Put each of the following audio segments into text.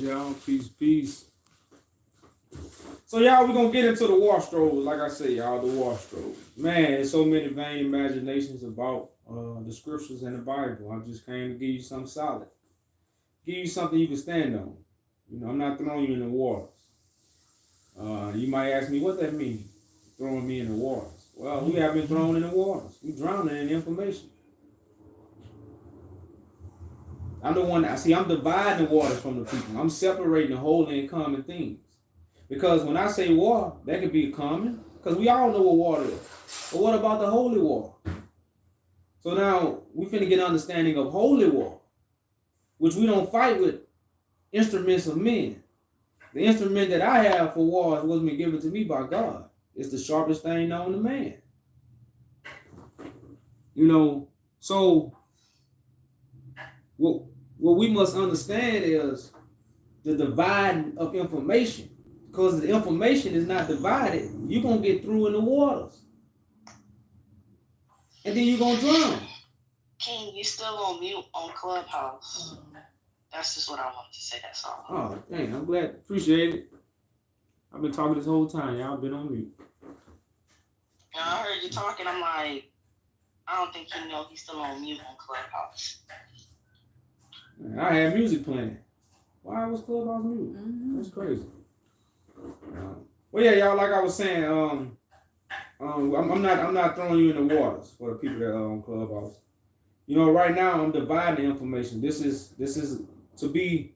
y'all. Peace, peace. So, y'all, we're going to get into the war strolls. Like I say, y'all, the war strolls. Man, there's so many vain imaginations about the scriptures and the Bible. I just came to give you something solid. Give you something you can stand on. You know, I'm not throwing you in the waters. You might ask me what that means, throwing me in the waters. Well, we have been thrown in the waters. We're drowning in information. I'm the one that, I'm dividing the waters from the people. I'm separating the holy and common things. Because when I say war, that could be common, because we all know what water is. But what about the holy war? So now we finna get an understanding of holy war, which we don't fight with instruments of men. The instrument that I have for war was been given to me by God. It's the sharpest thing known to man. You know, so what we must understand is the dividing of information. Because the information is not divided, you're going to get through in the waters. And then you're going to drown. King, you still on mute on Clubhouse. That's just what I wanted to say, that's all. Oh, dang, I'm glad. Appreciate it. I've been talking this whole time. Y'all been on mute. And I heard you talking, I'm like, I don't think you know he's still on mute on Clubhouse. Man, I had music playing. Why was Clubhouse mute? That's crazy. Well, yeah, y'all, like I was saying, I'm not throwing you in the waters for the people that are on Clubhouse. You know, right now I'm dividing the information. This is to be,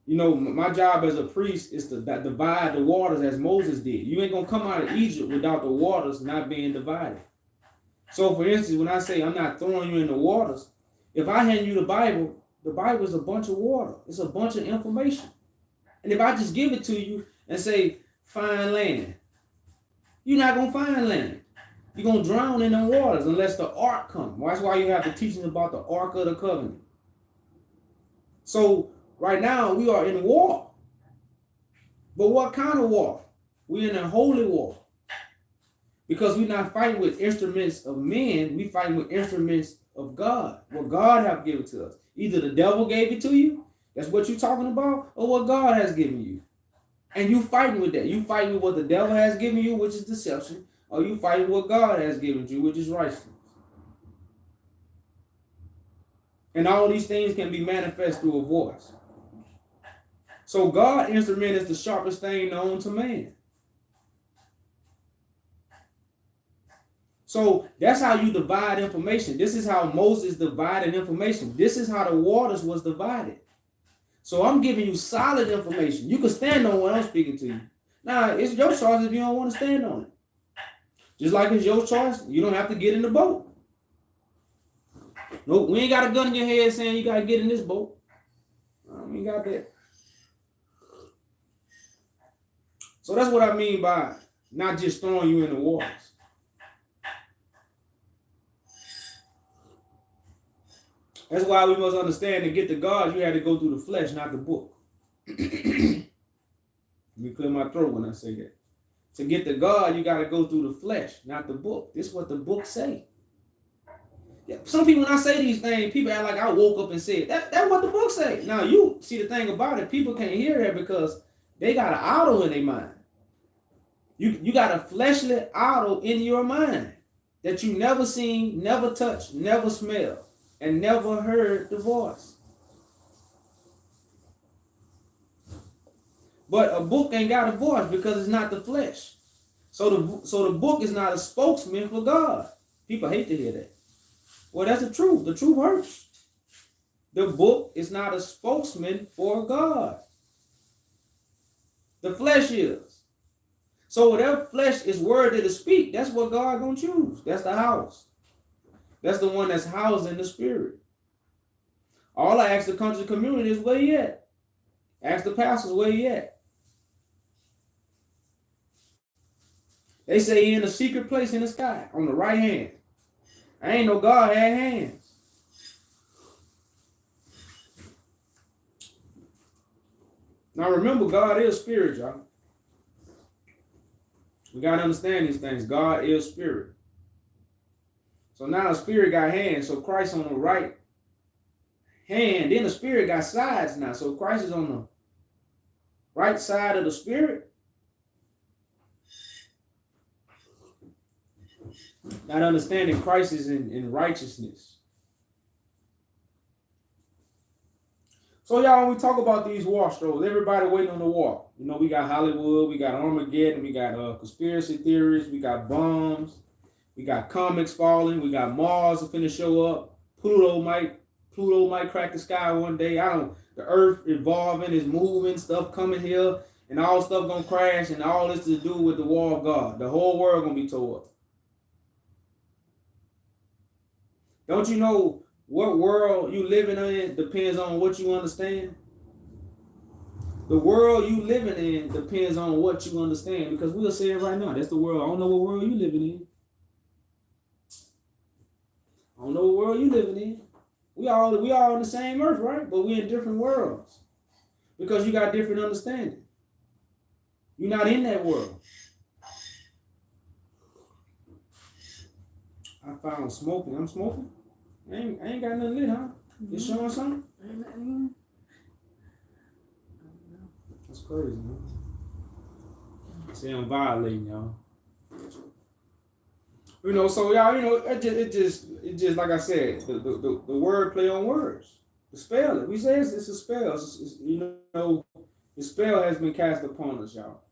you know, my job as a priest is to divide the waters as Moses did. You ain't gonna come out of Egypt without the waters not being divided. So, for instance, when I say I'm not throwing you in the waters, if I hand you the Bible is a bunch of water. It's a bunch of information. And if I just give it to you and say, find land, you're not going to find land. You're going to drown in the waters unless the ark comes. That's why you have the teaching about the Ark of the Covenant. So right now we are in war. But what kind of war? We're in a holy war. Because we're not fighting with instruments of men, we fighting with instruments of God. What God have given to us. Either the devil gave it to you, that's what you're talking about, or what God has given you. And you fighting with that. You fighting with what the devil has given you, which is deception, or you fighting what God has given you, which is righteousness. And all these things can be manifest through a voice. So God's instrument is the sharpest thing known to man. So that's how you divide information. This is how Moses divided information. This is how the waters was divided. So I'm giving you solid information. You can stand on what I'm speaking to you. Now, it's your choice if you don't want to stand on it. Just like it's your choice, you don't have to get in the boat. Nope, we ain't got a gun in your head saying you got to get in this boat. We ain't got that. So that's what I mean by not just throwing you in the waters. That's why we must understand to get to God, you had to go through the flesh, not the book. Let me clear my throat when I say that. To get to God, you got to go through the flesh, not the book. This is what the book say. Yeah, some people, when I say these things, people act like I woke up and said, that's what the book say. Now, you see the thing about it, people can't hear that because they got an idol in their mind. You got a fleshly idol in your mind that you never seen, never touched, never smelled. And never heard the voice. But a book ain't got a voice because it's not the flesh. So the book is not a spokesman for God. People hate to hear that. Well, that's the truth. The truth hurts. The book is not a spokesman for God. The flesh is. So whatever flesh is worthy to speak, that's what God gonna choose. That's the house. That's the one that's housed in the spirit. All I ask the country community is where you at. Ask the pastors where you at. They say he in a secret place in the sky on the right hand. I ain't no God had hands. Now remember, God is spirit, y'all. We got to understand these things. God is spirit. So now the spirit got hands. So Christ on the right hand. Then the spirit got sides now. So Christ is on right side of the spirit. Not understanding Christ is in righteousness. So y'all, when we talk about these war strolls, everybody waiting on the war. You know, we got Hollywood, we got Armageddon, we got conspiracy theories, we got bombs, we got comets falling, we got Mars finna show up, Pluto might crack the sky one day. The Earth evolving, is moving, stuff coming here, and all stuff gonna crash, and all this to do with the war of God. The whole world gonna be tore up. Don't you know what world you living in depends on what you understand? The world you living in depends on what you understand, because we'll say it right now. That's the world. I don't know what world you living in. I don't know what world you living in. We all on the same earth, right? But we in different worlds. Because you got different understanding. You're not in that world. I found smoking. I'm smoking. I ain't got nothing lit, huh? You showing something? That's crazy, man. See, I'm violating, y'all. You know, so y'all, you know, it just like I said, the word play on words. The spell, we say it's a spell. You know, the spell has been cast upon us, y'all.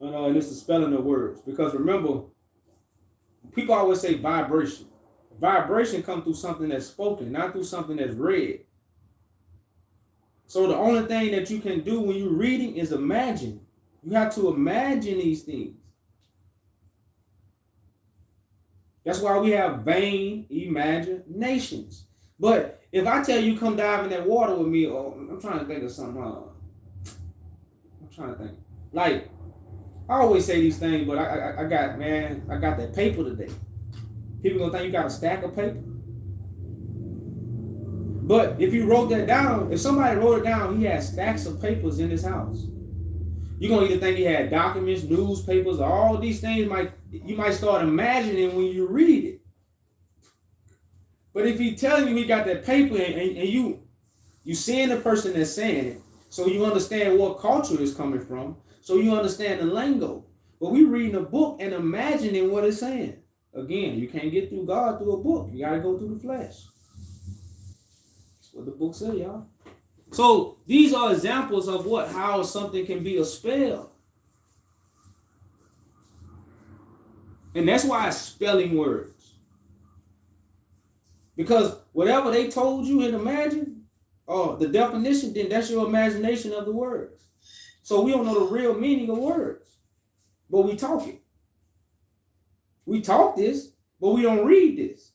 You know, and it's the spelling of words. Because remember, people always say vibration. Vibration comes through something that's spoken, not through something that's read. So the only thing that you can do when you're reading is imagine. You have to imagine these things. That's why we have vain imaginations. But if I tell you come dive in that water with me, I'm trying to think of something. I'm trying to think. Like, I always say these things, but I got that paper today. People gonna think you got a stack of paper. But if you wrote that down, if somebody wrote it down, he had stacks of papers in his house. You're gonna either think he had documents, newspapers, all these things. You might start imagining when you read it. But if he's telling you he got that paper and you seeing the person that's saying it, so you understand what culture is coming from, so you understand the lingo. But we reading a book and imagining what it's saying. Again, you can't get through God through a book. You gotta go through the flesh. That's what the book says, y'all. So these are examples of how something can be a spell. And that's why it's spelling words. Because whatever they told you and imagine, the definition, then that's your imagination of the words. So we don't know the real meaning of words. But we talk it. We talk this, but we don't read this.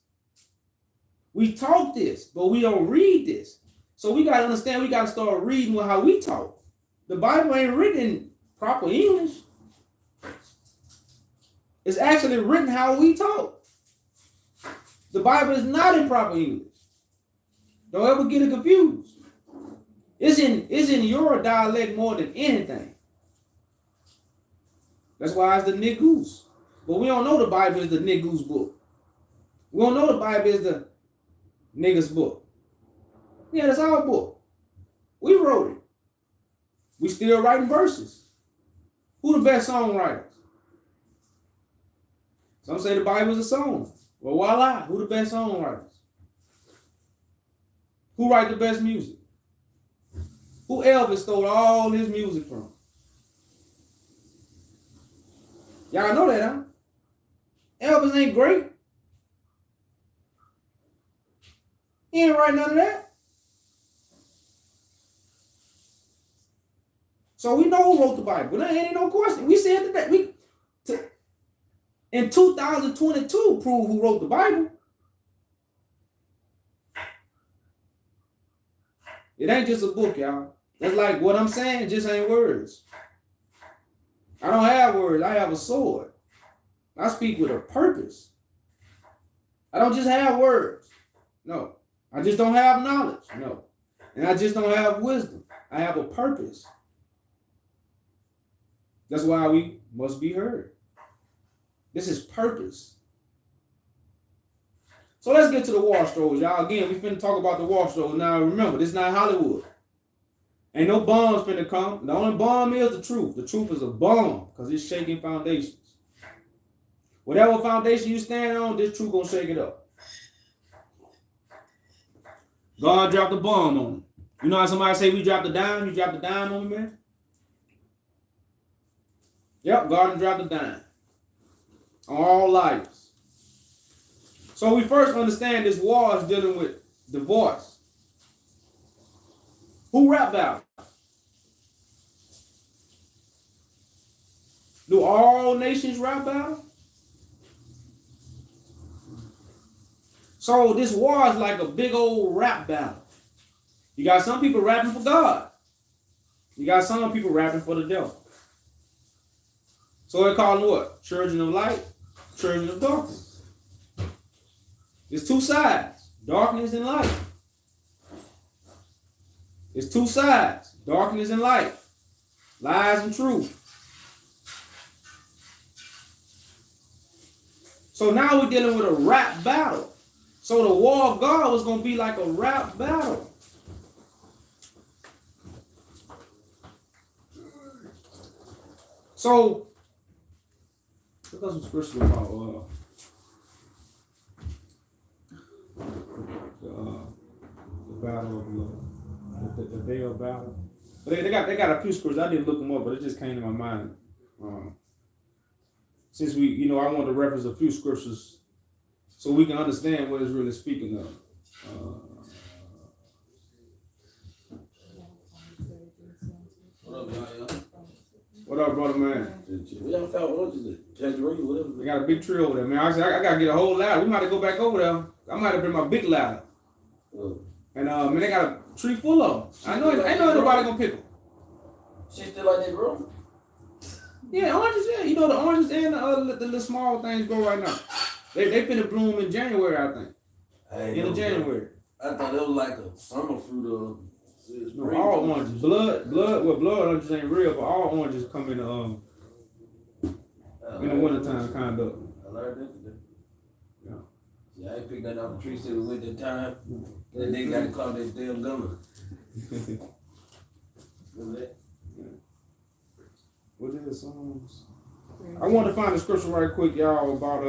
We talk this, but we don't read this. So we got to understand, we got to start reading how we talk. The Bible ain't written in proper English. It's actually written how we talk. The Bible is not in proper English. Don't ever get it confused. It's in your dialect more than anything. That's why it's the niggoose. But we don't know the Bible is the niggoose book. We don't know the Bible is the niggas book. Yeah, that's our book. We wrote it. We still writing verses. Who the best songwriters? Some say the Bible is a song. Well, voila, who the best songwriters? Who write the best music? Who Elvis stole all his music from? Y'all know that, huh? Elvis ain't great. He ain't write none of that. So we know who wrote the Bible. There ain't no question. We said that in 2022 prove who wrote the Bible. It ain't just a book, y'all. That's like what I'm saying just ain't words. I don't have words. I have a sword. I speak with a purpose. I don't just have words. No. I just don't have knowledge. No. And I just don't have wisdom. I have a purpose. That's why we must be heard. This is purpose. So let's get to the war strolls, y'all. Again, we finna talk about the war strolls. Now remember, this is not Hollywood. Ain't no bombs finna come. The only bomb is the truth. The truth is a bomb because it's shaking foundations. Whatever foundation you stand on, this truth gonna shake it up. God dropped a bomb on me. You know how somebody say we dropped a dime? You dropped a dime on me, man? Yep, God dropped a dime on all lives. So we first understand this war is dealing with divorce. Who rap battle? Do all nations rap battle? So this war is like a big old rap battle. You got some people rapping for God. You got some people rapping for the devil. So they call them what? Children of light, children of darkness. It's two sides, darkness and light. It's two sides, darkness and light, lies and truth. So now we're dealing with a rap battle. So the war of God was going to be like a rap battle. So, look at some scriptures about the battle of the day of battle. But they got a few scriptures. I didn't look them up, but it just came to my mind. Since I wanted to reference a few scriptures so we can understand what it's really speaking of. What up, brother, man? We got a big tree over there, man. I got to get a whole ladder. We might have to go back over there. I might have bring my big ladder. And, man, they got a tree full of them. I know nobody going to pick them. She still like that, bro? Yeah, oranges, yeah. You know, the oranges and the little small things grow right now. They finna bloom in January, I think. In January. I thought it was like a summer fruit. No, all oranges. Blood oranges ain't real, but all oranges come in the wintertime, kind of. I learned that today. Yeah. See, I ain't picked that off the tree till winter time. And they got to call that damn gummer. What is it, Psalms? I want to find the scripture right quick, y'all, about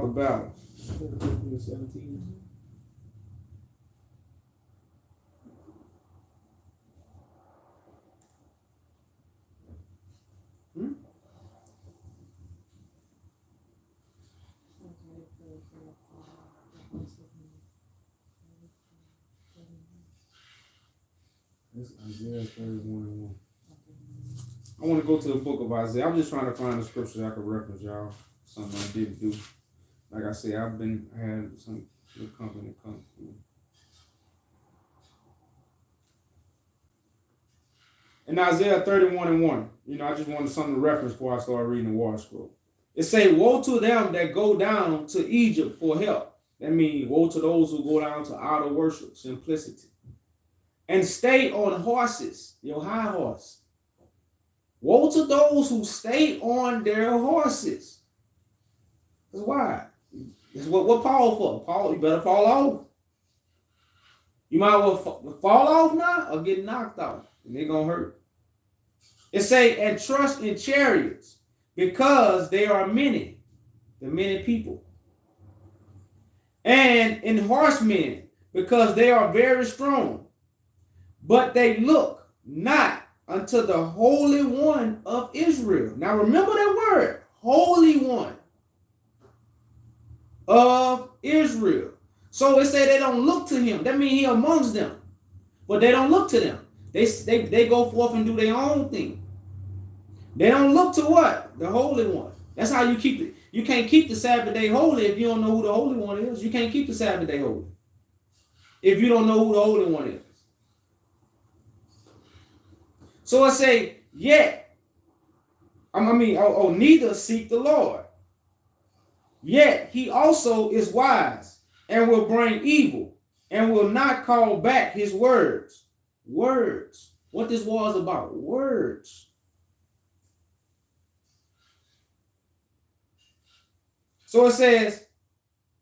the battle. 17. That's Isaiah 31:1. I want to go to the book of Isaiah. I'm just trying to find the scripture I can reference, y'all. Something I didn't do. Like I said, I had some good company come through. In Isaiah 31:1, I just wanted something to reference before I start reading the war scroll. It say, woe to them that go down to Egypt for help. That means woe to those who go down to idol worship, simplicity. And stay on horses, your high horse. Woe to those who stay on their horses. That's why. That's what Paul for. Paul, you better fall off. You might well fall off now or get knocked off. And they're going to hurt. It say, and trust in chariots because they are many. The many people. And in horsemen because they are very strong. But they look not unto the Holy One of Israel. Now remember that word, Holy One of Israel. So it say they don't look to him. That means he amongst them. But they don't look to them. They go forth and do their own thing. They don't look to what? The Holy One. That's how you keep it. You can't keep the Sabbath day holy if you don't know who the Holy One is. You can't keep the Sabbath day holy if you don't know who the Holy One is. So I say, yet, neither seek the Lord. Yet he also is wise and will bring evil and will not call back his words. Words. What this war is about. Words. So it says,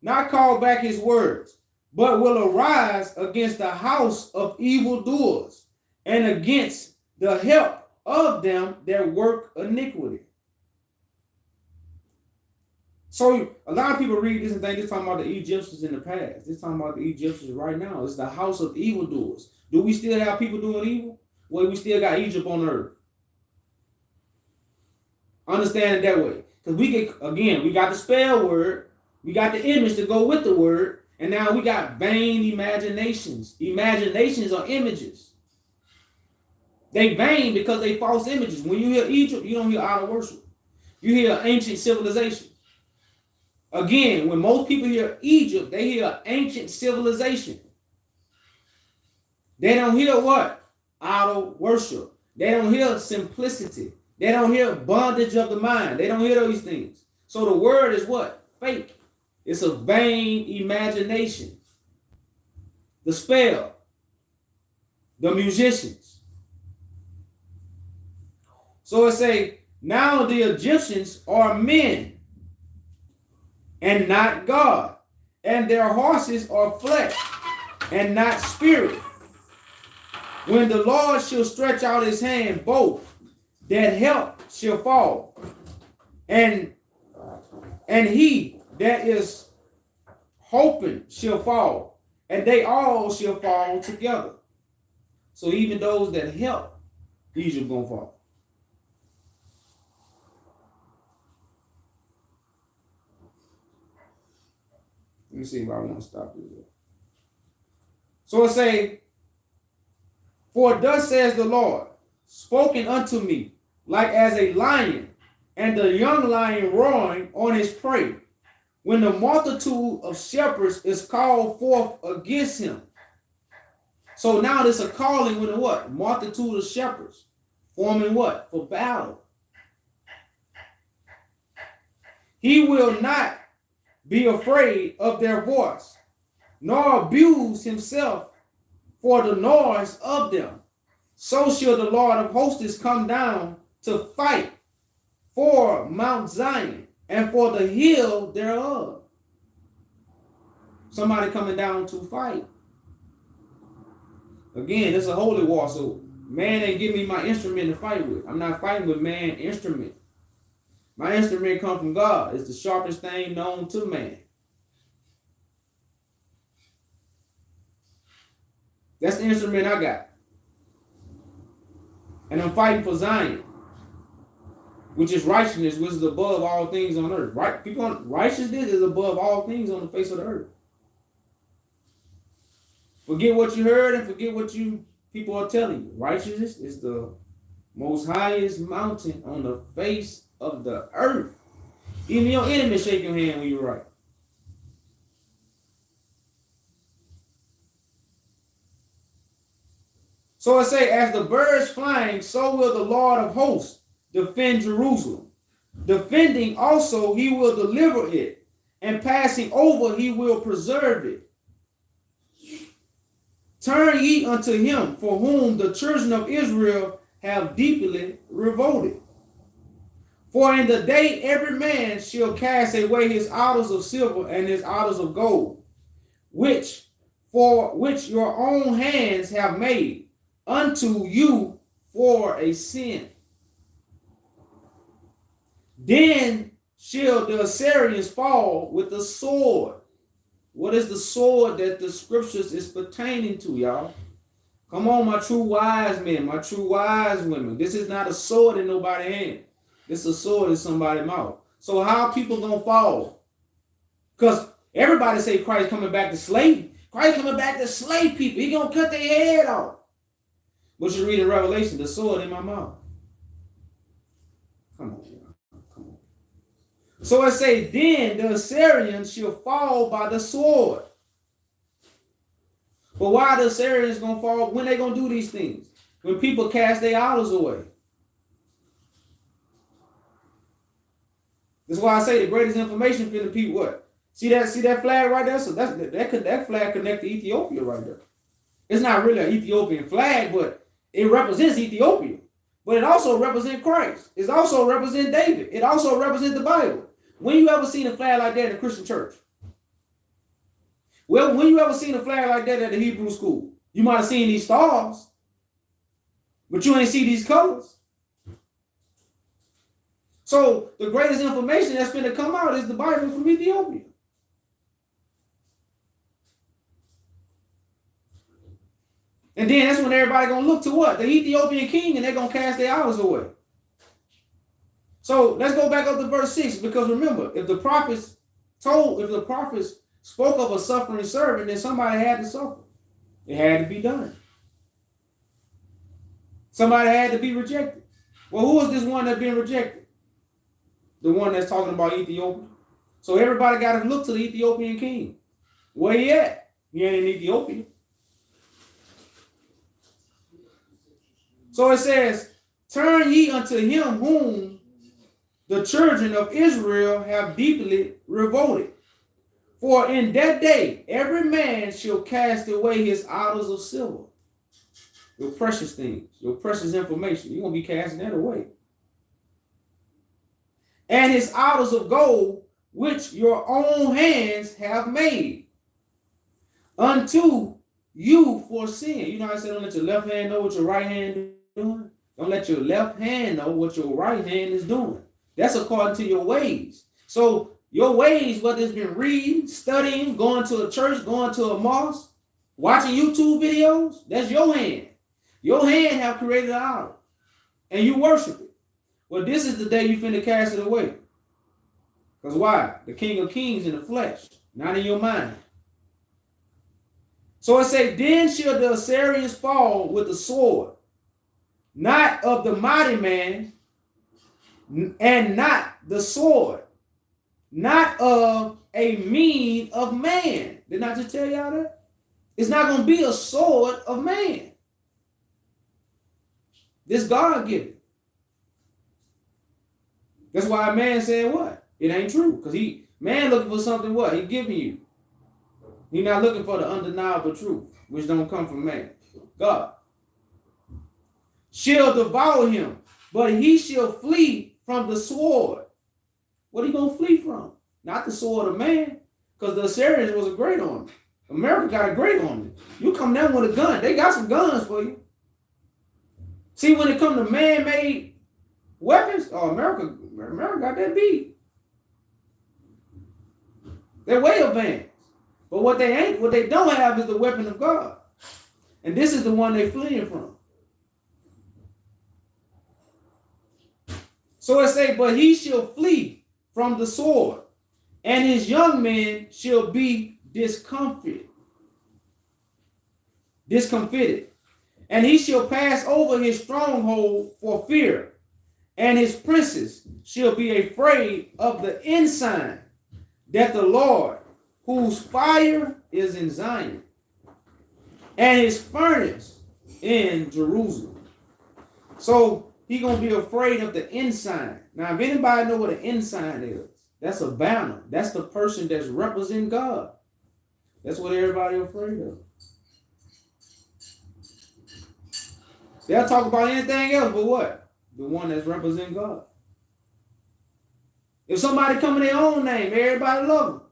not call back his words, but will arise against the house of evildoers and against the help of them that work iniquity. So a lot of people read this and think it's talking about the Egyptians in the past. It's talking about the Egyptians right now. It's the house of evildoers. Do we still have people doing evil? Well, we still got Egypt on earth. Understand it that way. Because we got the spell word, we got the image to go with the word, and now we got vain imaginations. Imaginations are images. They vain because they false images. When you hear Egypt, you don't hear idol worship. You hear ancient civilization. Again, when most people hear Egypt, they hear ancient civilization. They don't hear what? Idol worship. They don't hear simplicity. They don't hear bondage of the mind. They don't hear those things. So the word is what? Fake. It's a vain imagination. The spell. The musicians. So it say, now the Egyptians are men and not God, and their horses are flesh and not spirit. When the Lord shall stretch out his hand, both that help shall fall, and he that is hoping shall fall, and they all shall fall together. So even those that help, Egypt gonna fall. Let me see if I want to stop this. So it say, for thus says the Lord, spoken unto me, like as a lion, and the young lion roaring on his prey, when the multitude of shepherds is called forth against him. So now there's a calling with a what? Multitude of shepherds, forming what? For battle. He will not be afraid of their voice, nor abuse himself for the noise of them. So shall the Lord of hosts come down to fight for Mount Zion and for the hill thereof. Somebody coming down to fight. Again, it's a holy war, so man ain't give me my instrument to fight with. I'm not fighting with man instrument. My instrument comes from God. It's the sharpest thing known to man. That's the instrument I got. And I'm fighting for Zion, which is righteousness, which is above all things on earth. Right? Righteousness is above all things on the face of the earth. Forget what you heard and forget what people are telling you. Righteousness is the most highest mountain on the face of the earth. Even your enemy shake your hand when you're right. So it say, as the birds flying, so will the Lord of hosts defend Jerusalem. Defending also, he will deliver it, and passing over, he will preserve it. Turn ye unto him, for whom the children of Israel have deeply revolted. For in the day every man shall cast away his idols of silver and his idols of gold, which your own hands have made unto you for a sin. Then shall the Assyrians fall with the sword. What is the sword that the scriptures is pertaining to, y'all? Come on, my true wise men, my true wise women. This is not a sword in nobody's hand. It's a sword in somebody's mouth. So how are people gonna fall? Because everybody say Christ coming back to slave. Christ coming back to slave people. He gonna cut their head off. But you read in Revelation, the sword in my mouth. Come on, y'all. Come on. So it say, then the Assyrians shall fall by the sword. But why the Assyrians gonna fall? When they gonna do these things? When people cast their idols away. That's why I say the greatest information for the people. What? See that flag right there? So that flag connect to Ethiopia right there. It's not really an Ethiopian flag, but it represents Ethiopia. But it also represents Christ. It also represents David. It also represents the Bible. When you ever seen a flag like that in a Christian church? Well, when you ever seen a flag like that at the Hebrew school? You might have seen these stars, but you ain't see these colors. So the greatest information that's going to come out is the Bible from Ethiopia. And then that's when everybody going to look to what? The Ethiopian king, and they're going to cast their idols away. So let's go back up to verse 6, because remember, if the prophets spoke of a suffering servant, then somebody had to suffer. It had to be done. Somebody had to be rejected. Well, who is this one that's been rejected? The one that's talking about Ethiopia. So everybody got to look to the Ethiopian king. Where he at? He ain't in Ethiopia. So it says, turn ye unto him whom the children of Israel have deeply revolted. For in that day every man shall cast away his idols of silver. Your precious things, your precious information. You're going to be casting that away. And his idols of gold, which your own hands have made, unto you for sin. You know how I said, don't let your left hand know what your right hand is doing? Don't let your left hand know what your right hand is doing. That's according to your ways. So your ways, whether it's been reading, studying, going to a church, going to a mosque, watching YouTube videos, that's your hand. Your hand have created an idol. And you worship it. Well, this is the day you finna cast it away. Because why? The King of Kings in the flesh, not in your mind. So it say, then shall the Assyrians fall with the sword, not of the mighty man, and not the sword, not of a mean of man. Didn't I just tell y'all that? It's not going to be a sword of man. This God given. That's why a man said what? It ain't true. Because man looking for something what? He giving you. He not looking for the undeniable truth, which don't come from man. God. Shall devour him, but he shall flee from the sword. What are you going to flee from? Not the sword of man, because the Assyrians was a great army. America got a great army. You come down with a gun. They got some guns for you. See, when it comes to man-made weapons, America got that beat. They're way advanced. But what they don't have is the weapon of God. And this is the one they're fleeing from. So it say, but he shall flee from the sword, and his young men shall be discomfited, and he shall pass over his stronghold for fear, and his princes shall be afraid of the ensign that the Lord, whose fire is in Zion, and his furnace in Jerusalem. So he gonna be afraid of the ensign. Now, if anybody know what an ensign is, that's a banner. That's the person that's representing God. That's what everybody afraid of. They'll talk about anything else, but what? The one that's representing God. If somebody come in their own name, everybody love them.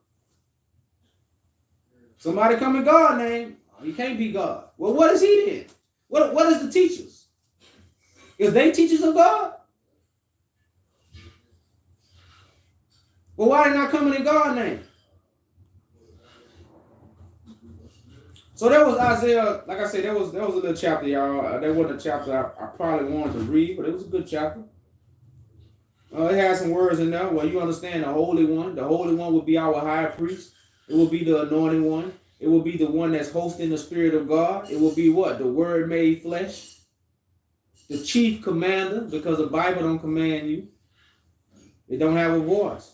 Somebody come in God's name, he can't be God. Well, what is he then? What is the teachers? Is they teachers of God? Well, why are they not coming in God's name? So that was Isaiah. Like I said, that was a little chapter, y'all. That wasn't a chapter I probably wanted to read, but it was a good chapter. It had some words in there where you understand the Holy One. The Holy One would be our high priest. It will be the anointed one. It will be the one that's hosting the Spirit of God. It will be what? The Word made flesh. The chief commander, because the Bible don't command you. It don't have a voice.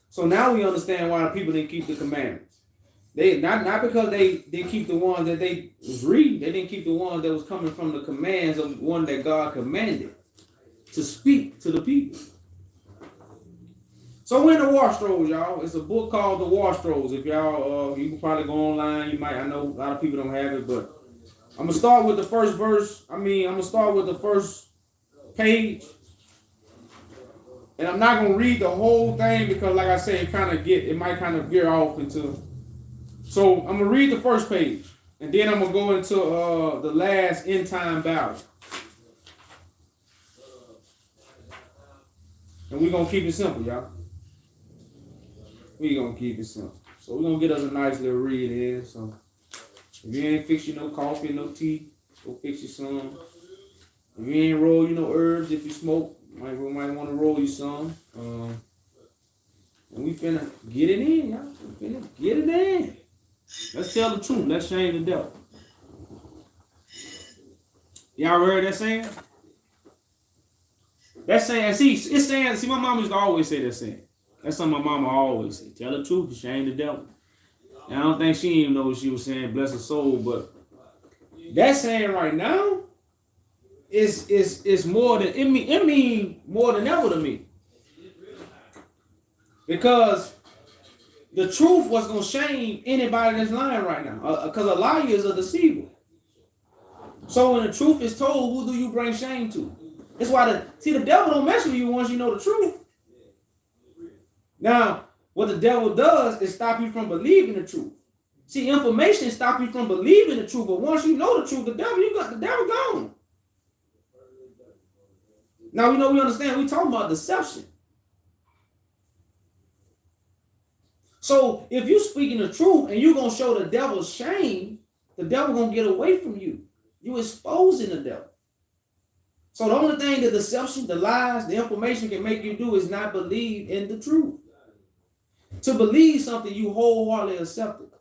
So now we understand why the people didn't keep the commandments. They not because they didn't keep the ones that they was reading. They didn't keep the ones that was coming from the commands of one that God commanded to speak to the people. So we're in the War Scrolls, y'all. It's a book called The War Scrolls. If y'all, you can probably go online. You might. I know a lot of people don't have it, but I'm going to start with the first verse. I'm going to start with the first page. And I'm not going to read the whole thing because, like I said, it might kind of veer off into So I'm gonna read the first page, and then I'm gonna go into the last end time battle, and we're gonna keep it simple, y'all. We're gonna keep it simple. So we're gonna get us a nice little read in. So if you ain't fix you no coffee, no tea, go fix you some. If you ain't roll you no herbs, if you smoke, we might want to roll you some. And we finna get it in, y'all. We finna get it in. Let's tell the truth. Let's shame the devil. Y'all heard that saying? That saying, it's saying, my mama used to always say that saying. That's something my mama always say. Tell the truth, shame the devil. And I don't think she even know what she was saying, bless her soul, but that saying right now is more than, it mean more than ever to me. Because the truth was going to shame anybody that's lying right now. Because a liar is a deceiver. So when the truth is told, who do you bring shame to? That's why the devil don't mess with you once you know the truth. Now, what the devil does is stop you from believing the truth. See, information stop you from believing the truth, but once you know the truth, the devil gone. Now we understand. We talking about deception. So if you speaking the truth and you gonna show the devil shame, the devil gonna get away from you. You exposing the devil. So the only thing the deception, the lies, the information can make you do is not believe in the truth. To believe something, you wholeheartedly accept it.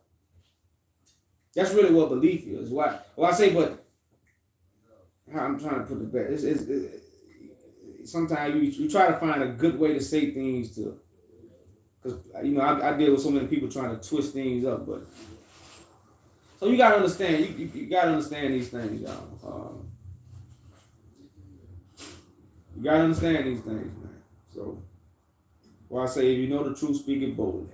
That's really what belief is. Why I say, but I'm trying to put it back. Sometimes you try to find a good way to say things to, because I deal with so many people trying to twist things up. But so you gotta understand. You gotta understand these things, y'all. You gotta understand these things, man. So, I say, if you know the truth, speak it boldly.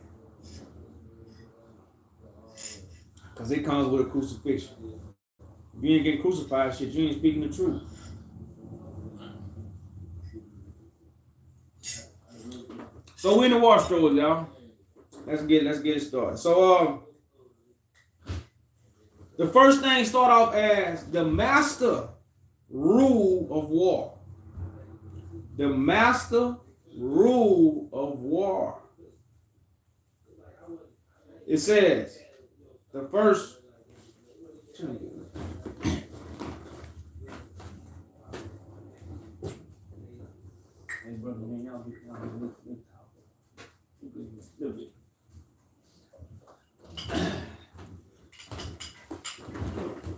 Because it comes with a crucifixion. If you ain't getting crucified, shit, you ain't speaking the truth. So we in the war story, y'all. Let's get it started. So, the first thing start off as the master rule of war. The master rule of war. It says, the first.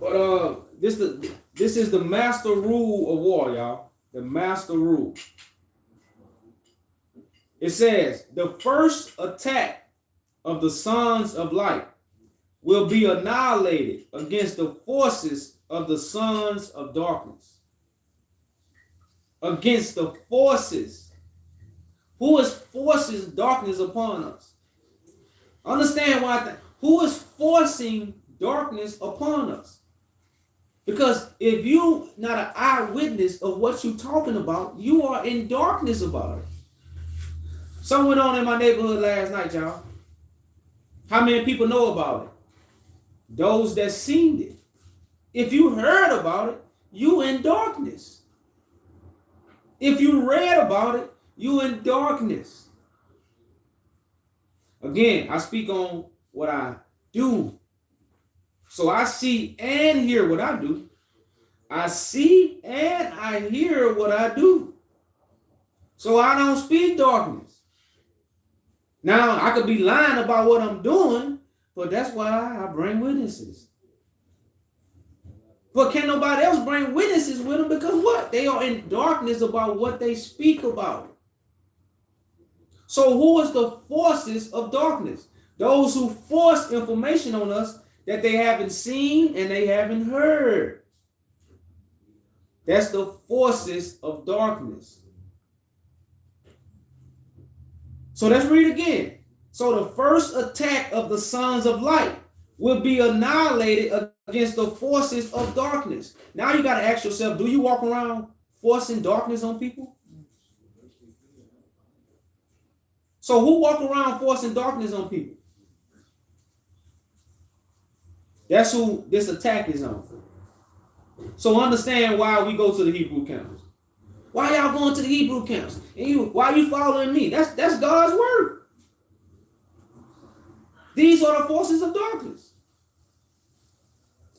But this is the master rule of war, y'all. The master rule. It says, the first attack of the sons of light will be annihilated against the forces of the sons of darkness. Against the forces. Who is forces darkness upon us? Understand why who is forcing darkness upon us? Because if you not an eyewitness of what you're talking about, you are in darkness about it. Something went on in my neighborhood last night, y'all. How many people know about it? Those that seen it. If you heard about it, you in darkness. If you read about it, you in darkness. Again, I speak on what I do. So I see and hear what I do. I see and I hear what I do. So I don't speak darkness. Now, I could be lying about what I'm doing, but that's why I bring witnesses. But can nobody else bring witnesses with them? Because what? They are in darkness about what they speak about. So who is the forces of darkness? Those who force information on us that they haven't seen and they haven't heard. That's the forces of darkness. So let's read again. So the first attack of the sons of light will be annihilated against the forces of darkness. Now you got to ask yourself, do you walk around forcing darkness on people? So who walk around forcing darkness on people? That's who this attack is on. So understand why we go to the Hebrew camps. Why y'all going to the Hebrew camps? And why you following me? That's God's word. These are the forces of darkness.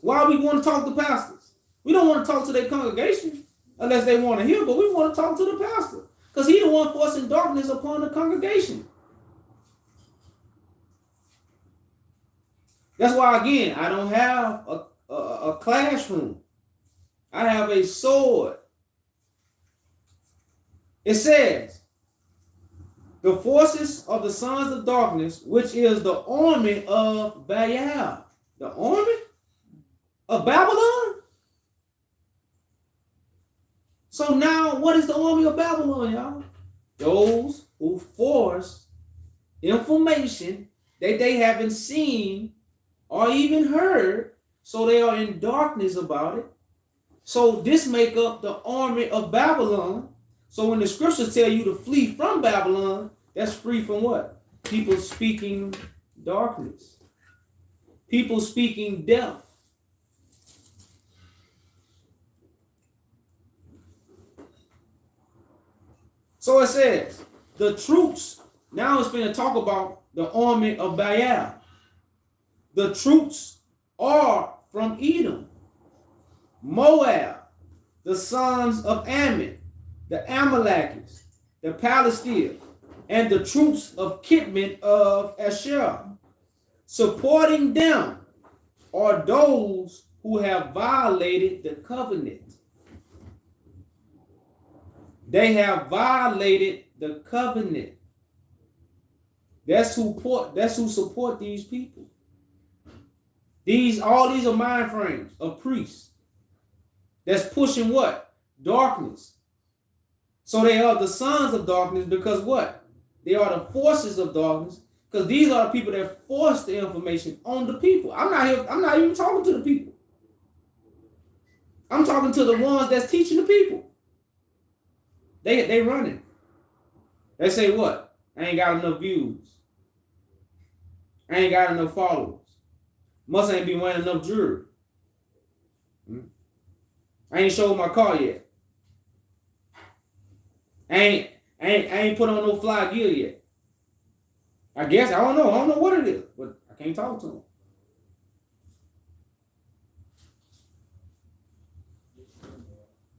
Why we want to talk to pastors? We don't want to talk to their congregation unless they want to hear, but we want to talk to the pastor because he's the one forcing darkness upon the congregation. That's why, again, I don't have a classroom. I have a sword. It says, the forces of the sons of darkness, which is the army of Baal. The army of Babylon? So now, what is the army of Babylon, y'all? Those who force information that they haven't seen or even heard, so they are in darkness about it. So this make up the army of Babylon. So when the scriptures tell you to flee from Babylon, that's free from what? People speaking darkness. People speaking death. So it says, the troops, now it's going to talk about the army of Baal. The troops are from Edom, Moab, the sons of Ammon, the Amalekites, the Palestinians, and the troops of Kitman of Asher. Supporting them are those who have violated the covenant. They have violated the covenant. That's who support these people. All these are mind frames of priests that's pushing what? Darkness. So they are the sons of darkness because what? They are the forces of darkness because these are the people that force the information on the people. I'm not even talking to the people. I'm talking to the ones that's teaching the people. They running. They say what? I ain't got enough views. I ain't got enough followers. Must ain't be wearing enough jewelry. I ain't showed my car yet. I ain't put on no fly gear yet. I guess I don't know what it is, but I can't talk to them.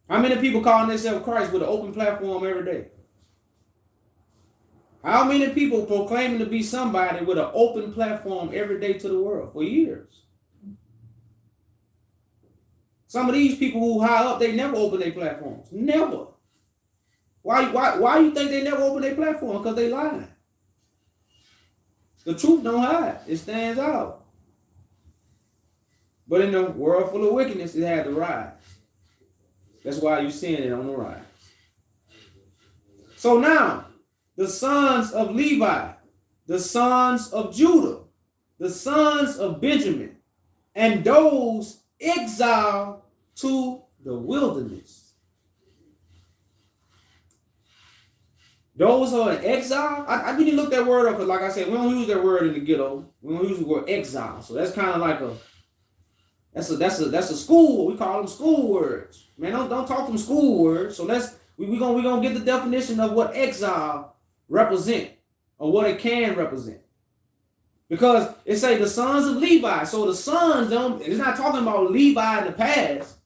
How many people calling themselves Christ with an open platform every day? How many people proclaiming to be somebody with an open platform every day to the world for years? Some of these people who high up, they never open their platforms. Never. Why you think they never open their platform? Because they lying. The truth don't hide. It stands out. But in the world full of wickedness, it had to rise. That's why you're seeing it on the rise. So now, the sons of Levi, the sons of Judah, the sons of Benjamin, and those exiled to the wilderness. Those who are in exile, I need to look that word up because, like I said, we don't use that word in the ghetto. We don't use the word exile. So that's kind of like that's a school. We call them school words. Man, don't talk them school words. So we're gonna get the definition of what exile represent or what it can represent. Because it say the sons of Levi. So the sons, it's not talking about Levi in the past.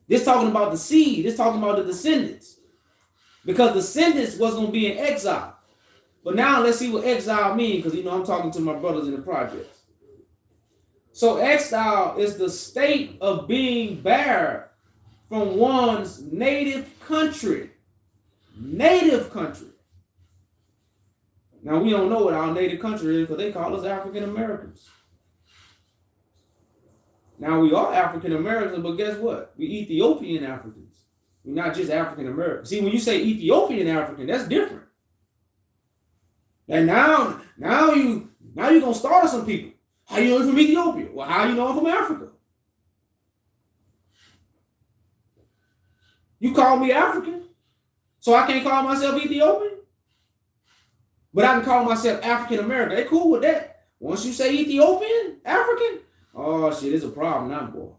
It's talking about the seed. It's talking about the descendants. Because descendants was going to be in exile. But now let's see what exile means, because I'm talking to my brothers in the projects. So exile is the state of being barred from one's native country. Native country. Now we don't know what our native country is because they call us African Americans. Now we are African Americans, but guess what? We Ethiopian Africans. We're not just African Americans. See, when you say Ethiopian African, that's different. And now you're gonna startle some people. How you know I'm from Ethiopia? Well, how you know I'm from Africa? You call me African, so I can't call myself Ethiopian? But I can call myself African American. They cool with that. Once you say Ethiopian, African, Oh shit, it's a problem now, boy.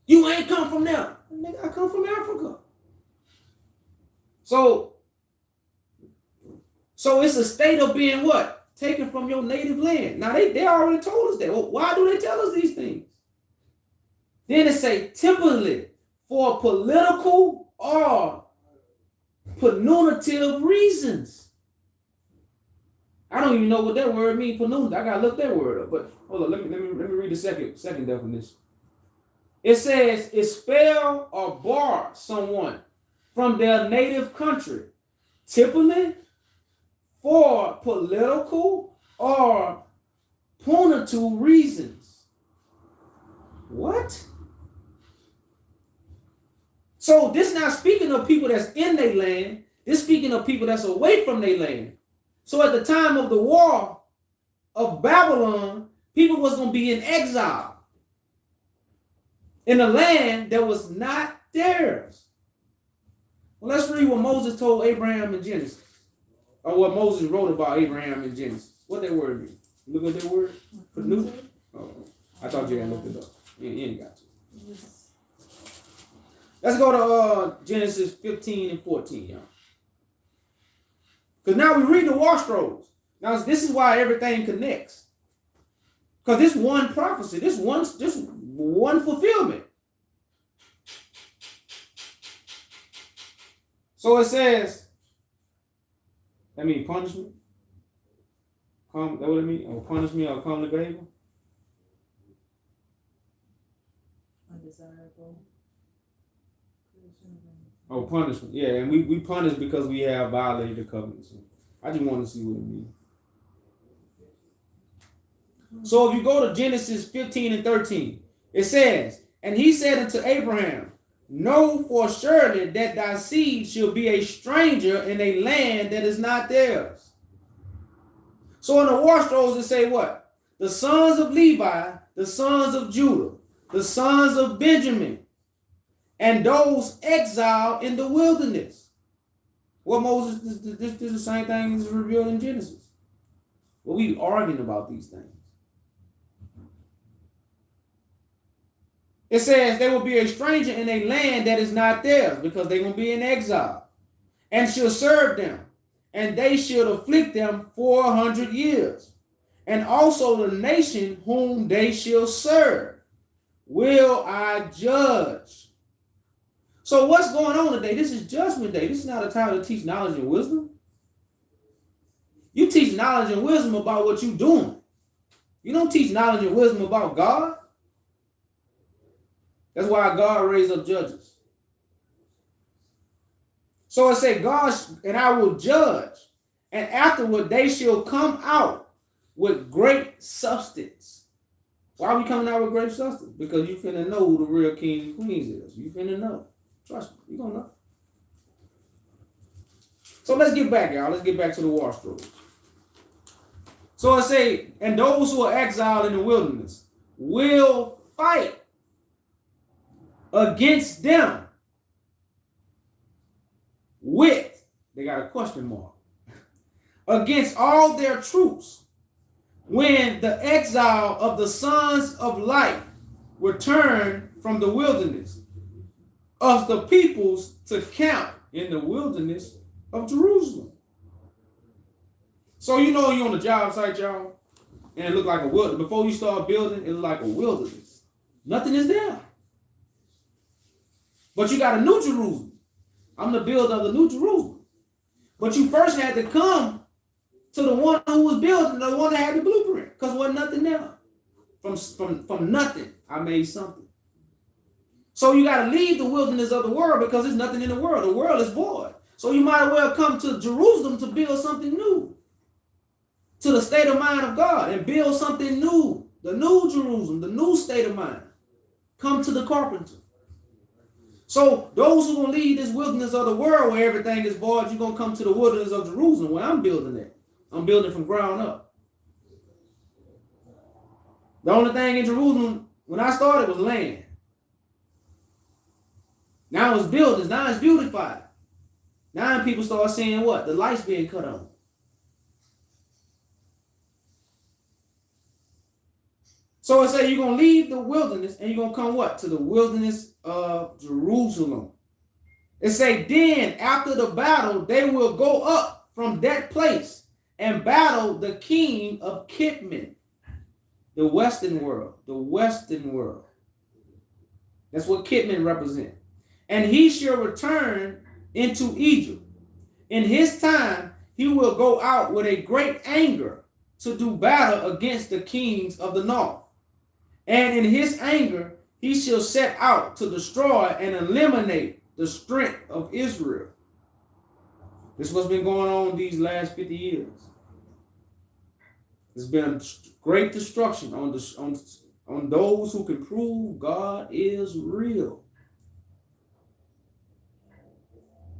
You ain't come from there. Nigga, I come from Africa. So it's a state of being what? Taken from your native land. Now they already told us that. Well, why do they tell us these things? Then it say typically for political or punitive reasons. I don't even know what that word means, punitive. I gotta look that word up. But hold on, let me read the second definition. It says expel or bar someone from their native country, typically for political or punitive reasons. What? So this not speaking of people that's in their land. This speaking of people that's away from their land. So at the time of the war of Babylon, people was going to be in exile in a land that was not theirs. Well, let's read what Moses told Abraham in Genesis. Or what Moses wrote about Abraham in Genesis. What that word mean? Look at that word? New? Oh, I thought you had looked it up. You ain't got to. Let's go to Genesis 15 and 14, y'all. Because now we read the war scrolls. Now this is why everything connects. Because this one prophecy, this one fulfillment. So it says, that means punishment. Come, that what it mean? Or punish me or come to favor? Undesirable. Oh, punishment. Yeah, and we punish because we have violated the covenant. So I just want to see what it means. So if you go to Genesis 15 and 13, it says, and he said unto Abraham, know for surely that thy seed shall be a stranger in a land that is not theirs. So in the war scrolls it say what? The sons of Levi, the sons of Judah, the sons of Benjamin, and those exiled in the wilderness. Well, Moses, this is the same thing as revealed in Genesis. Well, we arguing about these things. It says they will be a stranger in a land that is not theirs because they're going to be in exile, and shall serve them, and they shall afflict them 400 years. And also the nation whom they shall serve will I judge. So what's going on today? This is judgment day. This is not a time to teach knowledge and wisdom. You teach knowledge and wisdom about what you're doing. You don't teach knowledge and wisdom about God. That's why God raised up judges. So it said, God, and I will judge, and afterward they shall come out with great substance. Why are we coming out with great substance? Because you finna know who the real king and queens is. You finna know. Trust me, you gonna know. So let's get back, y'all. Let's get back to the war scrolls. So it say, and those who are exiled in the wilderness will fight against them with, they got a question mark, against all their troops when the exile of the sons of light return from the wilderness of the peoples to camp in the wilderness of Jerusalem. So you know you're on a job site, y'all, and it look like a wilderness. Before you start building, it look like a wilderness. Nothing is there. But you got a new Jerusalem. I'm the builder of the new Jerusalem. But you first had to come to the one who was building, the one that had the blueprint, because there wasn't nothing there. From nothing, I made something. So you got to leave the wilderness of the world because there's nothing in the world. The world is void. So you might well come to Jerusalem to build something new, to the state of mind of God, and build something new, the new Jerusalem, the new state of mind. Come to the carpenter. So those who are going to leave this wilderness of the world where everything is void, you're going to come to the wilderness of Jerusalem where I'm building it. I'm building from ground up. The only thing in Jerusalem when I started was land. Now it's buildings. Now it's beautified. Now people start seeing what? The lights being cut on. So it says you're going to leave the wilderness and you're going to come what? To the wilderness of Jerusalem. It say, then after the battle, they will go up from that place and battle the king of Kitman, the western world, the western world. That's what Kitman represents. And he shall return into Egypt. In his time, he will go out with a great anger to do battle against the kings of the north. And in his anger, he shall set out to destroy and eliminate the strength of Israel. This is what's been going on these last 50 years. There's been a great destruction on those who can prove God is real.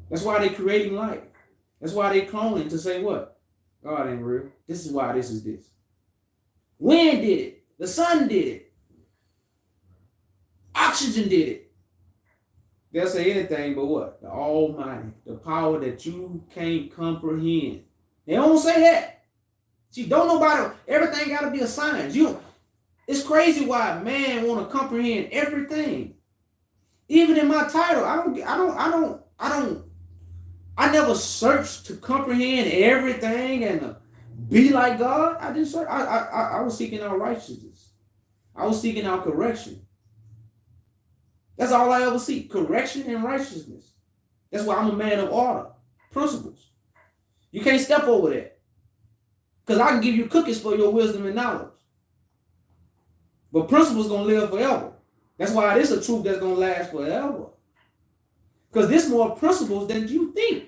That's why they're creating life. That's why they're cloning to say what? God ain't real. This is why this is this. Wind did it. The sun did it. Oxygen did it. They'll say anything but what? The Almighty. The power that you can't comprehend. They don't say that. See, don't nobody, everything got to be a science. It's crazy why man want to comprehend everything. Even in my title, I never searched to comprehend everything and be like God. I didn't search. I was seeking out righteousness. I was seeking out correction. That's all I ever seek, correction and righteousness. That's why I'm a man of order, principles. You can't step over that. Because I can give you cookies for your wisdom and knowledge. But principles going to live forever. That's why this is a truth that's going to last forever. Because there's more principles than you think.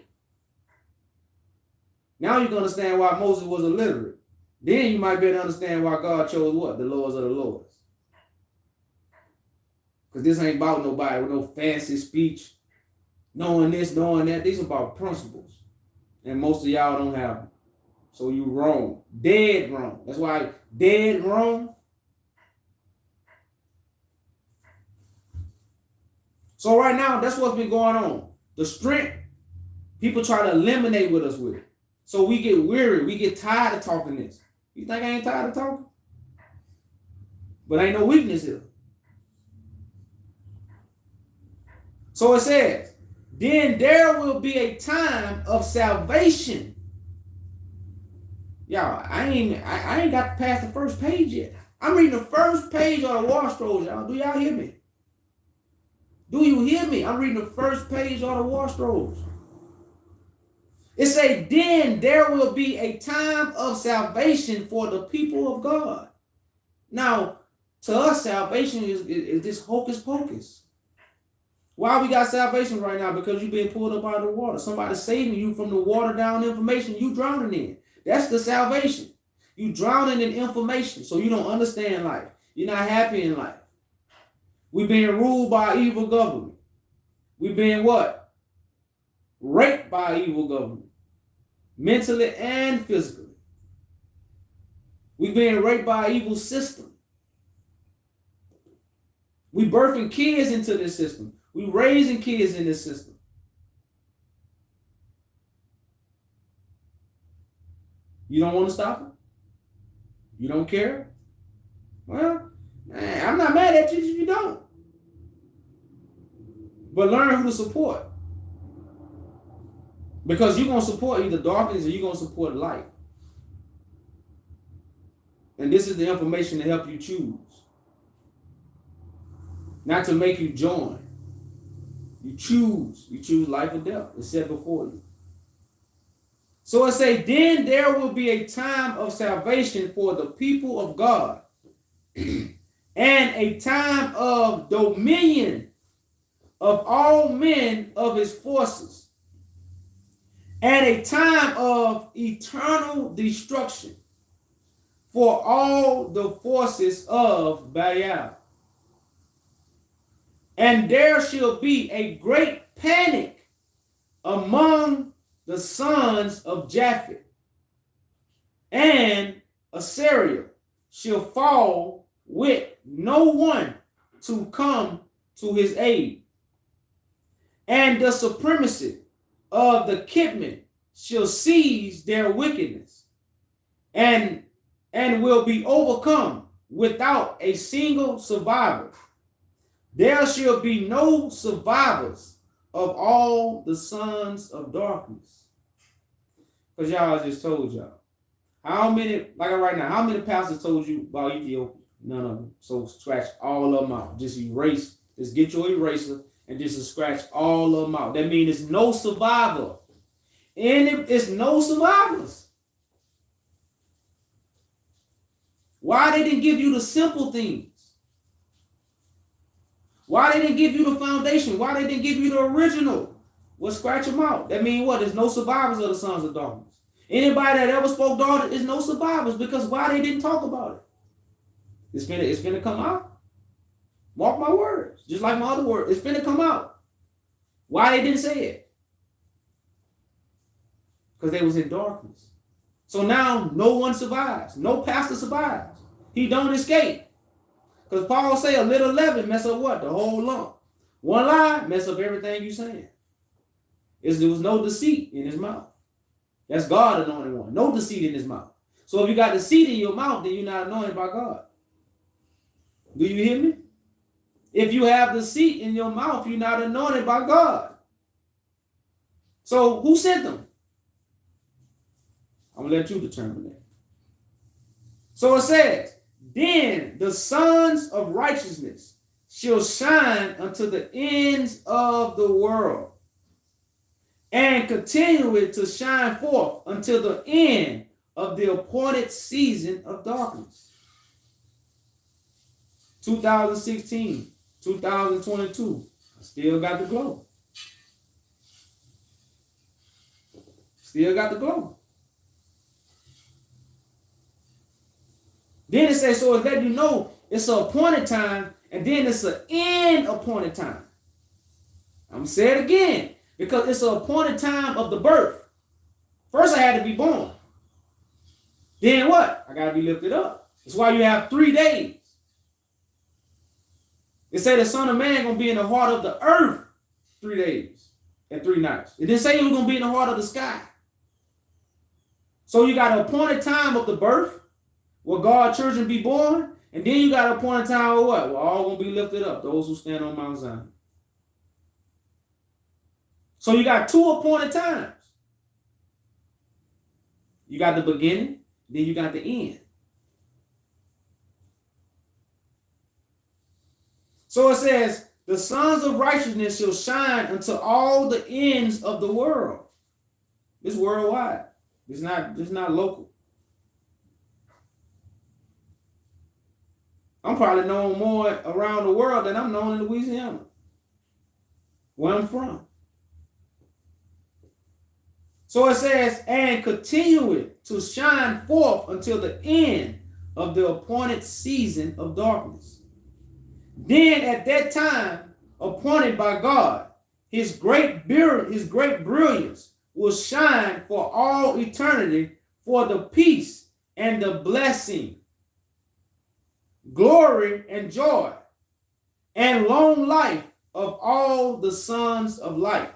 Now you can understand why Moses was illiterate. Then you might be able to understand why God chose what? The Lords of the Lords. Because this ain't about nobody with no fancy speech, knowing this, knowing that. These are about principles. And most of y'all don't have them. So you wrong. Dead wrong. That's why dead wrong. So right now, that's what's been going on. The strength, people try to eliminate with us with it. So we get weary. We get tired of talking this. You think I ain't tired of talking? But ain't no weakness here. So it says, then there will be a time of salvation. Y'all, I ain't got past the first page yet. I'm reading the first page of the War Scrolls, y'all. Do y'all hear me? Do you hear me? I'm reading the first page of the War Scrolls. It says, then there will be a time of salvation for the people of God. Now, to us, salvation is this hocus pocus. Why we got salvation right now? Because you're being pulled up out of the water. Somebody's saving you from the water down information you drowning in. That's the salvation. You drowning in information, so you don't understand life. You're not happy in life. We're being ruled by evil government. We're being what? Raped by evil government. Mentally and physically. We're being raped by evil system. We birthing kids into this system. We raising kids in this system. You don't want to stop it? You don't care? Well, man, I'm not mad at you if you don't. But learn who to support. Because you're going to support either darkness or you're going to support light. And this is the information to help you choose. Not to make you join. You choose. You choose life or death. It's set before you. So it says, then there will be a time of salvation for the people of God, and a time of dominion of all men of his forces, and a time of eternal destruction for all the forces of Baal. And there shall be a great panic among the sons of Japheth, and Assyria shall fall with no one to come to his aid. And the supremacy of the Kitmen shall seize their wickedness, and will be overcome without a single survivor. There shall be no survivors of all the sons of darkness. Because y'all, I just told y'all. How many, like right now, how many pastors told you about Ethiopia? None of them. So scratch all of them out. Just erase. Just get your eraser and just scratch all of them out. That means it's no survivor. And it's no survivors. Why they didn't give you the simple things? Why they didn't give you the foundation? Why they didn't give you the original? Well, scratch them out. That means what? There's no survivors of the sons of darkness. Anybody that ever spoke darkness is no survivors, because why they didn't talk about it? It's finna come out. Mark my words. Just like my other words. It's finna come out. Why they didn't say it? Because they was in darkness. So now no one survives. No pastor survives. He don't escape. Because Paul say a little leaven mess up what? The whole lump. One lie mess up everything you saying. There was no deceit in his mouth. That's God anointed one. No deceit in his mouth. So if you got deceit in your mouth, then you're not anointed by God. Do you hear me? If you have deceit in your mouth, you're not anointed by God. So who sent them? I'm going to let you determine that. So it says, then the sons of righteousness shall shine unto the ends of the world, and continue to shine forth until the end of the appointed season of darkness. 2016, 2022, I still got the glow. Still got the glow. Then it says, so it's letting you know it's an appointed time, and then it's an end appointed time. I'm going to say it again, because it's an appointed time of the birth. First I had to be born. Then what? I got to be lifted up. That's why you have 3 days. It said the Son of Man going to be in the heart of the earth 3 days and 3 nights. It didn't say he was going to be in the heart of the sky. So you got an appointed time of the birth, where God's children be born, and then you got an appointed time of what? We're all going to be lifted up, those who stand on Mount Zion. So you got 2 appointed times. You got the beginning, then you got the end. So it says, the sons of righteousness shall shine unto all the ends of the world. It's worldwide. It's not local. I'm probably known more around the world than I'm known in Louisiana, where I'm from. So it says, and continue it to shine forth until the end of the appointed season of darkness. Then at that time, appointed by God, his great brilliance will shine for all eternity for the peace and the blessing, glory and joy, and long life of all the sons of light.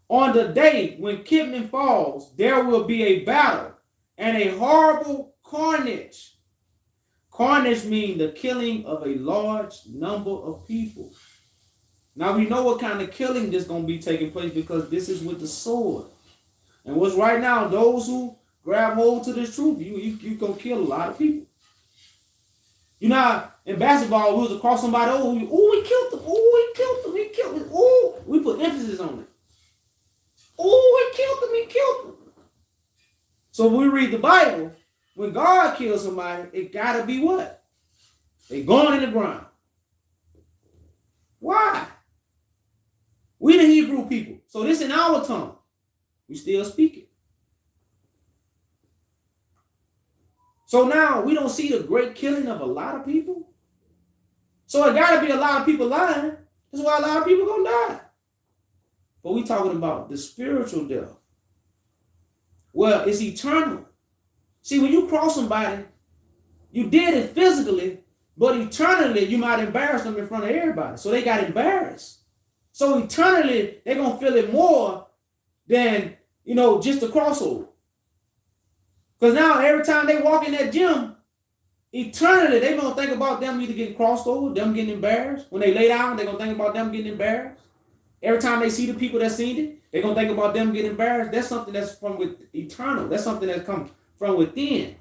On the day when Kidman falls, there will be a battle and a horrible carnage. Carnage means the killing of a large number of people. Now we know what kind of killing this is going to be taking place, because this is with the sword. And what's right now, those who grab hold to this truth, you going to kill a lot of people. You know, in basketball, we was across somebody, we killed him. He killed him. We put emphasis on it. He killed him. So when we read the Bible, when God kills somebody, it got to be what? They going in the ground. Why? We the Hebrew people. So this in our tongue. We still speak it. So now we don't see the great killing of a lot of people. So it got to be a lot of people lying. That's why a lot of people going to die. But we talking about the spiritual death. Well, it's eternal. See, when you cross somebody, you did it physically, but eternally you might embarrass them in front of everybody. So they got embarrassed. So eternally they're going to feel it more than, just the crossover. Because now every time they walk in that gym, eternity, they gonna think about them either getting crossed over, them getting embarrassed. When they lay down, they gonna think about them getting embarrassed. Every time they see the people that seen it, they gonna think about them getting embarrassed. That's something that's from with eternal. That's something that comes from within.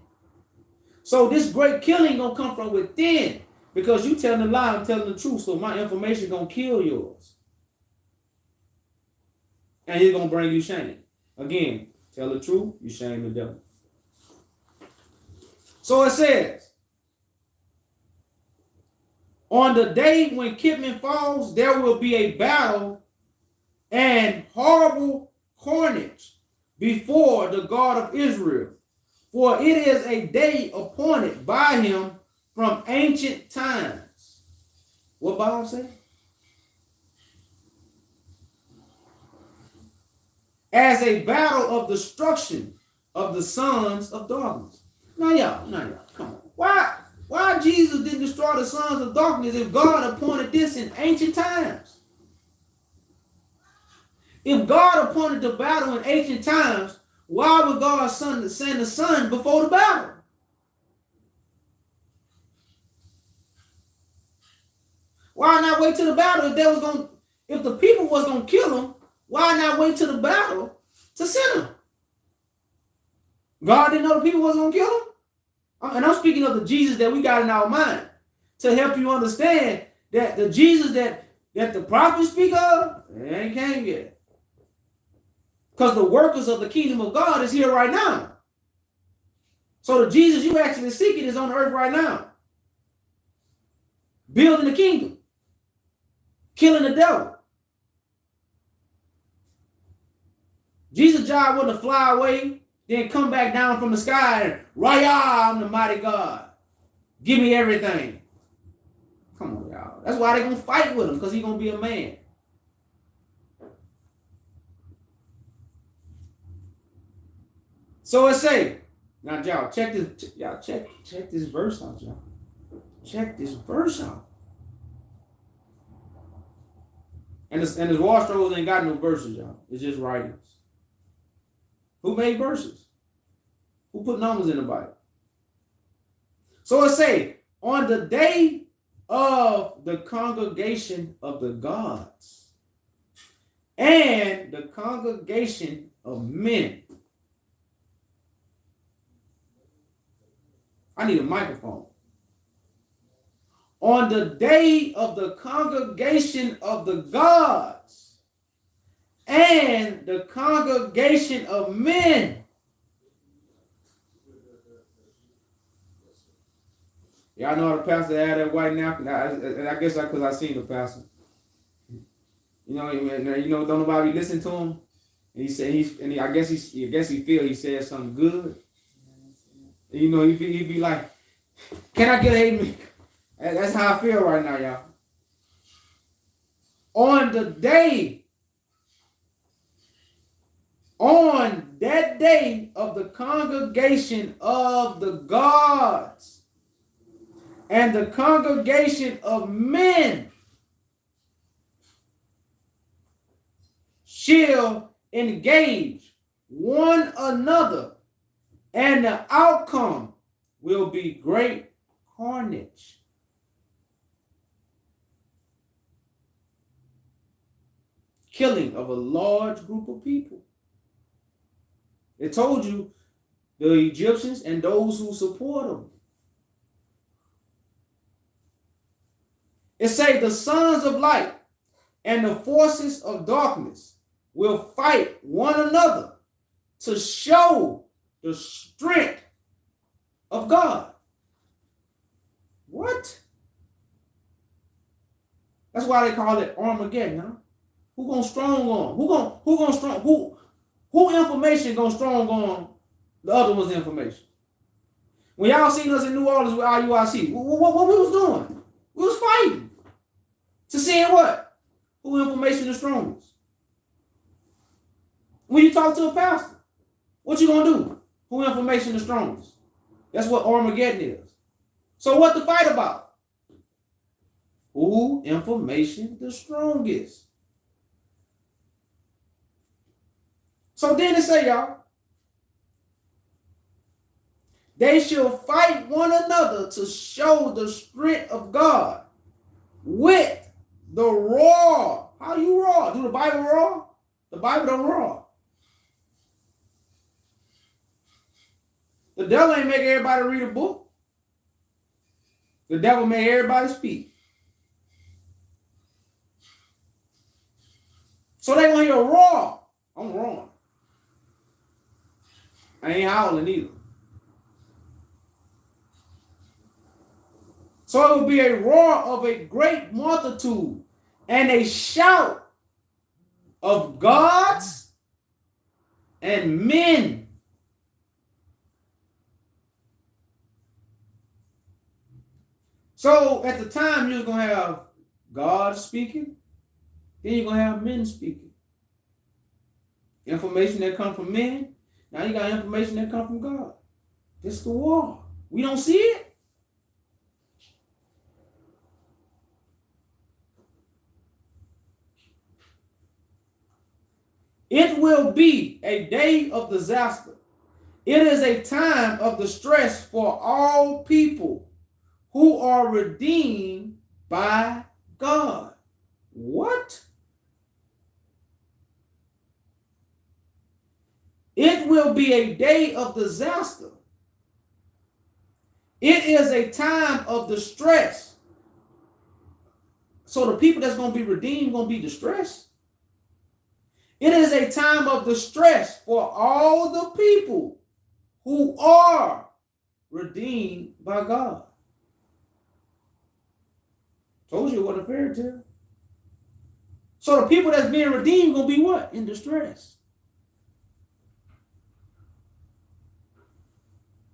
So this great killing gonna come from within. Because you telling the lie, I'm telling the truth. So my information gonna kill yours. And it's gonna bring you shame. Again, tell the truth, you shame the devil. So it says, on the day when Kidman falls, there will be a battle and horrible carnage before the God of Israel. For it is a day appointed by him from ancient times. What Bible say? As a battle of destruction of the sons of darkness. Now y'all, come on. Why Jesus didn't destroy the sons of darkness if God appointed this in ancient times? If God appointed the battle in ancient times, why would God send the son before the battle? Why not wait till the battle if the people was gonna kill him? Why not wait till the battle to send him? God didn't know the people was gonna kill him? And I'm speaking of the Jesus that we got in our mind to help you understand that the Jesus that the prophets speak of, it ain't came yet. Because the workers of the kingdom of God is here right now. So the Jesus you actually seeking is on the earth right now. Building the kingdom. Killing the devil. Jesus' job wasn't to fly away, then come back down from the sky and, Raya, I'm the mighty God. Give me everything. Come on, y'all. That's why they're going to fight with him, because he's going to be a man. So it say, now y'all, check this verse out, y'all. Check this verse out. And this Wall Strolls ain't got no verses, y'all. It's just writings. Who made verses? Who put numbers in the Bible? So it say, on the day of the congregation of the gods and the congregation of men. I need a microphone. On the day of the congregation of the gods and the congregation of men. Y'all know how the pastor had that white napkin. I guess because I seen the pastor. You know, don't nobody listen to him. And he said I guess he feel he said something good. And, you know, he'd be like, "Can I get a amen?" That's how I feel right now, y'all. On that day of the congregation of the gods and the congregation of men shall engage one another, and the outcome will be great carnage. Killing of a large group of people. It told you the Egyptians and those who support them. It say the sons of light and the forces of darkness will fight one another to show the strength of God. What? That's why they call it Armageddon, huh? Who gonna strong on? Who information gonna strong on the other one's information? When y'all seen us in New Orleans with IUIC, what we was doing? We was fighting. To see what? Who information is strongest? When you talk to a pastor, what you gonna do? Who information is strongest? That's what Armageddon is. So what the fight about? Who information the strongest? So then it say, y'all, They shall fight one another to show the strength of God with the roar. How you roar? Do the Bible roar? The Bible don't roar. The devil ain't make everybody read a book. The devil made everybody speak. So they gonna hear a roar. I'm roaring. I ain't howling either. So it will be a roar of a great multitude and a shout of gods and men. So at the time you're going to have God speaking, then you're going to have men speaking. Information that comes from men, now you got information that comes from God. This is the war. We don't see it. It will be a day of disaster. It is a time of distress for all people who are redeemed by God. What? It will be a day of disaster. It is a time of distress. So the people that's going to be redeemed going to be distressed. It is a time of distress for all the people who are redeemed by God. Told you what a fairy tale. So the people that's being redeemed going to be what? In distress.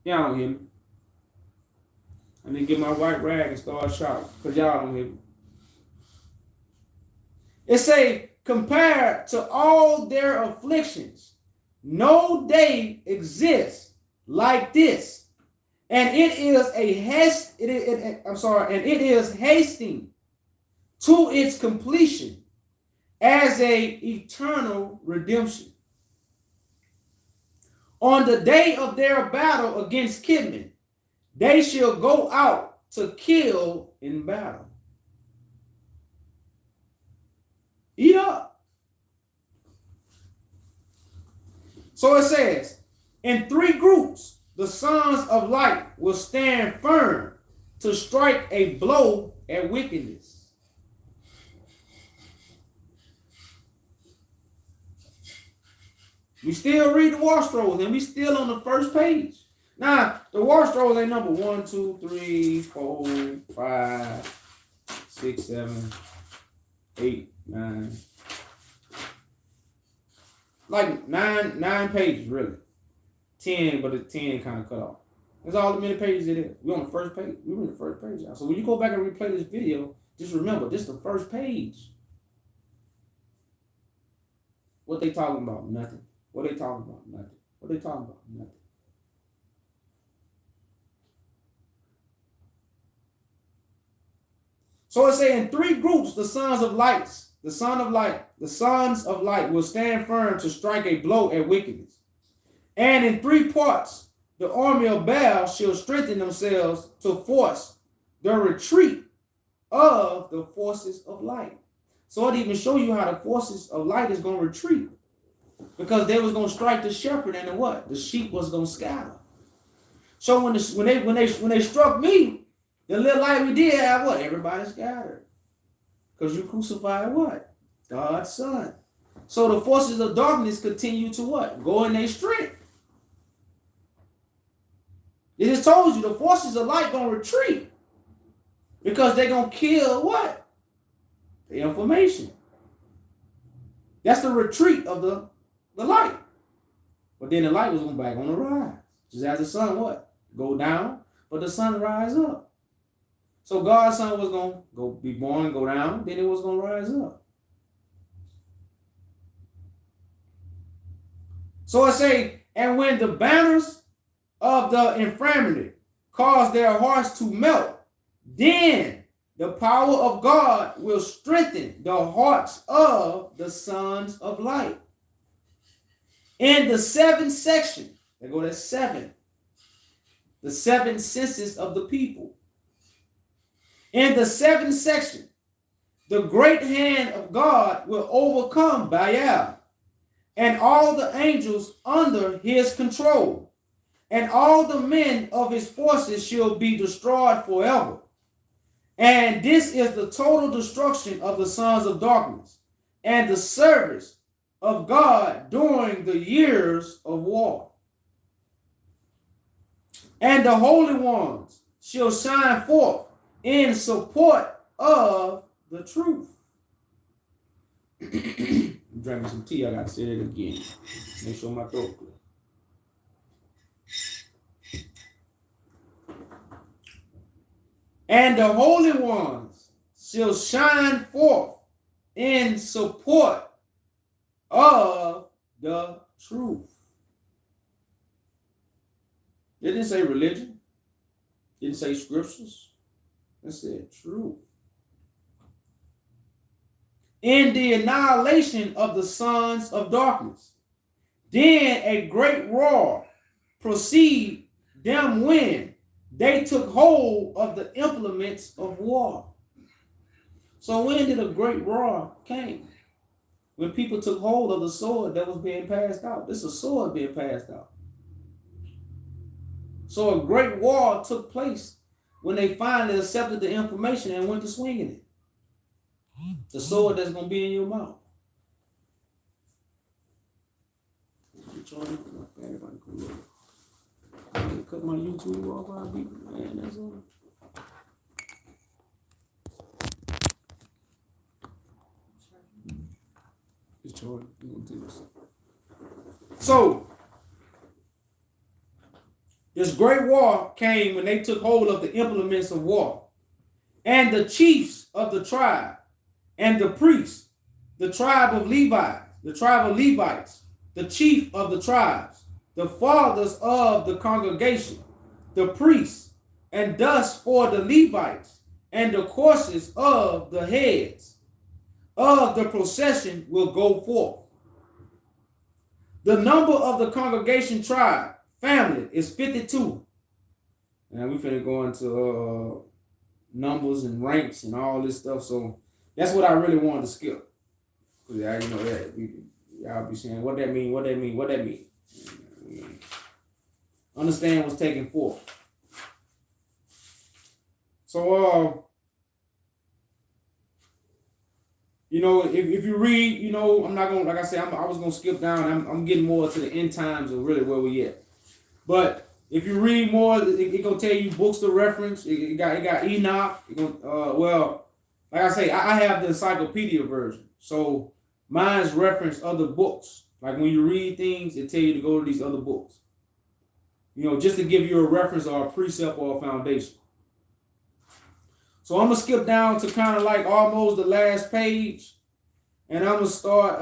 Y'all don't hear me. I need to get my white rag and start shouting because y'all don't hear me. It say, compared to all their afflictions, no day exists like this, and it is hasting to its completion as a eternal redemption. On the day of their battle against Kidman, they shall go out to kill in battle. Eat up. So it says, in three groups, the sons of light will stand firm to strike a blow at wickedness. We still read the war scrolls and we still on the first page. Now, the war scrolls ain't number 1, 2, 3, 4, 5, 6, 7, 8, 9. Like nine pages, really. 10, but the 10 kind of cut off. That's all the many pages it is. We're on the first page. We're in the first page, y'all. So when you go back and replay this video, just remember, this is the first page. What they talking about? Nothing. What they talking about? Nothing. What they talking about? Nothing. So it's saying three groups, the sons of light will stand firm to strike a blow at wickedness. And in three parts, the army of Baal shall strengthen themselves to force the retreat of the forces of light. So it even show you how the forces of light is going to retreat. Because they was going to strike the shepherd and the what? The sheep was going to scatter. So when they struck me, the little light we did have what? Everybody scattered. Because you crucified what? God's son. So the forces of darkness continue to what? Go in their strength. It just told you the forces of light going to retreat. Because they're going to kill what? The information. That's the retreat of the light. But then the light was going back on the rise. Just as the sun what? Go down, but the sun rise up. So God's son was going to go be born, go down, then it was going to rise up. So it say, and when the banners of the infirmity cause their hearts to melt, then the power of God will strengthen the hearts of the sons of light. In the seventh section, there go that 7. the 7 senses of the people. In the 7th section, the great hand of God will overcome Baal and all the angels under his control, and all the men of his forces shall be destroyed forever. And this is the total destruction of the sons of darkness and the service of God during the years of war. And the holy ones shall shine forth in support of the truth. I'm drinking some tea. I got to say it again. Make sure my throat clear. And the holy ones shall shine forth in support of the truth. It didn't say religion. It didn't say scriptures. It said truth. In the annihilation of the sons of darkness, then a great roar proceeded them when they took hold of the implements of war. So when did a great roar came? When people took hold of the sword that was being passed out. This is a sword being passed out. So a great war took place when they finally accepted the information and went to swinging it. The sword that's going to be in your mouth. Cut my YouTube off. I'll be, man, that's all. It's Jordan. So, this great war came when they took hold of the implements of war. And the chiefs of the tribe, and the priests, the tribe of Levi, the tribe of Levites, the chief of the tribes, the fathers of the congregation, the priests, and thus for the Levites, and the courses of the heads of the procession will go forth. The number of the congregation tribe, family, is 52. And we finna go into numbers and ranks and all this stuff. So that's what I really wanted to skip. Because y'all be saying, what that mean, what that mean, what that mean. Understand what's taken forth. So, if you read, I'm not going to, like I said, I was going to skip down. I'm getting more to the end times of really where we at. But if you read more, it going to tell you books to reference. It got Enoch. Like I say, I have the encyclopedia version. So mine's reference other books. Like when you read things, it tell you to go to these other books. Just to give you a reference or a precept or a foundation. So I'm going to skip down to kind of like almost the last page. And I'm going to start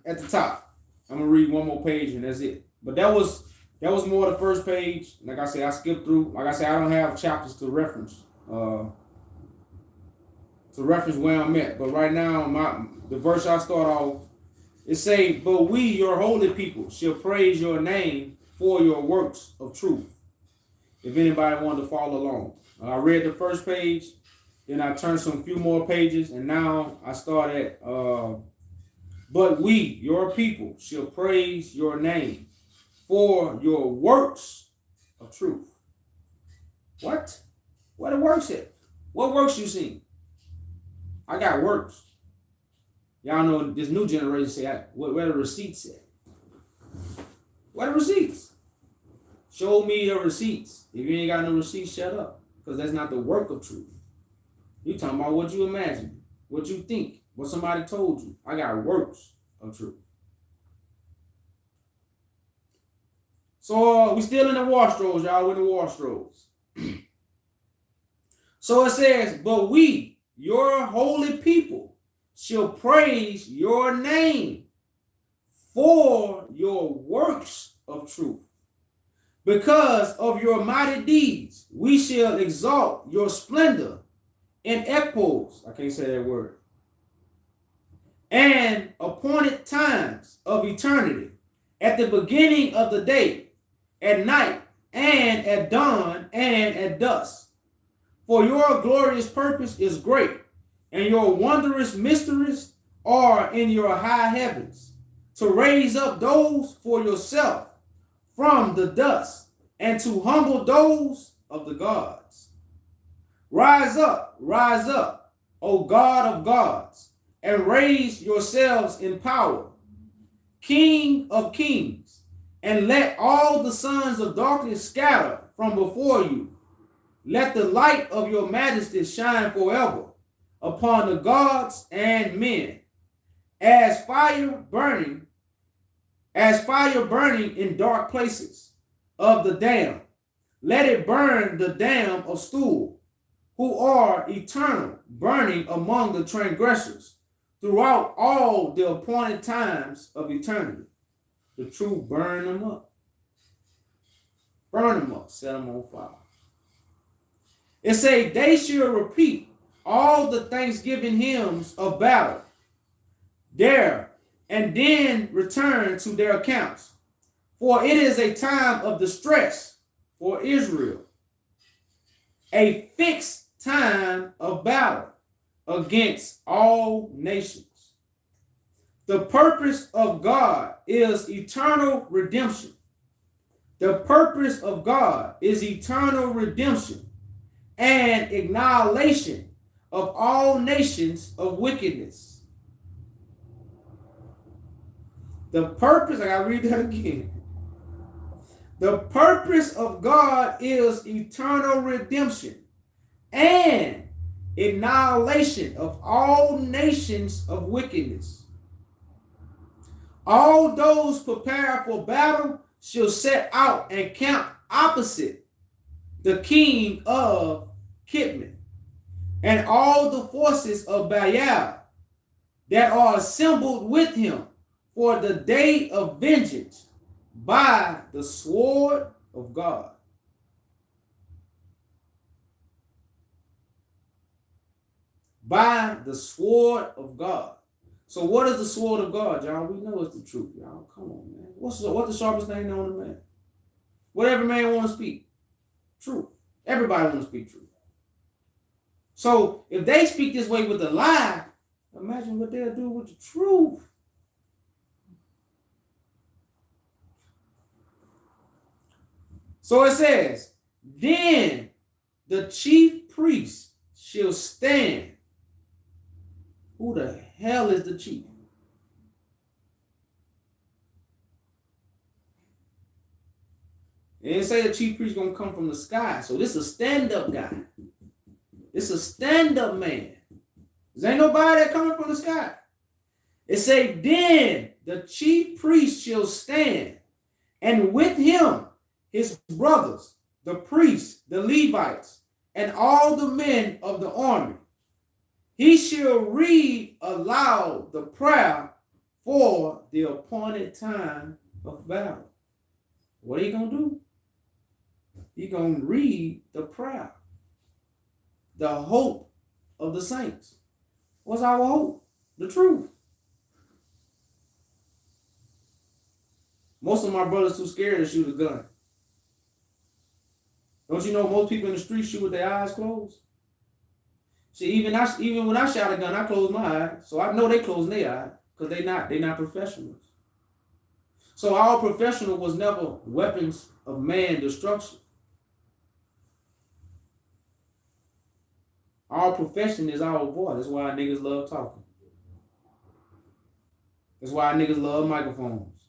at the top. I'm going to read one more page and that's it. But that was more the first page. Like I said, I skipped through. Like I said, I don't have chapters to reference. To reference where I'm at. But right now, the verse I start off, it say, but we, your holy people, shall praise your name for your works of truth. If anybody wanted to follow along. I read the first page, then I turned some few more pages, and now I start at, but we, your people, shall praise your name for your works of truth. What? Where the works at? What works you see? I got works. Y'all know this new generation say, where the receipts at? Where the receipts? Show me the receipts. If you ain't got no receipts, shut up. Because that's not the work of truth. You talking about what you imagine, what you think, what somebody told you. I got works of truth. So we still in the war strolls, y'all. We're in the war strolls. So it says, but we, your holy people, shall praise your name for your works of truth. Because of your mighty deeds, we shall exalt your splendor in epochs. I can't say that word. And appointed times of eternity, at the beginning of the day, at night, and at dawn, and at dusk. For your glorious purpose is great, and your wondrous mysteries are in your high heavens, to raise up those for yourself from the dust, and to humble those of the gods. Rise up, O God of gods, and raise yourselves in power, King of kings, and let all the sons of darkness scatter from before you. Let the light of your majesty shine forever upon the gods and men, as fire burning in dark places of the dam. Let it burn the dam of Stool, who are eternal, burning among the transgressors throughout all the appointed times of eternity. The truth burn them up. Burn them up, set them on fire. It say they shall repeat all the thanksgiving hymns of battle there, and then return to their accounts. For it is a time of distress for Israel, a fixed time of battle against all nations. The purpose of God is eternal redemption. The purpose of God is eternal redemption and annihilation of all nations of wickedness. The purpose, I gotta read that again. The purpose of God is eternal redemption and annihilation of all nations of wickedness. All those prepared for battle shall set out and camp opposite the king of Kitman, and all the forces of Baal that are assembled with him for the day of vengeance by the sword of God. By the sword of God. So what is the sword of God, y'all? We know it's the truth, y'all. Come on, man. What's the sharpest thing known to man? Whatever man want to speak. Truth. Everybody want to speak truth. So if they speak this way with a lie, imagine what they'll do with the truth. So it says, then the chief priest shall stand. Who the hell is the chief? It didn't say the chief priest gonna come from the sky. So this is a stand-up guy. This is a stand-up man. There ain't nobody that coming from the sky. It say, then the chief priest shall stand, and with him his brothers, the priests, the Levites, and all the men of the army. He shall read aloud the prayer for the appointed time of battle. What are you going to do? He's going to read the prayer. The hope of the saints. What's our hope? The truth. Most of my brothers too scared to shoot a gun. Don't you know most people in the street shoot with their eyes closed? See, even when I shot a gun, I closed my eyes. So I know they closing their eyes because they're not professionals. So our professional was never weapons of man destruction. Our profession is our voice. That's why niggas love talking. That's why niggas love microphones.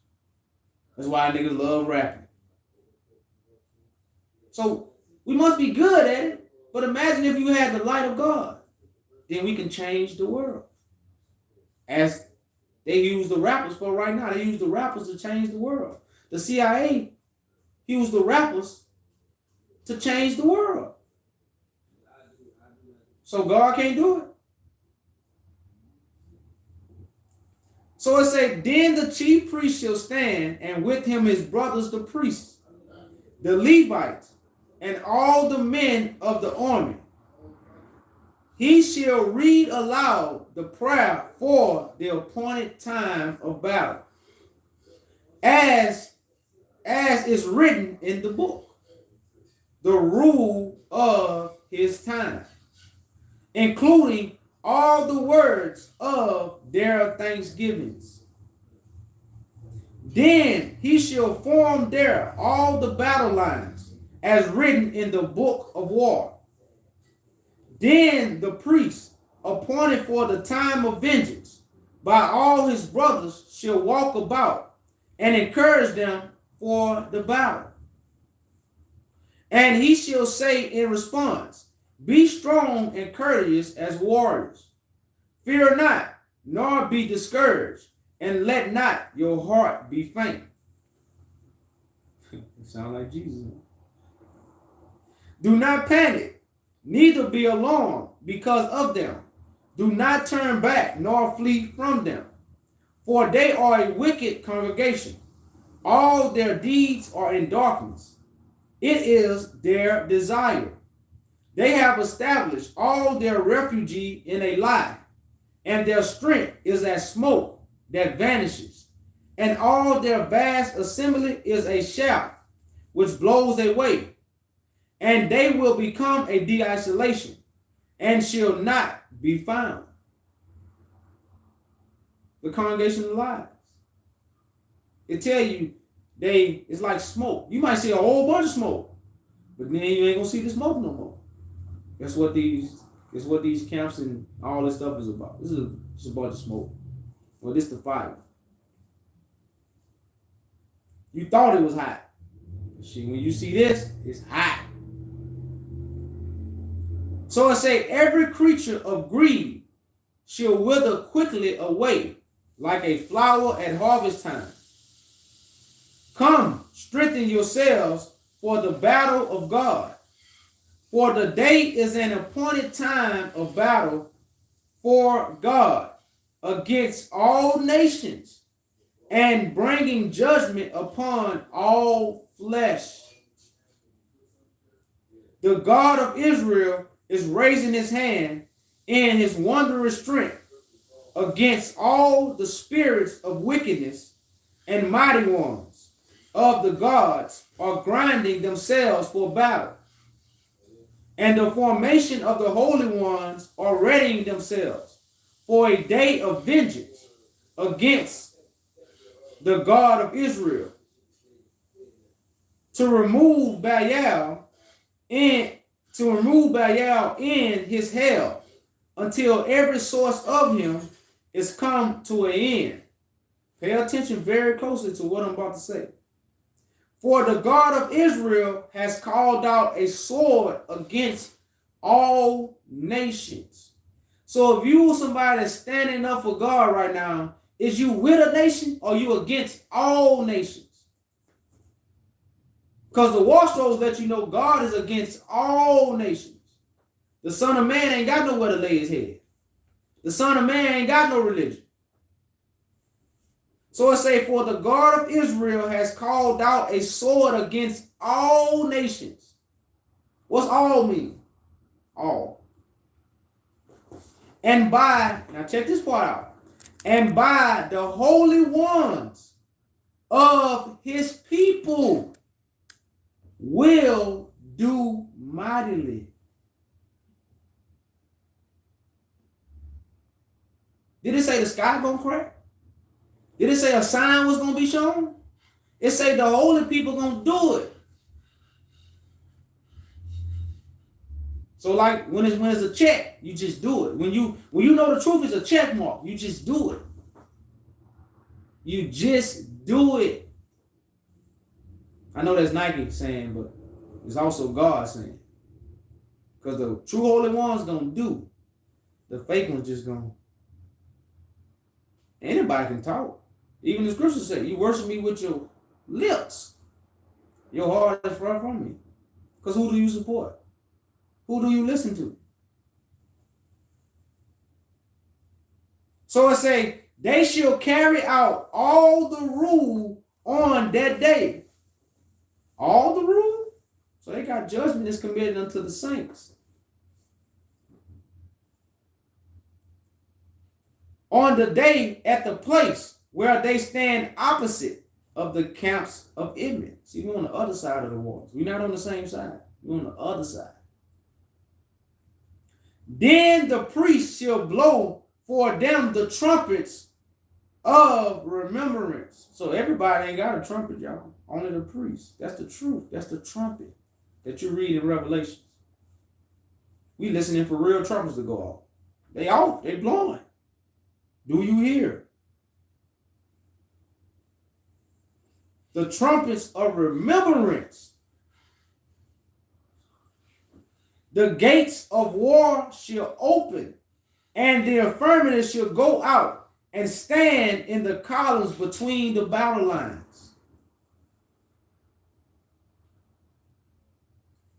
That's why niggas love rapping. So we must be good at it. But imagine if you had the light of God. Then we can change the world. As they use the rappers for right now. They use the rappers to change the world. The CIA used the rappers to change the world. So God can't do it. So it said, then the chief priest shall stand, and with him his brothers the priests, the Levites, and all the men of the army. He shall read aloud the prayer for the appointed time of battle, as is written in the book. the rule of his time, including all the words of their thanksgivings. Then he shall form there all the battle lines, as written in the book of war. Then the priest, appointed for the time of vengeance, by all his brothers, shall walk about and encourage them for the battle. And he shall say in response, be strong and courteous as warriors. Fear not, nor be discouraged, and let not your heart be faint. It sounds like Jesus. Do not panic, neither be alarmed because of them. Do not turn back, nor flee from them. For they are a wicked congregation. All their deeds are in darkness. It is their desire. They have established all their refuge in a lie, and their strength is as smoke that vanishes, and all their vast assembly is a shaft which blows away, and they will become a desolation, and shall not be found. The congregation of lies. It tell you it's like smoke. You might see a whole bunch of smoke, but then you ain't gonna see the smoke no more. That's what these camps and all this stuff is about. This is just a bunch of smoke. Well, this is the fire. You thought it was hot. See, when you see this, it's hot. So it say, every creature of greed shall wither quickly away, like a flower at harvest time. Come, strengthen yourselves for the battle of God. For the day is an appointed time of battle for God against all nations, and bringing judgment upon all flesh. The God of Israel is raising his hand in his wondrous strength against all the spirits of wickedness, and mighty ones of the gods are grinding themselves for battle. And the formation of the holy ones are readying themselves for a day of vengeance against the God of Israel, to remove Baal in his hell, until every source of him is come to an end. Pay attention very closely to what I'm about to say. For the God of Israel has called out a sword against all nations. So if you somebody that's standing up for God right now, is you with a nation or you against all nations? Because the war scrolls let you know God is against all nations. The Son of Man ain't got nowhere to lay his head. The Son of Man ain't got no religion. So it say, for the God of Israel has called out a sword against all nations. What's all mean? All. And by, now check this part out, and by the holy ones of his people will do mightily. Did it say the sky gonna crack? Did it say a sign was going to be shown? It say the holy people going to do it. So like when it's a check, you just do it. When you know the truth is a check mark, you just do it. You just do it. I know that's Nike saying, but it's also God saying. Because the true holy one's going to do. The fake one's just going to. Anybody can talk. Even the scriptures say, you worship me with your lips. Your heart is far from me. Because who do you support? Who do you listen to? So it say, they shall carry out all the rule on that day. All the rule? So they got judgment is committed unto the saints. On the day at the place where they stand opposite of the camps of Edom. See, we're on the other side of the walls. We're not on the same side. We're on the other side. Then the priest shall blow for them the trumpets of remembrance. So everybody ain't got a trumpet, y'all. Only the priest. That's the truth. That's the trumpet that you read in Revelations. We listening for real trumpets to go off. They off. They blowing. Do you hear? The trumpets of remembrance. The gates of war shall open, and the infirmity shall go out and stand in the columns between the battle lines.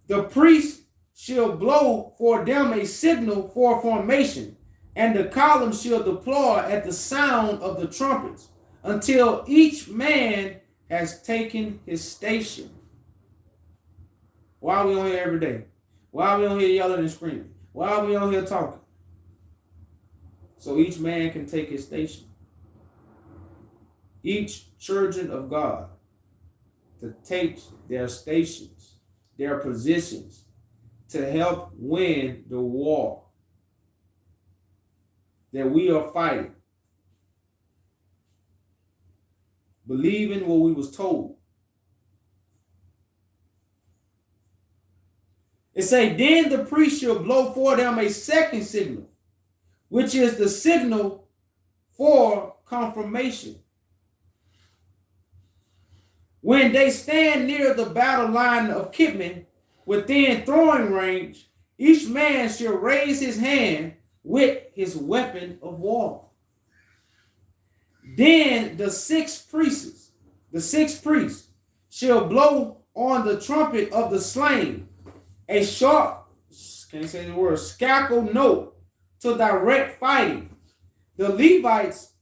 The priest shall blow for them a signal for formation, and the columns shall deploy at the sound of the trumpets, until each man has taken his station. Why are we on here every day? Why are we on here yelling and screaming? Why are we on here talking? So each man can take his station. Each children of God to take their stations, their positions, to help win the war that we are fighting. Believing what we was told. It say, then the priest shall blow for them a second signal, which is the signal for confirmation. When they stand near the battle line of Kidman, within throwing range, each man shall raise his hand with his weapon of war. Then the six priests shall blow on the trumpet of the slain a sharp, can't say the word, scackle note to direct fighting. The Levites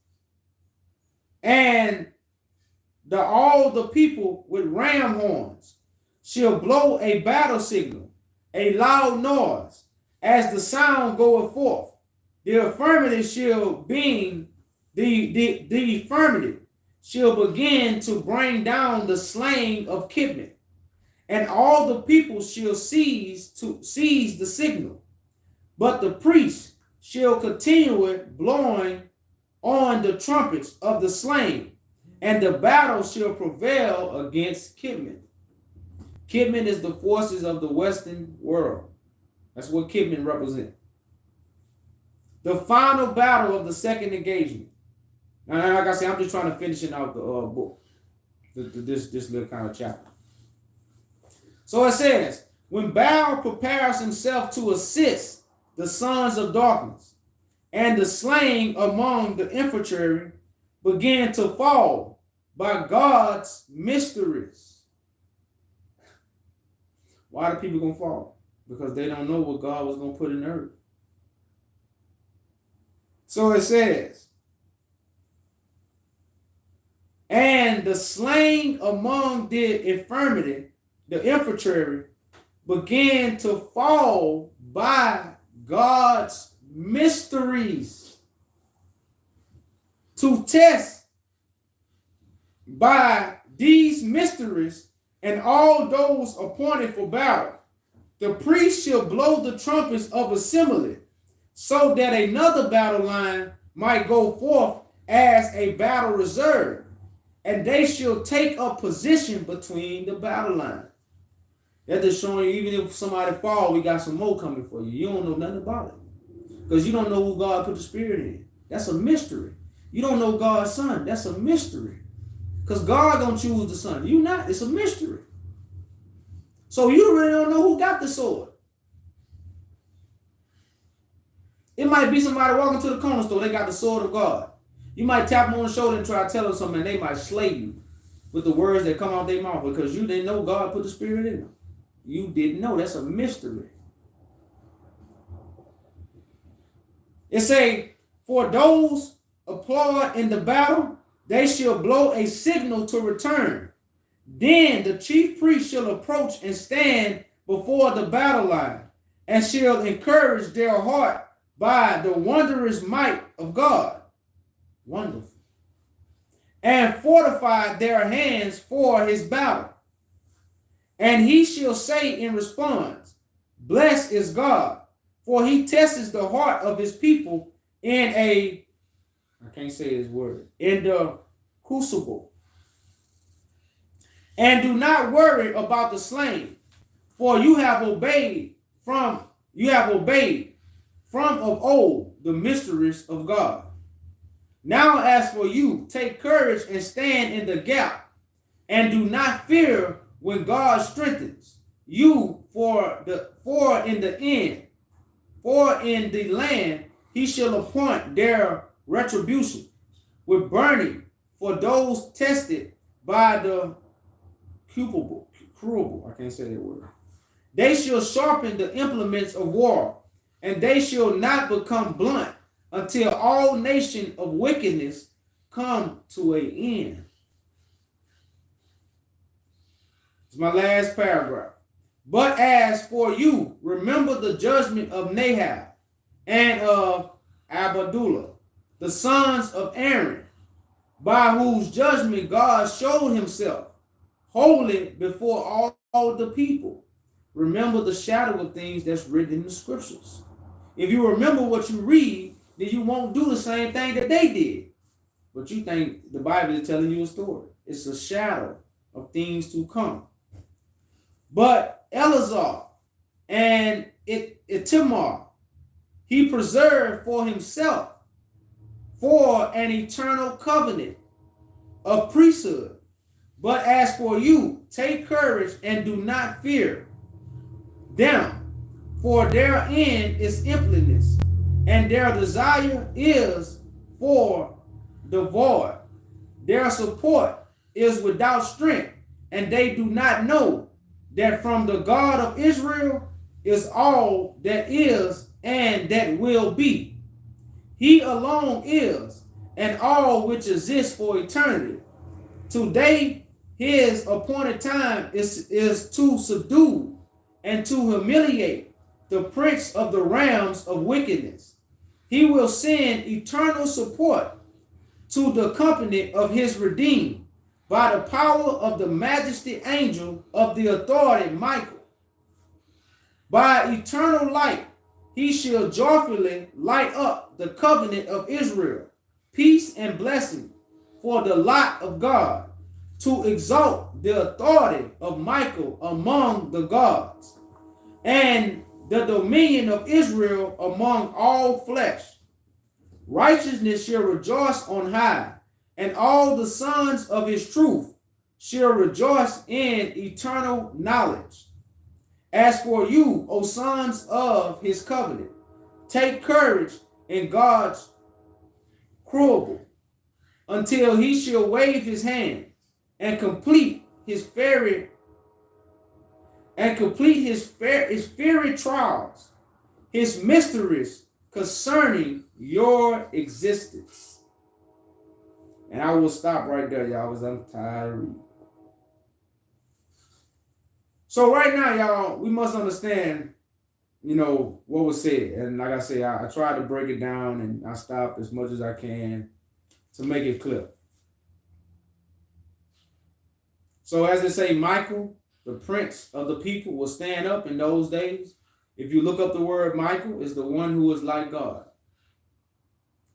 and all the people with ram horns shall blow a battle signal, a loud noise, as the sound goeth forth. The affirmative shall being the affirmative shall begin to bring down the slain of Kidman, and all the people shall seize the signal. But the priest shall continue blowing on the trumpets of the slain, and the battle shall prevail against Kidman. Kidman is the forces of the Western world. That's what Kidman represents. The final battle of the second engagement. Now, like I said, I'm just trying to finish out the book, this little kind of chapter. So it says, when Baal prepares himself to assist the sons of darkness, and the slain among the infantry began to fall by God's mysteries. Why are people going to fall? Because they don't know what God was going to put in the earth. So it says, and the slain among the infirmity, the infantry, began to fall by God's mysteries, to test by these mysteries and all those appointed for battle. The priest shall blow the trumpets of assembly, so that another battle line might go forth as a battle reserve, and they shall take up position between the battle lines. That's just showing you, even if somebody fall, we got some more coming for you. You don't know nothing about it, because you don't know who God put the Spirit in. That's a mystery. You don't know God's Son. That's a mystery, because God don't choose the Son. You not. It's a mystery. So you really don't know who got the sword. It might be somebody walking to the corner store. They got the sword of God. You might tap them on the shoulder and try to tell them something, and they might slay you with the words that come out their mouth, because you didn't know God put the Spirit in them. You didn't know. That's a mystery. It say, for those applaud in the battle, they shall blow a signal to return. Then the chief priest shall approach and stand before the battle line, and shall encourage their heart by the wondrous might of God. Wonderful. And fortify their hands for his battle. And he shall say in response, blessed is God, for he tests the heart of his people in a, I can't say his word, in the crucible. And do not worry about the slain, for you have obeyed from of old the mysteries of God. Now as for you, take courage and stand in the gap, and do not fear when God strengthens you, for in the land he shall appoint their retribution with burning for those tested by the cruel. I can't say that word. They shall sharpen the implements of war, and they shall not become blunt until all nation of wickedness come to an end. It's my last paragraph. But as for you, remember the judgment of Nahab and of Abdullah, the sons of Aaron, by whose judgment God showed himself holy before all the people. Remember the shadow of things that's written in the scriptures. If you remember what you read, then you won't do the same thing that they did. But you think the Bible is telling you a story. It's a shadow of things to come. But Eleazar and Itamar he preserved for himself for an eternal covenant of priesthood. But as for you, take courage and do not fear them, for their end is emptiness, and their desire is for the void. Their support is without strength, and they do not know that from the God of Israel is all that is and that will be. He alone is, and all which exists for eternity. Today, his appointed time is to subdue and to humiliate the prince of the realms of wickedness. He will send eternal support to the company of his redeemed by the power of the majesty angel of the authority Michael. By eternal light, he shall joyfully light up the covenant of Israel, peace and blessing for the lot of God, to exalt the authority of Michael among the gods, and the dominion of Israel among all flesh. Righteousness shall rejoice on high, and all the sons of his truth shall rejoice in eternal knowledge. As for you, O sons of his covenant, take courage in God's cruel until he shall wave his hand and complete his fiery trials, his mysteries concerning your existence. And I will stop right there, y'all, because I'm tired of reading. So right now, y'all, we must understand, what was said. And like I say, I try to break it down, and I stop as much as I can to make it clear. So as they say, Michael, the prince of the people, will stand up in those days. If you look up the word Michael, is the one who is like God.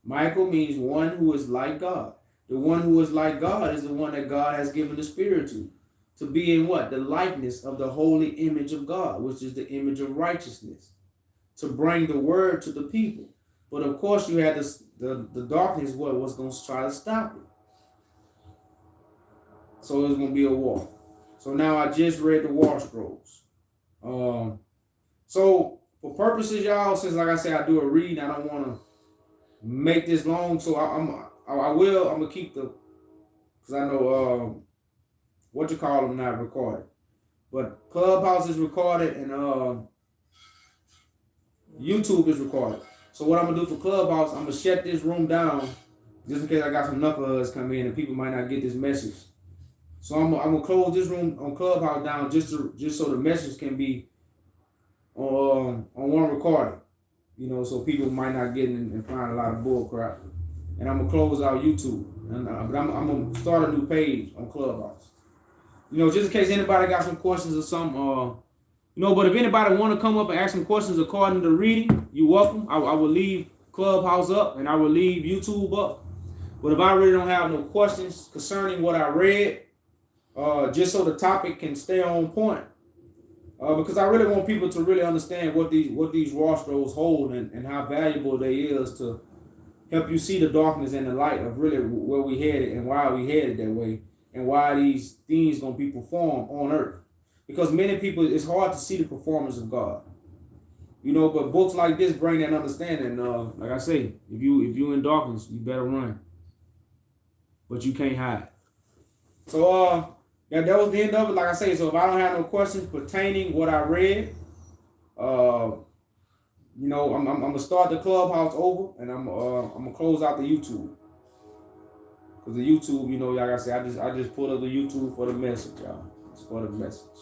Michael means one who is like God. The one who is like God is the one that God has given the spirit to be in what? The likeness of the holy image of God, which is the image of righteousness, to bring the word to the people. But of course, you had the darkness was going to try to stop it. So it was going to be a war. So now I just read the war scrolls. So for purposes, y'all, since like I said, I do a read, I don't want to make this long. So I'm going to keep because I know not recorded. But Clubhouse is recorded and YouTube is recorded. So what I'm going to do for Clubhouse, I'm going to shut this room down just in case I got some knuckleheads come in and people might not get this message. So I'm gonna close this room on Clubhouse down just so the message can be on one recording, so people might not get in and find a lot of bull crap. And I'm gonna close out YouTube, but I'm gonna start a new page on Clubhouse. just in case anybody got some questions or something, but if anybody want to come up and ask some questions according to the reading, you're welcome. I will leave Clubhouse up and I will leave YouTube up. But if I really don't have no questions concerning what I read, just so the topic can stay on point, because I really want people to really understand what these rostros hold and how valuable they is to help you see the darkness and the light of really where we headed and why we headed that way and why these things gonna be performed on earth. Because many people, it's hard to see the performance of God, but books like this bring that understanding. Like I say, if you in darkness, you better run, but you can't hide. So that was the end of it. Like I say, so if I don't have no questions pertaining what I read, I'm gonna start the Clubhouse over, and I'm gonna close out the YouTube. Cause the YouTube, like I said, I just put up the YouTube for the message, y'all. It's for the message.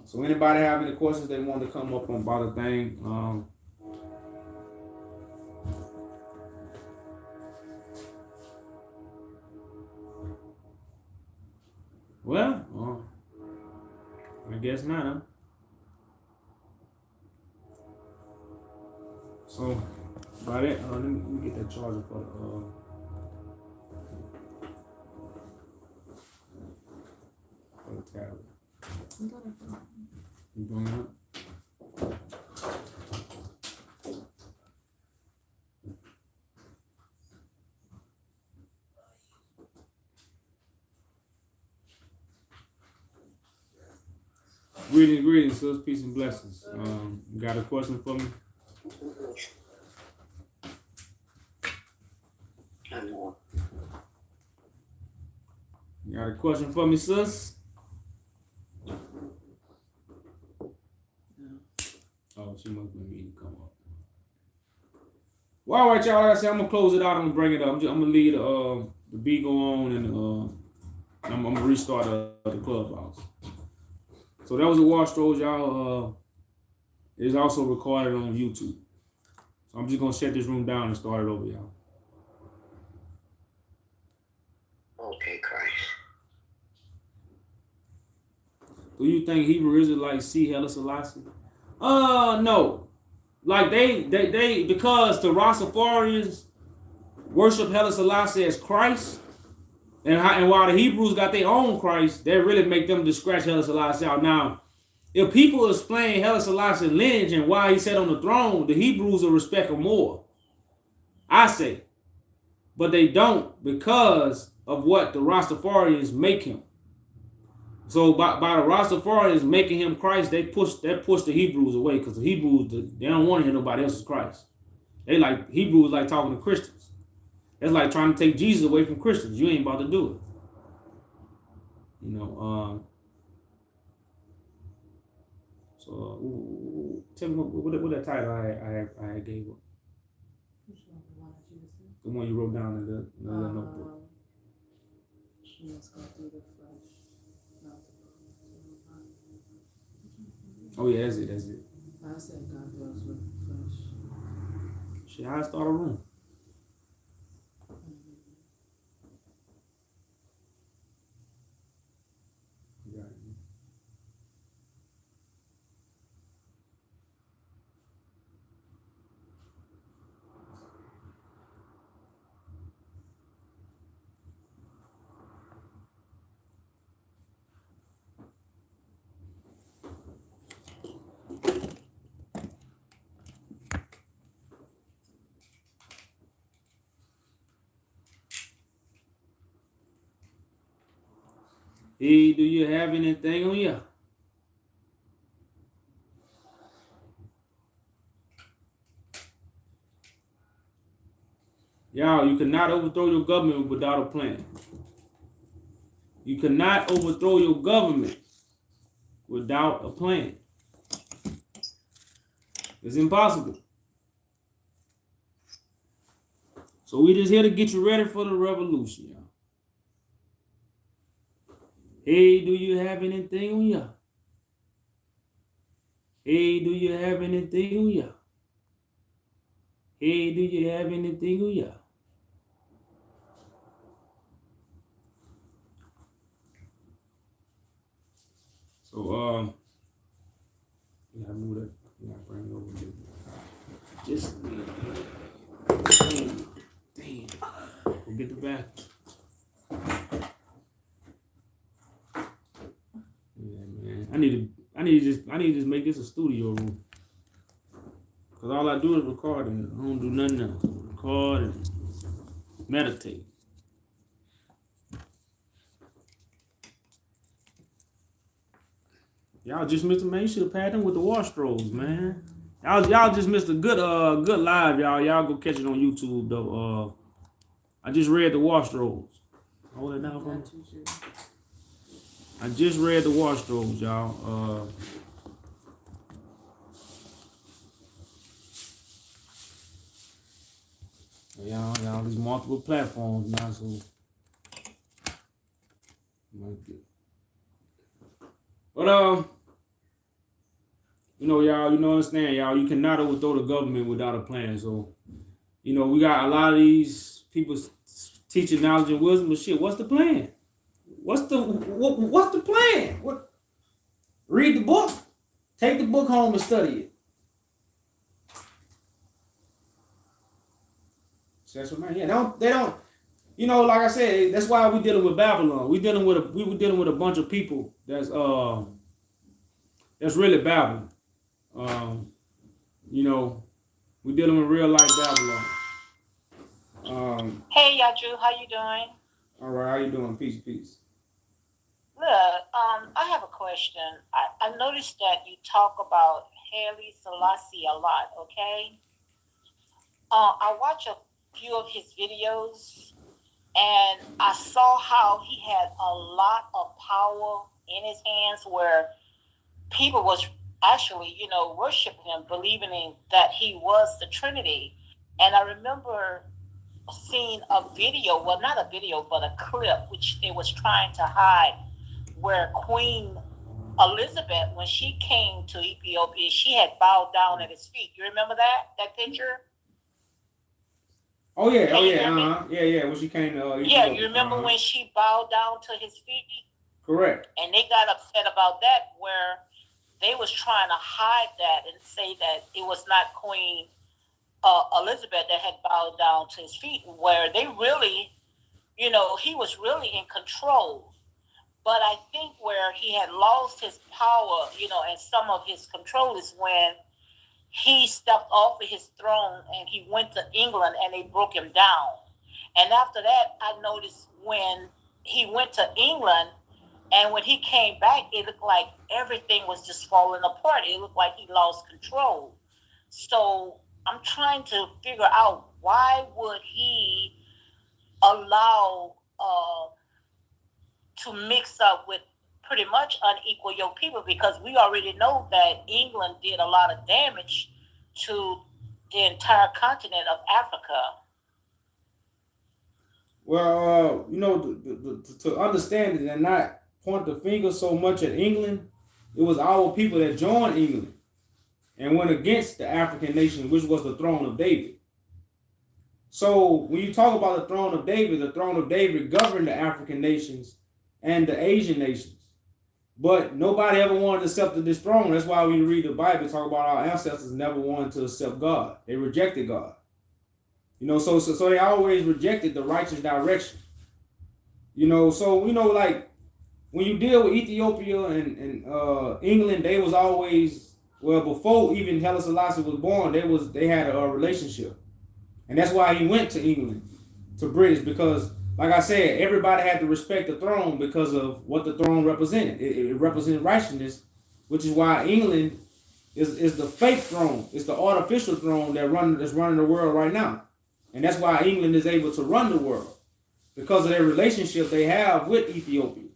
So anybody have any questions they want to come up on about the thing? I guess not, huh? So, about it, let me get that charger for the tablet. You going up? Greetings, sis. Peace and blessings. You got a question for me? You got a question for me, sis? Oh, she must be meaning to come up. Well, all right, y'all. Like I said, I'm gonna close it out. I'm gonna bring it up. I'm gonna leave the beat go on, and I'm gonna restart the Clubhouse. So that was a Washroads, y'all. It is also recorded on YouTube. So I'm just gonna shut this room down and start it over, y'all. Okay, Christ. Do you think Hebrew Israelites see Haile Selassie? No. Like they because the Rastafarians worship Haile Selassie as Christ, and while the Hebrews got their own Christ, they really make them to scratch Haile Selassie out. Now, if people explain Haile Selassie lineage and why he sat on the throne, the Hebrews will respect him more. I say. But they don't because of what the Rastafarians make him. So by the Rastafarians making him Christ, they push the Hebrews away because the Hebrews, they don't want to hear nobody else's Christ. Hebrews like talking to Christians. That's like trying to take Jesus away from Christians. You ain't about to do it. So tell me what that title I gave up. The one you wrote down in the notebook. She must go through the flesh. Oh yeah, that's it. I said God deals with flesh. Shit, how I start a room. Hey, do you have anything on you? Y'all, you cannot overthrow your government without a plan. You cannot overthrow your government without a plan. It's impossible. So we just here to get you ready for the revolution, y'all. Hey, do you have anything on you? Hey, do you have anything on you? Hey, do you have anything on you? So you gotta move that. You gotta bring it over here. Just damn. Go get the back. Yeah, man. I need to just make this a studio room. Cause all I do is record and I don't do nothing else. Record and meditate. Y'all just missed, man. You should have paid them with the wash strolls, man. Y'all just missed a good live, y'all. Y'all go catch it on YouTube though. I just read the wash strolls. Hold it down for me. I just read the wash strolls, y'all. Y'all, these multiple platforms now, so but y'all, understand, y'all, you cannot overthrow the government without a plan. So, we got a lot of these people teaching knowledge and wisdom, but shit, what's the plan? What's the plan? What? Read the book. Take the book home and study it. That's what, man. Yeah, they don't. Like I said, that's why we dealing with Babylon. We were dealing with a bunch of people that's really Babylon. We dealing with real life Babylon. Hey, Yaju, how you doing? All right, how you doing? Peace. Look, I have a question. I noticed that you talk about Haile Selassie a lot, okay? I watch a few of his videos, and I saw how he had a lot of power in his hands where people was actually, worshiping him, believing that he was the Trinity. And I remember seeing a video, well, not a video, but a clip, which they was trying to hide, where Queen Elizabeth, when she came to Ethiopia, she had bowed down at his feet. You remember that picture? Oh yeah, yeah. When she came to Ethiopia. Yeah, you remember when she bowed down to his feet? Correct. And they got upset about that, where they was trying to hide that and say that it was not Queen Elizabeth that had bowed down to his feet, where they really, he was really in control. But I think where he had lost his power, and some of his control is when he stepped off of his throne and he went to England and they broke him down. And after that, I noticed when he went to England and when he came back, it looked like everything was just falling apart. It looked like he lost control. So I'm trying to figure out, why would he allow to mix up with pretty much unequal yoke people, because we already know that England did a lot of damage to the entire continent of Africa. Well, to understand it and not point the finger so much at England, it was our people that joined England and went against the African nation, which was the throne of David. So when you talk about the throne of David governed the African nations and the Asian nations. But nobody ever wanted to accept this throne. That's why when you read the Bible, talk about our ancestors never wanted to accept God. They rejected God. So they always rejected the righteous direction. Like when you deal with Ethiopia and England, they was always, before even Haile Selassie was born, they had a relationship. And that's why he went to England, to British, because like I said, everybody had to respect the throne because of what the throne represented. It represented righteousness, which is why England is the fake throne. It's the artificial throne that's running the world right now. And that's why England is able to run the world, because of their relationship they have with Ethiopia.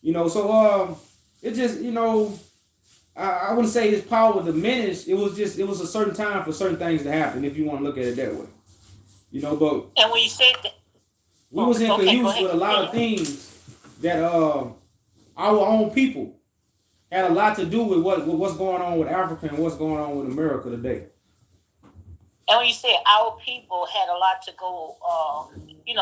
It just, I wouldn't say his power diminished. It was a certain time for certain things to happen, if you want to look at it that way. But and when you say that, we was in cahoots with a lot of things that our own people had a lot to do with what's going on with Africa and what's going on with America today. And when you say our people had a lot to go,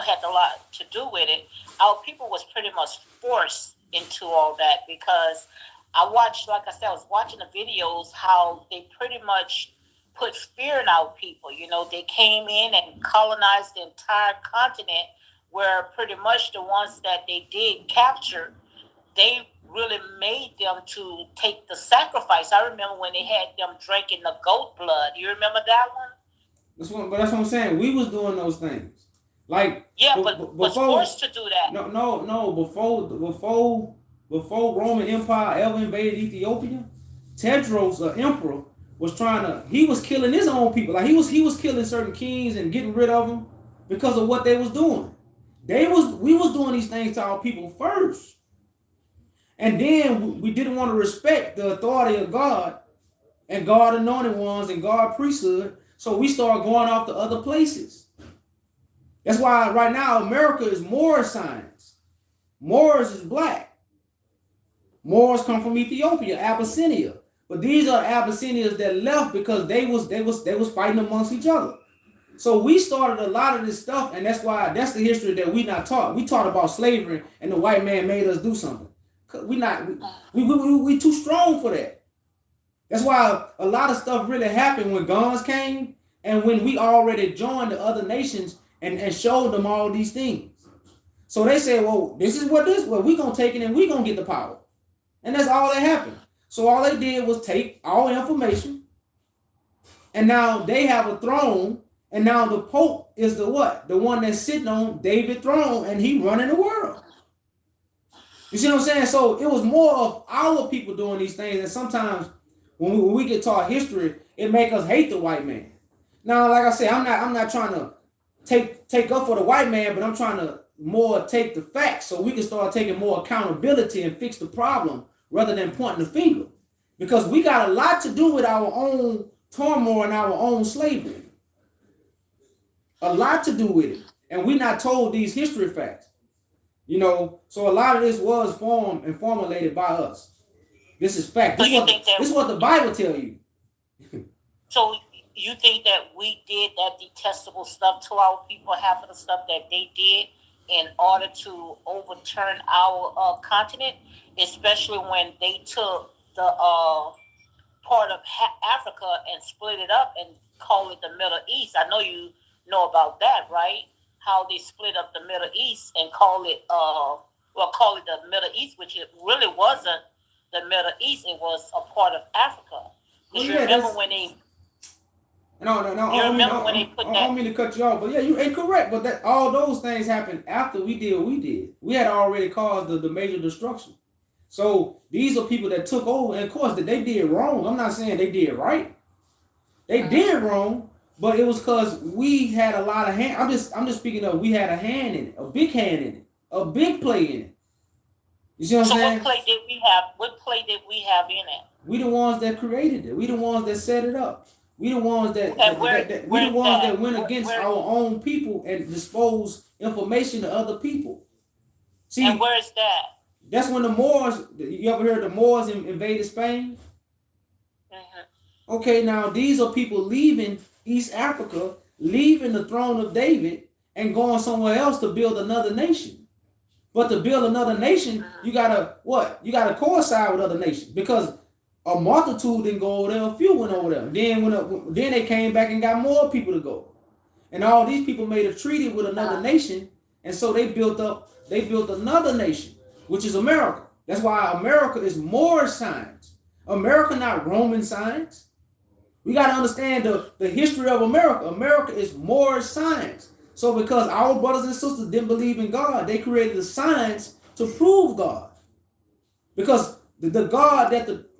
had a lot to do with it, our people was pretty much forced into all that, because I watched, like I said, I was watching the videos how they pretty much put fear in our people. You know, they came in and colonized the entire continent, where pretty much the ones that they did capture, they really made them to take the sacrifice. I remember when they had them drinking the goat blood. You remember that one? That's what I'm saying. We was doing those things. Like yeah, but was forced to do that. No. Before Roman Empire ever invaded Ethiopia, Tedros, the emperor, was trying to. He was killing his own people. Like he was killing certain kings and getting rid of them because of what they was doing. We was doing these things to our people first, and then we didn't want to respect the authority of God and God anointed ones and God priesthood. So we started going off to other places. That's why right now America is Moor science. Moors is black. Moors come from Ethiopia, Abyssinia. But these are Abyssinians that left because they was fighting amongst each other. So we started a lot of this stuff, and that's the history that we not taught. We taught about slavery, and the white man made us do something. We too strong for that. That's why a lot of stuff really happened when guns came and when we already joined the other nations and showed them all these things. So they said, well, we're going to take it and we're going to get the power. And that's all that happened. So all they did was take all information, and now they have a throne, and now the Pope is the what? The one that's sitting on David's throne, and he running the world. You see what I'm saying? So it was more of our people doing these things, and sometimes when we get taught history, it make us hate the white man. Now, like I said, I'm not trying to take up for the white man, but I'm trying to more take the facts so we can start taking more accountability and fix the problem rather than pointing the finger. Because we got a lot to do with our own turmoil and our own slavery. A lot to do with it. And we're not told these history facts. You know, so a lot of this was formed and formulated by us. This is fact. This is what the Bible tell you. So you think that we did that detestable stuff to our people, half of the stuff that they did, in order to overturn our continent, especially when they took the part of Africa and split it up and call it the Middle East. I know you know about that, right? How they split up the Middle East and call it the Middle East, which it really wasn't the Middle East. It was a part of Africa. Because you remember when they... No. I don't mean to cut you off, but yeah, you ain't correct. But that all those things happened after we did what we did. We had already caused the major destruction. So these are people that took over, and of course that they did wrong. I'm not saying they did right. They did wrong, but it was because we had a lot of hand. I'm just speaking of we had a hand in it, a big hand in it, a big play in it. You see what I'm saying? What play did we have? What play did we have in it? We the ones that created it. We the ones that set it up. We the ones that went against our own people and disposed information to other people. See, and where is that? That's when the Moors. You ever heard the Moors invaded Spain? Mm-hmm. Okay, now these are people leaving East Africa, leaving the throne of David, and going somewhere else to build another nation. But to build another nation, you gotta what? You gotta coincide with other nations because a multitude didn't go over there, a few went over there. Then they came back and got more people to go. And all these people made a treaty with another nation, and so they built another nation, which is America. That's why America is Moor science. America not Roman science. We got to understand the history of America. America is Moor science. So because our brothers and sisters didn't believe in God, they created a science to prove God. Because the God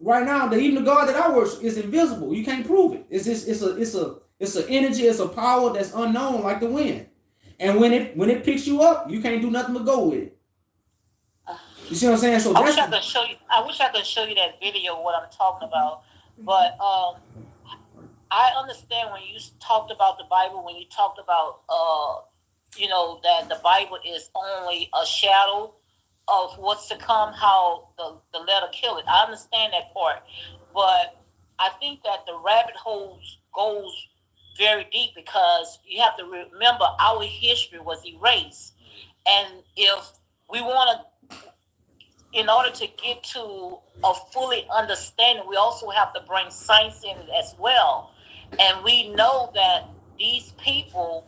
right now, even the God that I worship is invisible. You can't prove it. It's an energy, it's a power that's unknown like the wind. And when it picks you up, you can't do nothing but go with it. You see what I'm saying? So I wish I could show you that video of what I'm talking about. But I understand when you talked about the Bible, when you talked about that the Bible is only a shadow of what's to come, how the letter kill it. I understand that part. But I think that the rabbit hole goes very deep because you have to remember our history was erased. And if we want to in order to get to a fully understanding, we also have to bring science in it as well. And we know that these people,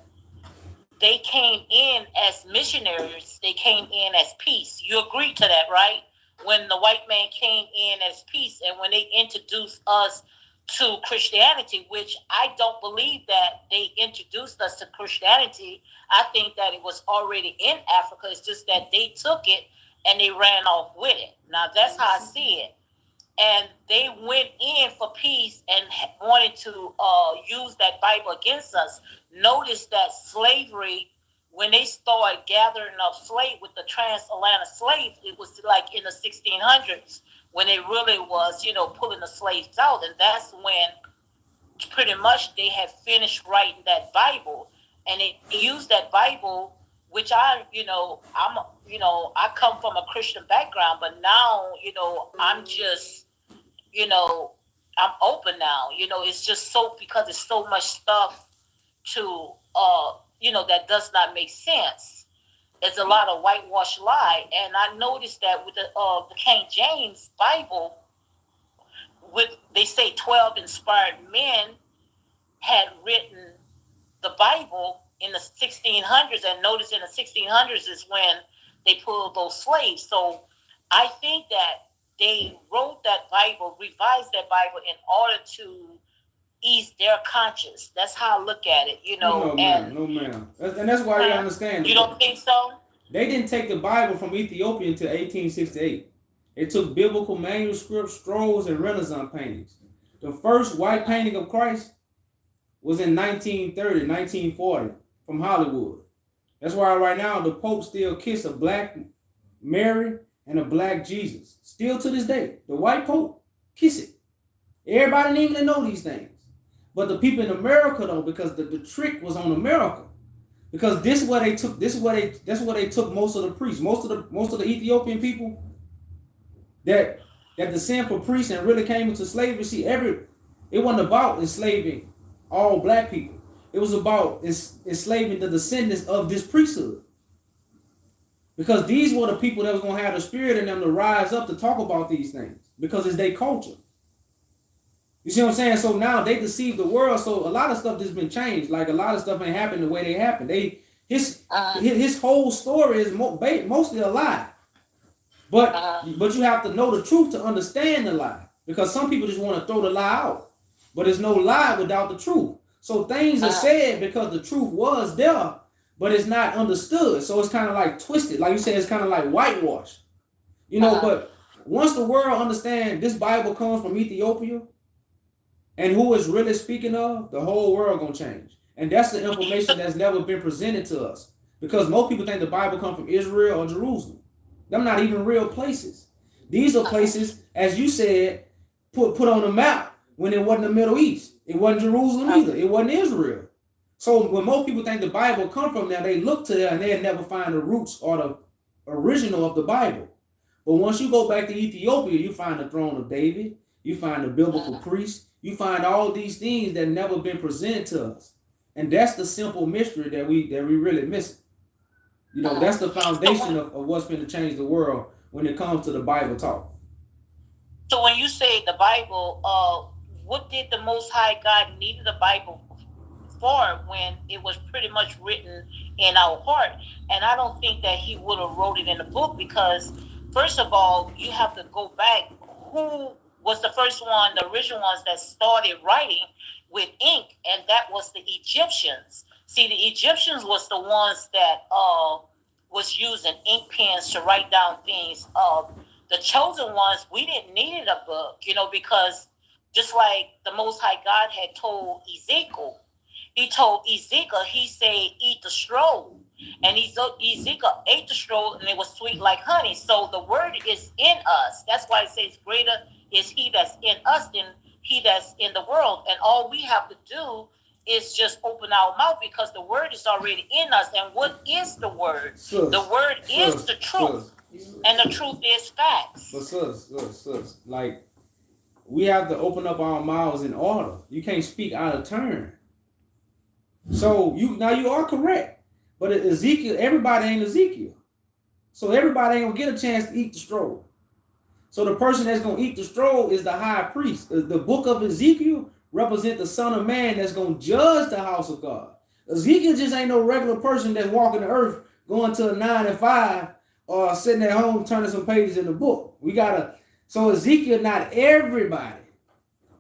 they came in as missionaries, they came in as peace. You agree to that, right? When the white man came in as peace, and when they introduced us to Christianity, which I don't believe that they introduced us to Christianity. I think that it was already in Africa. It's just that they took it and they ran off with it. Now, that's how I see it. And they went in for peace and wanted to use that Bible against us. Notice that slavery, when they started gathering up slaves with the transatlantic slaves, it was like in the 1600s when they really was, pulling the slaves out. And that's when pretty much they had finished writing that Bible. And they used that Bible, which I come from a Christian background, but now, I'm just, I'm open now. It's just so, because it's so much stuff to, that does not make sense. It's a lot of whitewash lie. And I noticed that with the King James Bible, they say 12 inspired men had written the Bible in the 1600s, and notice in the 1600s is when they pulled those slaves. So I think that they wrote that Bible, revised that Bible in order to ease their conscience. That's how I look at it, No, ma'am. And that's why you understand. You don't think so? They didn't take the Bible from Ethiopia until 1868. It took biblical manuscripts, scrolls, and Renaissance paintings. The first white painting of Christ was in 1930, 1940 from Hollywood. That's why right now the Pope still kiss a black Mary and a black Jesus. Still to this day, the white Pope kiss it. Everybody didn't even know these things. But the people in America though, because the trick was on America. Because this is where they took most of the priests, most of the Ethiopian people that descend from priests and really came into slavery. See, it wasn't about enslaving all black people. It was about enslaving the descendants of this priesthood. Because these were the people that was going to have the spirit in them to rise up to talk about these things. Because it's their culture. You see what I'm saying? So now they deceive the world. So a lot of stuff has been changed. Like a lot of stuff ain't happened the way they happened. His whole story is mostly a lie. But you have to know the truth to understand the lie. Because some people just want to throw the lie out. But there's no lie without the truth. So things are said because the truth was there, but it's not understood. So it's kind of like twisted. Like you said, it's kind of like whitewash. But once the world understands this Bible comes from Ethiopia and who it's really speaking of, the whole world going to change. And that's the information that's never been presented to us. Because most people think the Bible comes from Israel or Jerusalem. They're not even real places. These are places, as you said, put on the map. When it wasn't the Middle East. It wasn't Jerusalem either. It wasn't Israel. So when most people think the Bible come from there, they look to there and they'll never find the roots or the original of the Bible. But once you go back to Ethiopia, you find the throne of David. You find the biblical priests. You find all these things that never been presented to us. And that's the simple mystery that we really miss. That's the foundation of what's going to change the world when it comes to the Bible talk. So when you say the Bible, what did the Most High God need the Bible for when it was pretty much written in our heart? And I don't think that he would have wrote it in a book because, first of all, you have to go back. Who was the first one, the original ones that started writing with ink? And that was the Egyptians. See, the Egyptians was the ones that was using ink pens to write down things. The chosen ones, we didn't need a book, because just like the Most High God had told Ezekiel, he said, eat the scroll. And Ezekiel ate the scroll and it was sweet like honey. So the word is in us. That's why it says greater is he that's in us than he that's in the world. And all we have to do is just open our mouth because the word is already in us. And what is the word? The word is the truth. And the truth is facts. But sis, like, we have to open up our mouths in order. You can't speak out of turn. So you are correct. But Ezekiel, everybody ain't Ezekiel. So everybody ain't gonna get a chance to eat the scroll. So the person that's going to eat the scroll is the high priest. The book of Ezekiel represents the Son of Man that's going to judge the house of God. Ezekiel just ain't no regular person that's walking the earth going to a 9 to 5 or sitting at home turning some pages in the book. So Ezekiel not everybody.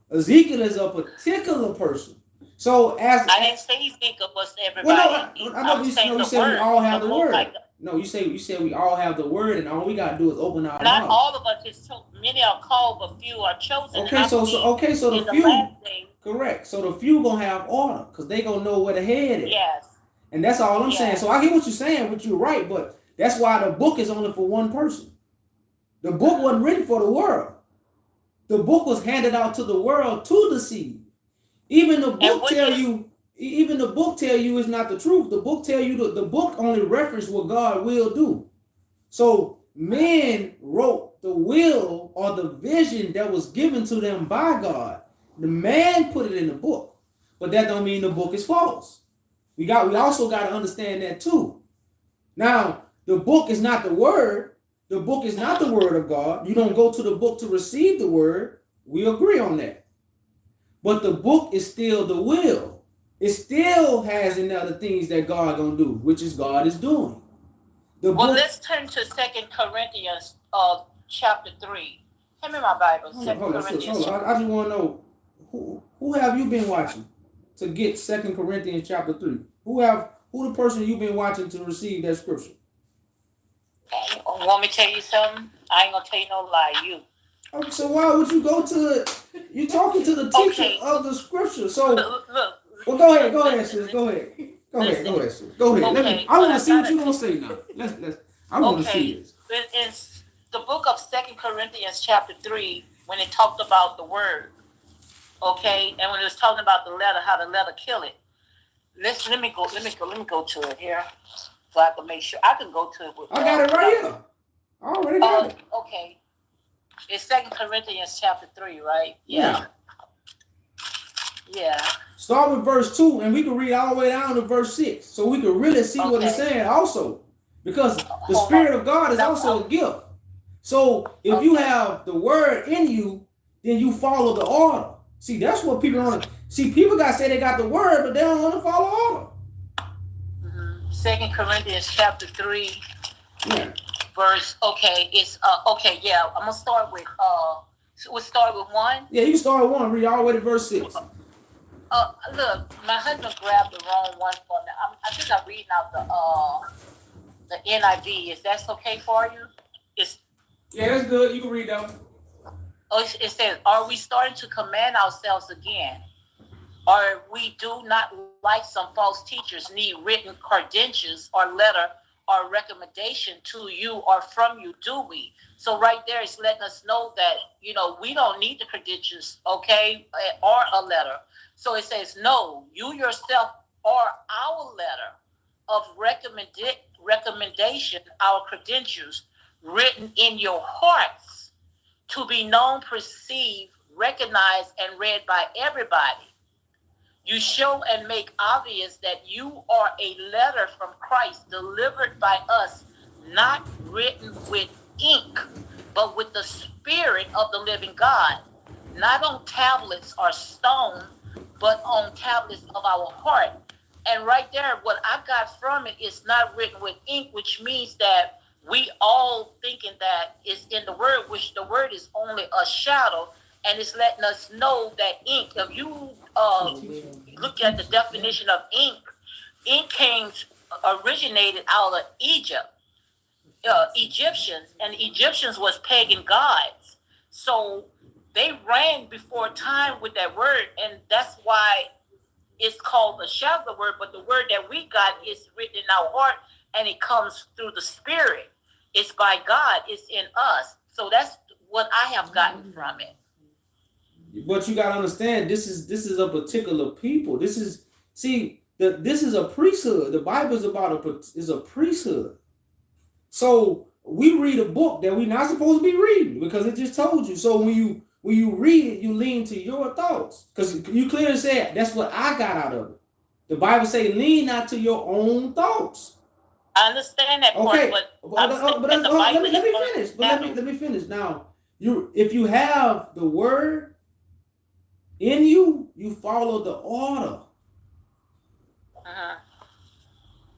Ezekiel is a particular person. So as I didn't say Ezekiel was everybody. well, no, I know I'm you saying the said we word, all have the the most word. high. No, you said we all have the word, and all we gotta do is open our Not mouth. all of us is many are called, but few are chosen. Okay, so the few, last day, correct. So the few gonna have order, because they gonna know where the head is. yes. And that's all I'm saying. Yes. So I hear what you're saying, but you're right. But that's why the book is only for one person. The book wasn't written for the world. The book was handed out to the world to deceive. Even the book tell you it's not the truth. The book tell you the book only reference what God will do. So men wrote the will or the vision that was given to them by God. The man put it in the book, but that don't mean the book is false. We also got to understand that too. Now, the book is not the word. The book is not the word of God. You don't go to the book to receive the word. We agree on that. But the book is still the will. It still has another things that God gonna do, which is God is doing. Let's turn to 2 Corinthians chapter 3. Hand me my Bible. Hold on. I just want to know who have you been watching to get 2 Corinthians chapter 3? Who the person you've been watching to receive that scripture? Want me to tell you something? I ain't gonna tell you no lie. You. Okay, so why would you go to it? You're talking to the teacher of the scripture. So look. Well, go ahead, sis. Go ahead. Go ahead, sis. Go ahead. Okay, I want to see what you're gonna say now. I want to see this. In the book of 2 Corinthians chapter 3, when it talked about the word, okay, and when it was talking about the letter, how the letter kill it. Let me go to it here, so I can make sure I can go to it. I got it right here. I already got it. Okay, it's 2 Corinthians chapter 3, right? Yeah. Yeah. Start with verse 2, and we can read all the way down to verse 6, so we can really see what it's saying also. Because the Spirit of God is also a gift. So if you have the word in you, then you follow the order. See, that's what people want to see. People got to say they got the word, but they don't want to follow order. 2 Corinthians chapter 3, yeah. Verse. Okay, it's yeah. I'm gonna start with we'll start with 1. Yeah, you start with 1. Read all the way to verse 6. Look, my husband grabbed the wrong one for me. I think I'm reading out the NIV. Is that okay for you? Yeah, that's good. You can read that one. Oh, it says, "Are we starting to command ourselves again? Or we do not, like some false teachers, need written credentials or letter or recommendation to you or from you, do we?" So right there is letting us know that, we don't need the credentials, okay, or a letter. So it says, no, you yourself are our letter of recommendation, our credentials written in your hearts to be known, perceived, recognized, and read by everybody. You show and make obvious that you are a letter from Christ delivered by us, not written with ink, but with the Spirit of the living God, not on tablets or stone, but on tablets of our heart. And right there, what I got from it is not written with ink, which means that we all thinking that it's in the word, which the word is only a shadow, and it's letting us know that ink, if you look at the definition of ink originated out of Egypt. Egyptians, and Egyptians was pagan gods. So they ran before time with that word, and that's why it's called the shadow word. But the word that we got is written in our heart, and it comes through the Spirit. It's by God. It's in us. So that's what I have gotten from it. But you gotta understand, this is a particular people. This is a priesthood. The Bible is a priesthood. So we read a book that we're not supposed to be reading because it just told you. So when you read it, you lean to your thoughts, because you clearly said that's what I got out of it. The Bible say, lean not to your own thoughts. I understand that part, but let me finish. Let me finish. Now, If you have the word in you, you follow the order.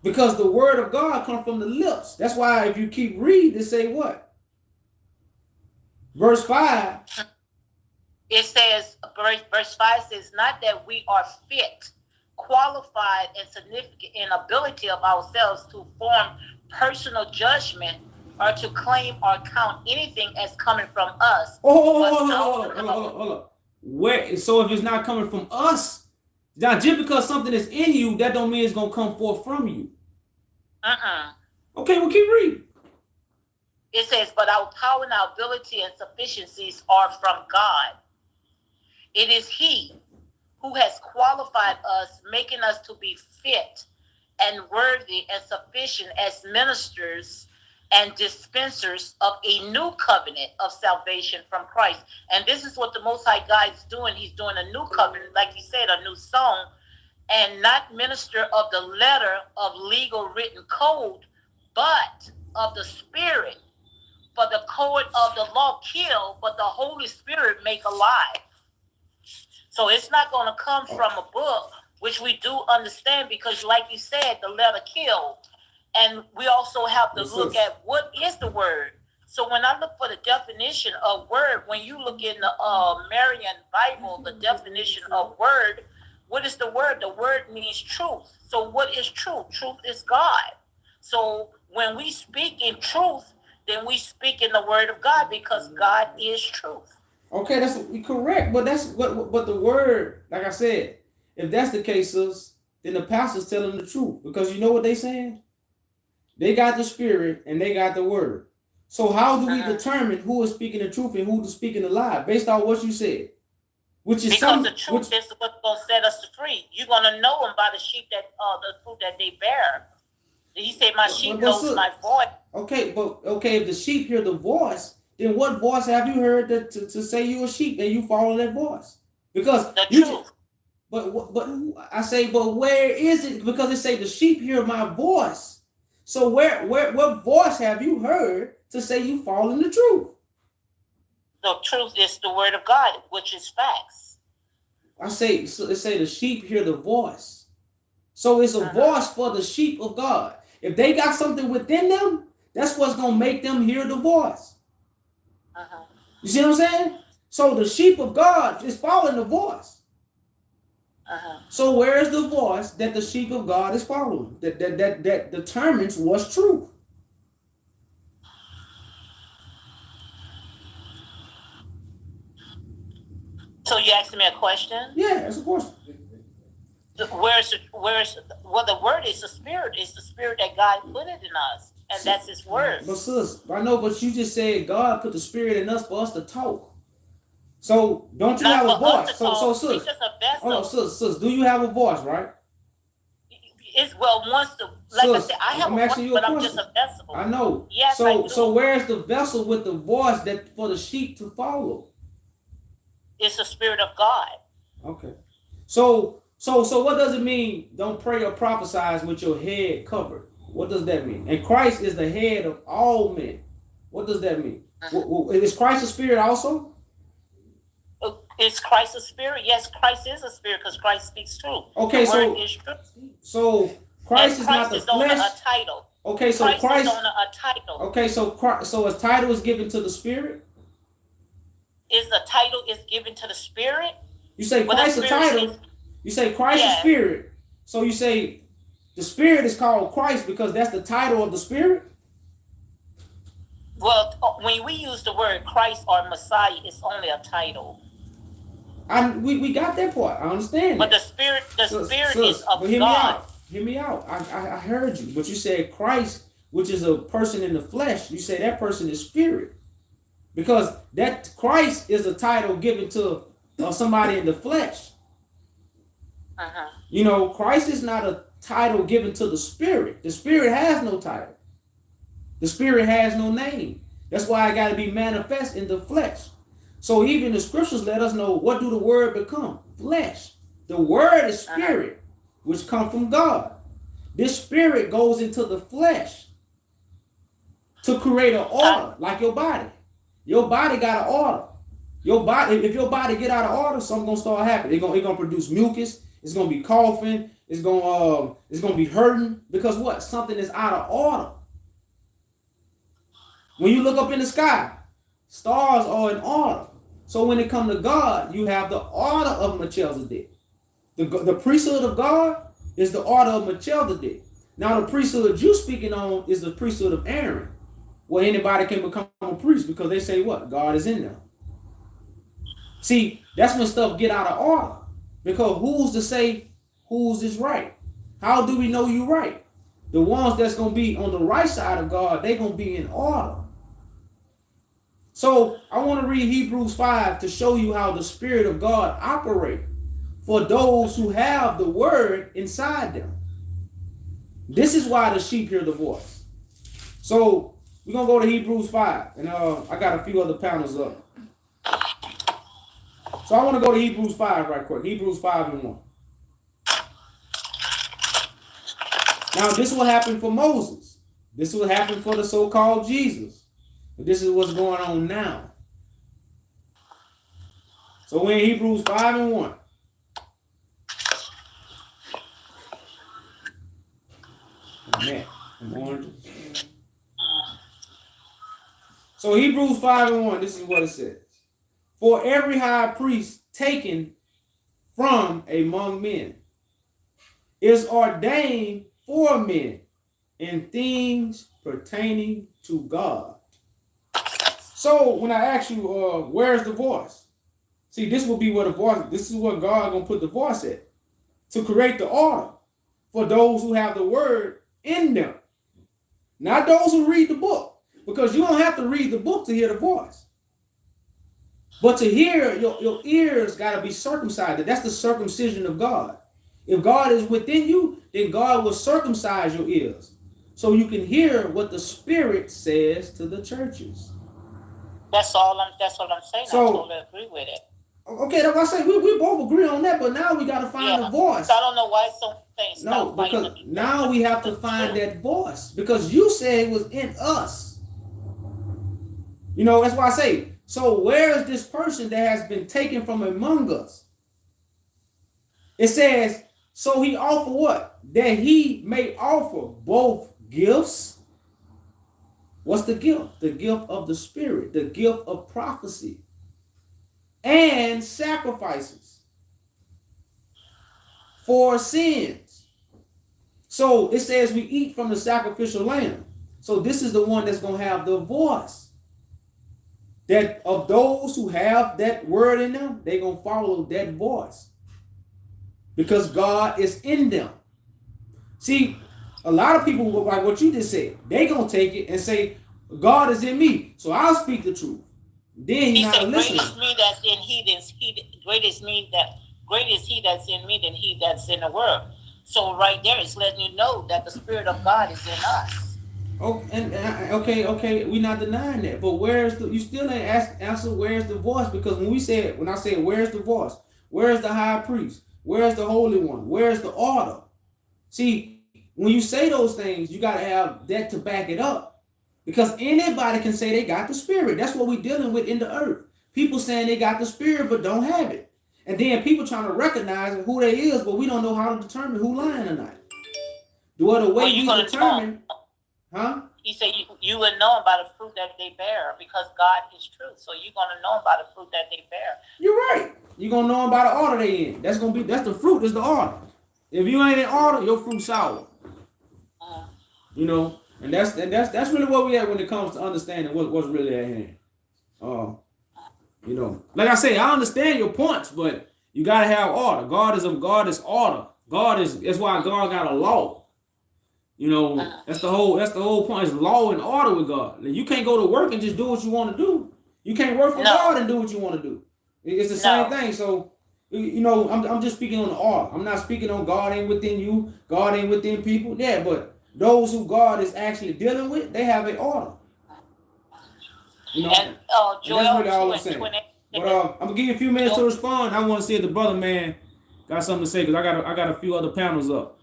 Because the word of God comes from the lips. That's why if you keep reading, they say what? Verse 5. It says, verse 5 says, not that we are fit, qualified, and significant in ability of ourselves to form personal judgment or to claim or count anything as coming from us. Hold on. Where? So if it's not coming from us, now just because something is in you, that don't mean it's gonna come forth from you. Okay, well keep reading. It says, but our power and our ability and sufficiencies are from God. It is He who has qualified us, making us to be fit and worthy and sufficient as ministers and dispensers of a new covenant of salvation from Christ. And this is what the Most High God is doing. He's doing a new covenant, like you said, a new song, and not minister of the letter of legal written code, but of the Spirit. For the code of the law kill, but the Holy Spirit make alive. So it's not going to come from a book, which we do understand, because like you said, the letter killed. And we also have to look at what is the word. So when I look for the definition of word, when you look in the Marian Bible, the definition of word, what is the word? The word means truth. So what is truth? Truth is God. So when we speak in truth, then we speak in the word of God, because God is truth. Okay, that's correct, but but the word, like I said, if that's the case, then the pastor's telling the truth, because you know what they saying? They got the Spirit and they got the word. So how do we determine who is speaking the truth and who is speaking the lie based on what you said? Which is because the truth is what's going to set us free. You're going to know them by the sheep that the fruit that they bear. He said, "My sheep knows my voice." Okay, if the sheep hear the voice, then what voice have you heard to say you're a sheep and you follow that voice? Because the truth. But I say, but where is it? Because it say the sheep hear my voice. So what voice have you heard to say you follow the truth? The truth is the word of God, which is facts. I say, so it say the sheep hear the voice. So it's a voice for the sheep of God. If they got something within them, that's what's going to make them hear the voice. You see what I'm saying? So the sheep of God is following the voice. So where is the voice that the sheep of God is following? That determines what's truth. So you asking me a question? Yeah, that's a question. Where's the word is the Spirit. It's the Spirit that God put it in us, and that's His word. But sis, I know, but you just said God put the Spirit in us for us to talk. So don't you have a voice? So sis, hold on, sis, do you have a voice, right? It's once the I said, I have a voice, but I'm just a vessel. I know. Yes, so where's the vessel with the voice that for the sheep to follow? It's the Spirit of God. Okay. So what does it mean? Don't pray or prophesy with your head covered. What does that mean? And Christ is the head of all men. What does that mean? Is Christ a spirit also? Is Christ a spirit? Yes, Christ is a spirit because Christ speaks truth. Okay, so Christ is not the flesh. On a title. Okay, so Christ is on a title. Okay, so a title is given to the Spirit. Is the title is given to the Spirit? You say Christ a title. You say Christ is Spirit. So you say the Spirit is called Christ because that's the title of the Spirit? Well, when we use the word Christ or Messiah, it's only a title. We got that part. I understand. But the Spirit is of God. Hear me out. I heard you. But you said Christ, which is a person in the flesh. You say that person is Spirit. Because that Christ is a title given to somebody in the flesh. You know, Christ is not a title given to the Spirit. The Spirit has no title. The Spirit has no name. That's why I got to be manifest in the flesh. So even the scriptures let us know, what do the word become? Flesh. The word is spirit, which come from God. This spirit goes into the flesh to create an order, like your body. Your body got an order. Your body, if your body get out of order, something's gonna start happening. It's gonna produce mucus. It's gonna be coughing. It's gonna be hurting because what? Something is out of order. When you look up in the sky, stars are in order. So when it comes to God, you have the order of Melchizedek. The priesthood of God is the order of Melchizedek. Now the priesthood you speaking on is the priesthood of Aaron, where anybody can become a priest because they say what? God is in them. See, that's when stuff get out of order. Because who's to say who's is right? How do we know you right? The ones that's going to be on the right side of God, they're going to be in order. So I want to read Hebrews 5 to show you how the Spirit of God operates for those who have the word inside them. This is why the sheep hear the voice. So we're going to go to Hebrews 5. And I got a few other panels up. So I want to go to Hebrews 5 right quick. Hebrews 5:1. Now this will happen for Moses. This will happen for the so-called Jesus. But this is what's going on now. So we're in Hebrews 5:1. Man, I'm oranges. So Hebrews 5:1, this is what it says. For every high priest taken from among men is ordained for men in things pertaining to God. So when I ask you, where's the voice? See, this will be where the voice, this is where God gonna put the voice at. To create the order for those who have the word in them. Not those who read the book. Because you don't have to read the book to hear the voice. But to hear, your ears got to be circumcised. That's the circumcision of God. If God is within you, then God will circumcise your ears. So you can hear what the Spirit says to the churches. That's what I'm saying. So, I totally agree with it. Okay, that's what I say. We both agree on that, but now we got to find the voice. So I don't know why some things No, because now we have to find that voice. Because you said it was in us. You know, that's why I say, so where is this person that has been taken from among us? It says, so he offer what? That he may offer both gifts. What's the gift? The gift of the Spirit, the gift of prophecy, and sacrifices for sins. So it says we eat from the sacrificial lamb. So this is the one that's going to have the voice. That of those who have that word in them, they're going to follow that voice. Because God is in them. See, a lot of people, like what you just said, they're going to take it and say, God is in me, so I'll speak the truth. Then he's not listening. Great is me that's in great is he that's in me than he that's in the world. So right there it's letting you know that the Spirit of God is in us. Oh, okay, we're not denying that, but you still ain't answer where's the voice? Because when I said where's the voice, where's the high priest, where's the holy one, where's the order? See, when you say those things, you got to have that to back it up, because anybody can say they got the Spirit. That's what we're dealing with in the earth. People saying they got the Spirit but don't have it, and then people trying to recognize who they is, but we don't know how to determine who lying or not. The way we determine. Huh? He said you would know them by the fruit that they bear, because God is truth. So you're gonna know them by the fruit that they bear. You're right. You're gonna know them by the order they in. That's the fruit, is the order. If you ain't in order, your fruit's sour. You know, and that's really where we at when it comes to understanding what's really at hand. You know, like I say, I understand your points, but you gotta have order. God is order. That's why God got a law. You know, that's the whole point. It's law and order with God. You can't go to work and just do what you want to do. You can't work for God and do what you want to do. It's the same thing. So, you know, I'm just speaking on the order. I'm not speaking on God ain't within you. God ain't within people. Yeah, but those who God is actually dealing with, they have an order. You know, and that's really all I'm saying. But I'm gonna give you a few minutes to respond. I want to see if the brother man got something to say, because I got a few other panels up.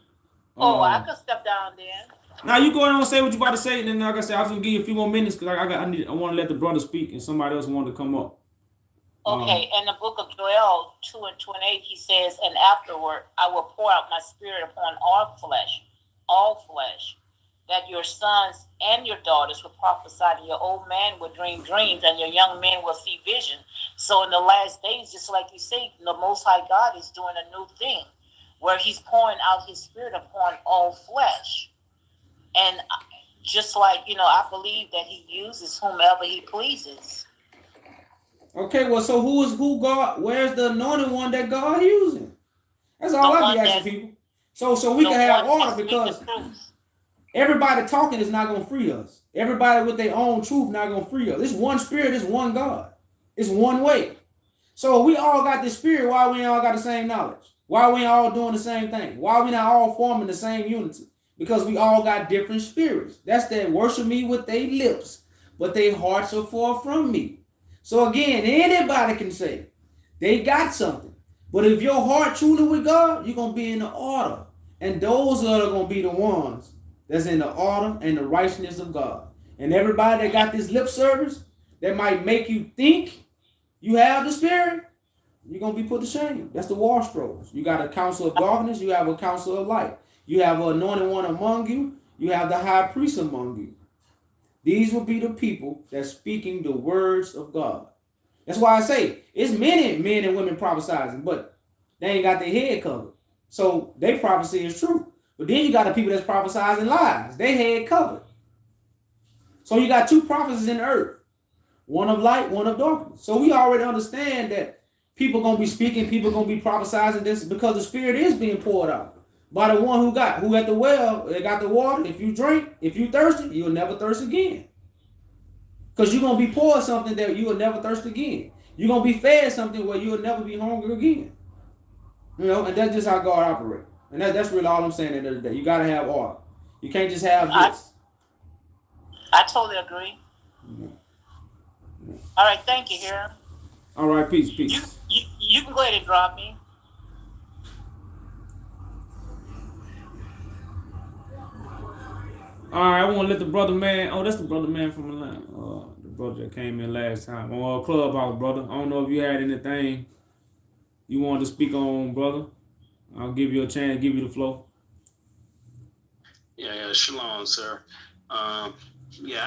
I could step down then. Now you go ahead and say what you about to say, and then like I said, I was gonna give you a few more minutes because I want to let the brother speak, and somebody else wanted to come up. Okay, in the book of Joel 2:28, he says, "And afterward I will pour out my spirit upon all flesh, that your sons and your daughters will prophesy, and your old man will dream dreams, and your young men will see vision." So in the last days, just like you say, the Most High God is doing a new thing, where He's pouring out His spirit upon all flesh, and just like I believe that He uses whomever He pleases. Okay, well, so who God? Where's the anointed one that God using? That's all I be asking people. So we can have order, because everybody talking is not gonna free us. Everybody with their own truth not gonna free us. It's one spirit, it's one God, it's one way. So we all got this spirit. Why we all got the same knowledge? Why we all doing the same thing? Why we not all forming the same unity? Because we all got different spirits. That's that worship me with their lips, but their hearts are far from me. So again, anybody can say they got something. But if your heart truly with God, you're going to be in the order. And those are going to be the ones that's in the order and the righteousness of God. And everybody that got this lip service that might make you think you have the spirit, you're going to be put to shame. That's the war scrolls. You got a council of darkness. You have a council of light. You have an anointed one among you. You have the high priest among you. These will be the people that's speaking the words of God. That's why I say it's many men and women prophesizing, but they ain't got their head covered. So their prophecy is true. But then you got the people that's prophesizing lies. They head covered. So you got two prophecies in the earth. One of light, one of darkness. So we already understand that people going to be speaking, people going to be prophesizing this because the spirit is being poured out. By the one who at the well, they got the water. If you drink, if you thirsty, you'll never thirst again. Because you're going to be poured something that you will never thirst again. You're going to be fed something where you will never be hungry again. And that's just how God operates. And that's really all I'm saying at the end of the day. You got to have order. You can't just have this. I totally agree. All right, thank you, Hiram. All right, peace. You can go ahead and drop me. All right, I want to let the brother man. Oh, that's the brother man from Atlanta. The brother that came in last time on Clubhouse, brother. I don't know if you had anything you wanted to speak on, brother. I'll give you a chance, give you the floor. Yeah, shalom, sir. I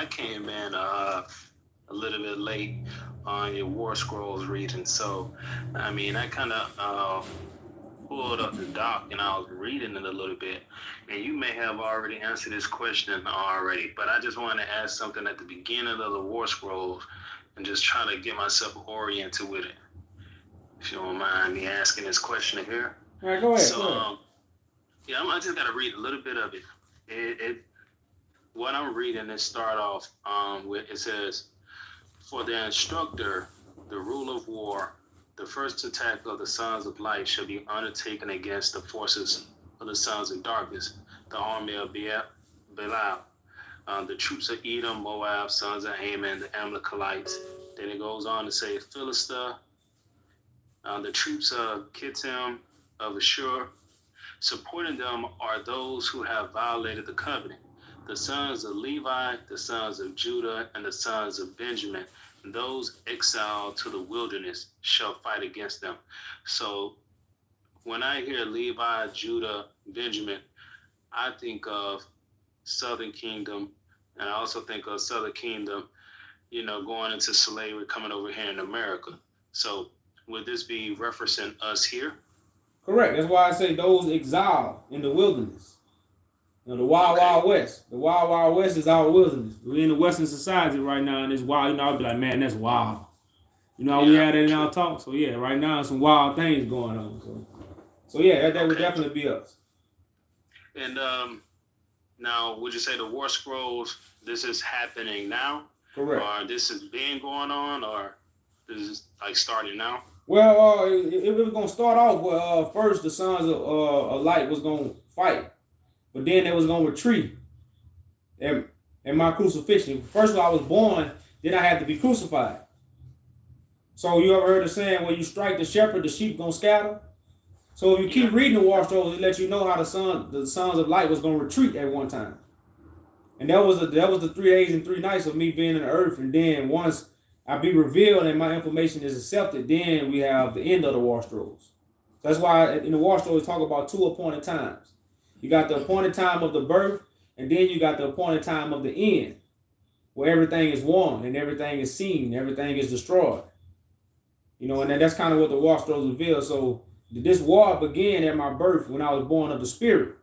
came in a little bit late on your War Scrolls reading, so I kind of pulled up the doc and I was reading it a little bit, and you may have already answered this question already, but I just wanted to ask something at the beginning of the War Scrolls and just try to get myself oriented with it. If you don't mind me asking this question here. All right, go ahead. So, I just got to read a little bit of it. What I'm reading, it start off with, it says, "For the instructor, the rule of war, the first attack of the sons of light shall be undertaken against the forces of the sons of darkness, the army of Belial, the troops of Edom, Moab, sons of Ammon, the Amalekites." Then it goes on to say, "Philistia, the troops of Kittim of Ashur. Supporting them are those who have violated the covenant, the sons of Levi, the sons of Judah, and the sons of Benjamin. Those exiled to the wilderness shall fight against them." So when I hear Levi, Judah, Benjamin, I think of Southern Kingdom, and I also think of Southern Kingdom, going into slavery, coming over here in America. So would this be referencing us here? Correct. That's why I say those exiled in the wilderness. The Wild Wild West. The Wild Wild West is our wilderness. We're in the Western society right now, and it's wild. I'll be like, man, that's wild. We had it in our talk. So yeah, right now some wild things going on. So yeah, that would definitely be us. And now, would you say the War Scrolls, this is happening now? Correct. Or this has been going on, or this is like starting now? Well, it was gonna start off with first the sons of light was gonna fight, but then they was gonna retreat. And my crucifixion. First of all, I was born, then I had to be crucified. So you ever heard the saying, when you strike the shepherd, the sheep gonna scatter? So if you keep reading the War Scrolls, it lets you know how the sons of light was gonna retreat at one time. And that was the 3 days and 3 nights of me being in the earth. And then once I be revealed and my information is accepted, then we have the end of the war scrolls. So that's why in the war scrolls we talk about 2 appointed times. You got the appointed time of the birth, and then you got the appointed time of the end, where everything is won and everything is seen, everything is destroyed. You know, and then that's kind of what the war scrolls reveal. So this war began at my birth when I was born of the Spirit.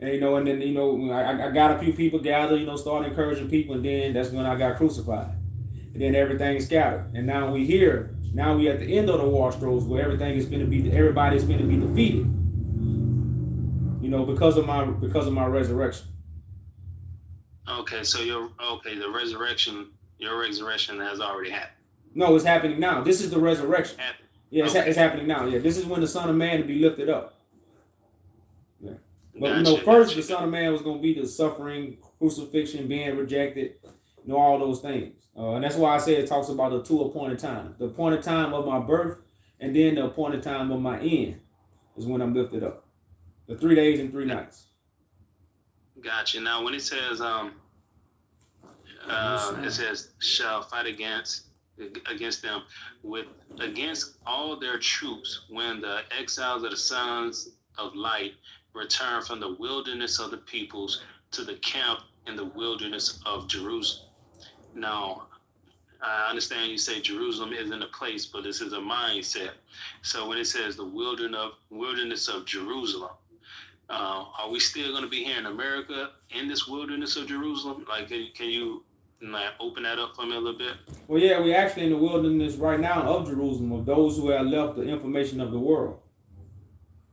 And, you know, and then, you know, I got a few people gathered, you know, started encouraging people, and then that's when I got crucified. And then everything scattered. And now we here. Now we at the end of the war scrolls where everybody's going to be defeated. You know, because of my resurrection. Okay, so your resurrection has already happened. No, it's happening now. This is the resurrection. Yeah, Okay. it's happening now. Yeah, this is when the Son of Man to be lifted up. Yeah. But Gotcha, you know, first gotcha. the Son of Man was going to be the suffering, crucifixion, being rejected, you know, all those things. And that's why I say it talks about the 2 appointed times. The appointed time of my birth, and then the appointed time of my end is when I'm lifted up. The 3 days and 3 nights. Gotcha. Now, when it says shall fight against them against all their troops when the exiles of the sons of light return from the wilderness of the peoples to the camp in the wilderness of Jerusalem. Now, I understand you say Jerusalem isn't a place, but this is a mindset. So when it says the wilderness of Jerusalem, are we still going to be here in America in this wilderness of Jerusalem? Like, can you open that up for me a little bit? Well, yeah, we're actually in the wilderness right now of Jerusalem, of those who have left the information of the world.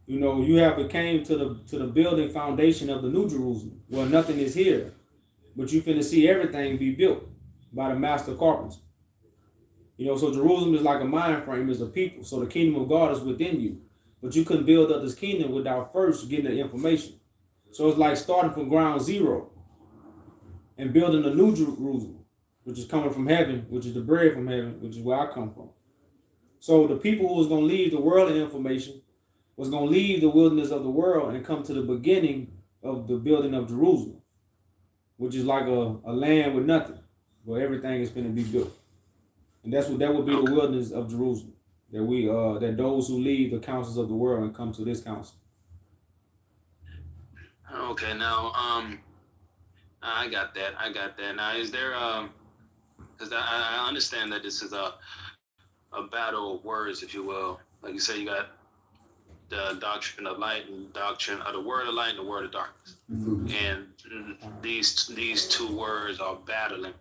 You know, you have came to the building foundation of the New Jerusalem, where nothing is here, but you finna see everything be built by the master carpenter. You know, so Jerusalem is like a mind frame, is a people. So the kingdom of God is within you, but you couldn't build up this kingdom without first getting the information. So it's like starting from ground zero and building a new Jerusalem, which is coming from heaven, which is the bread from heaven, which is where I come from. So the people who was going to leave the world in information was going to leave the wilderness of the world and come to the beginning of the building of Jerusalem, which is like a land with nothing, where everything is going to be built. And that would be the wilderness of Jerusalem, that those who leave the councils of the world and come to this council. Okay, now, I got that. Now, is there, because I understand that this is a battle of words, if you will. Like you say, you got the doctrine of light and doctrine of the word of light and the word of darkness. Mm-hmm. And these 2 words are battling.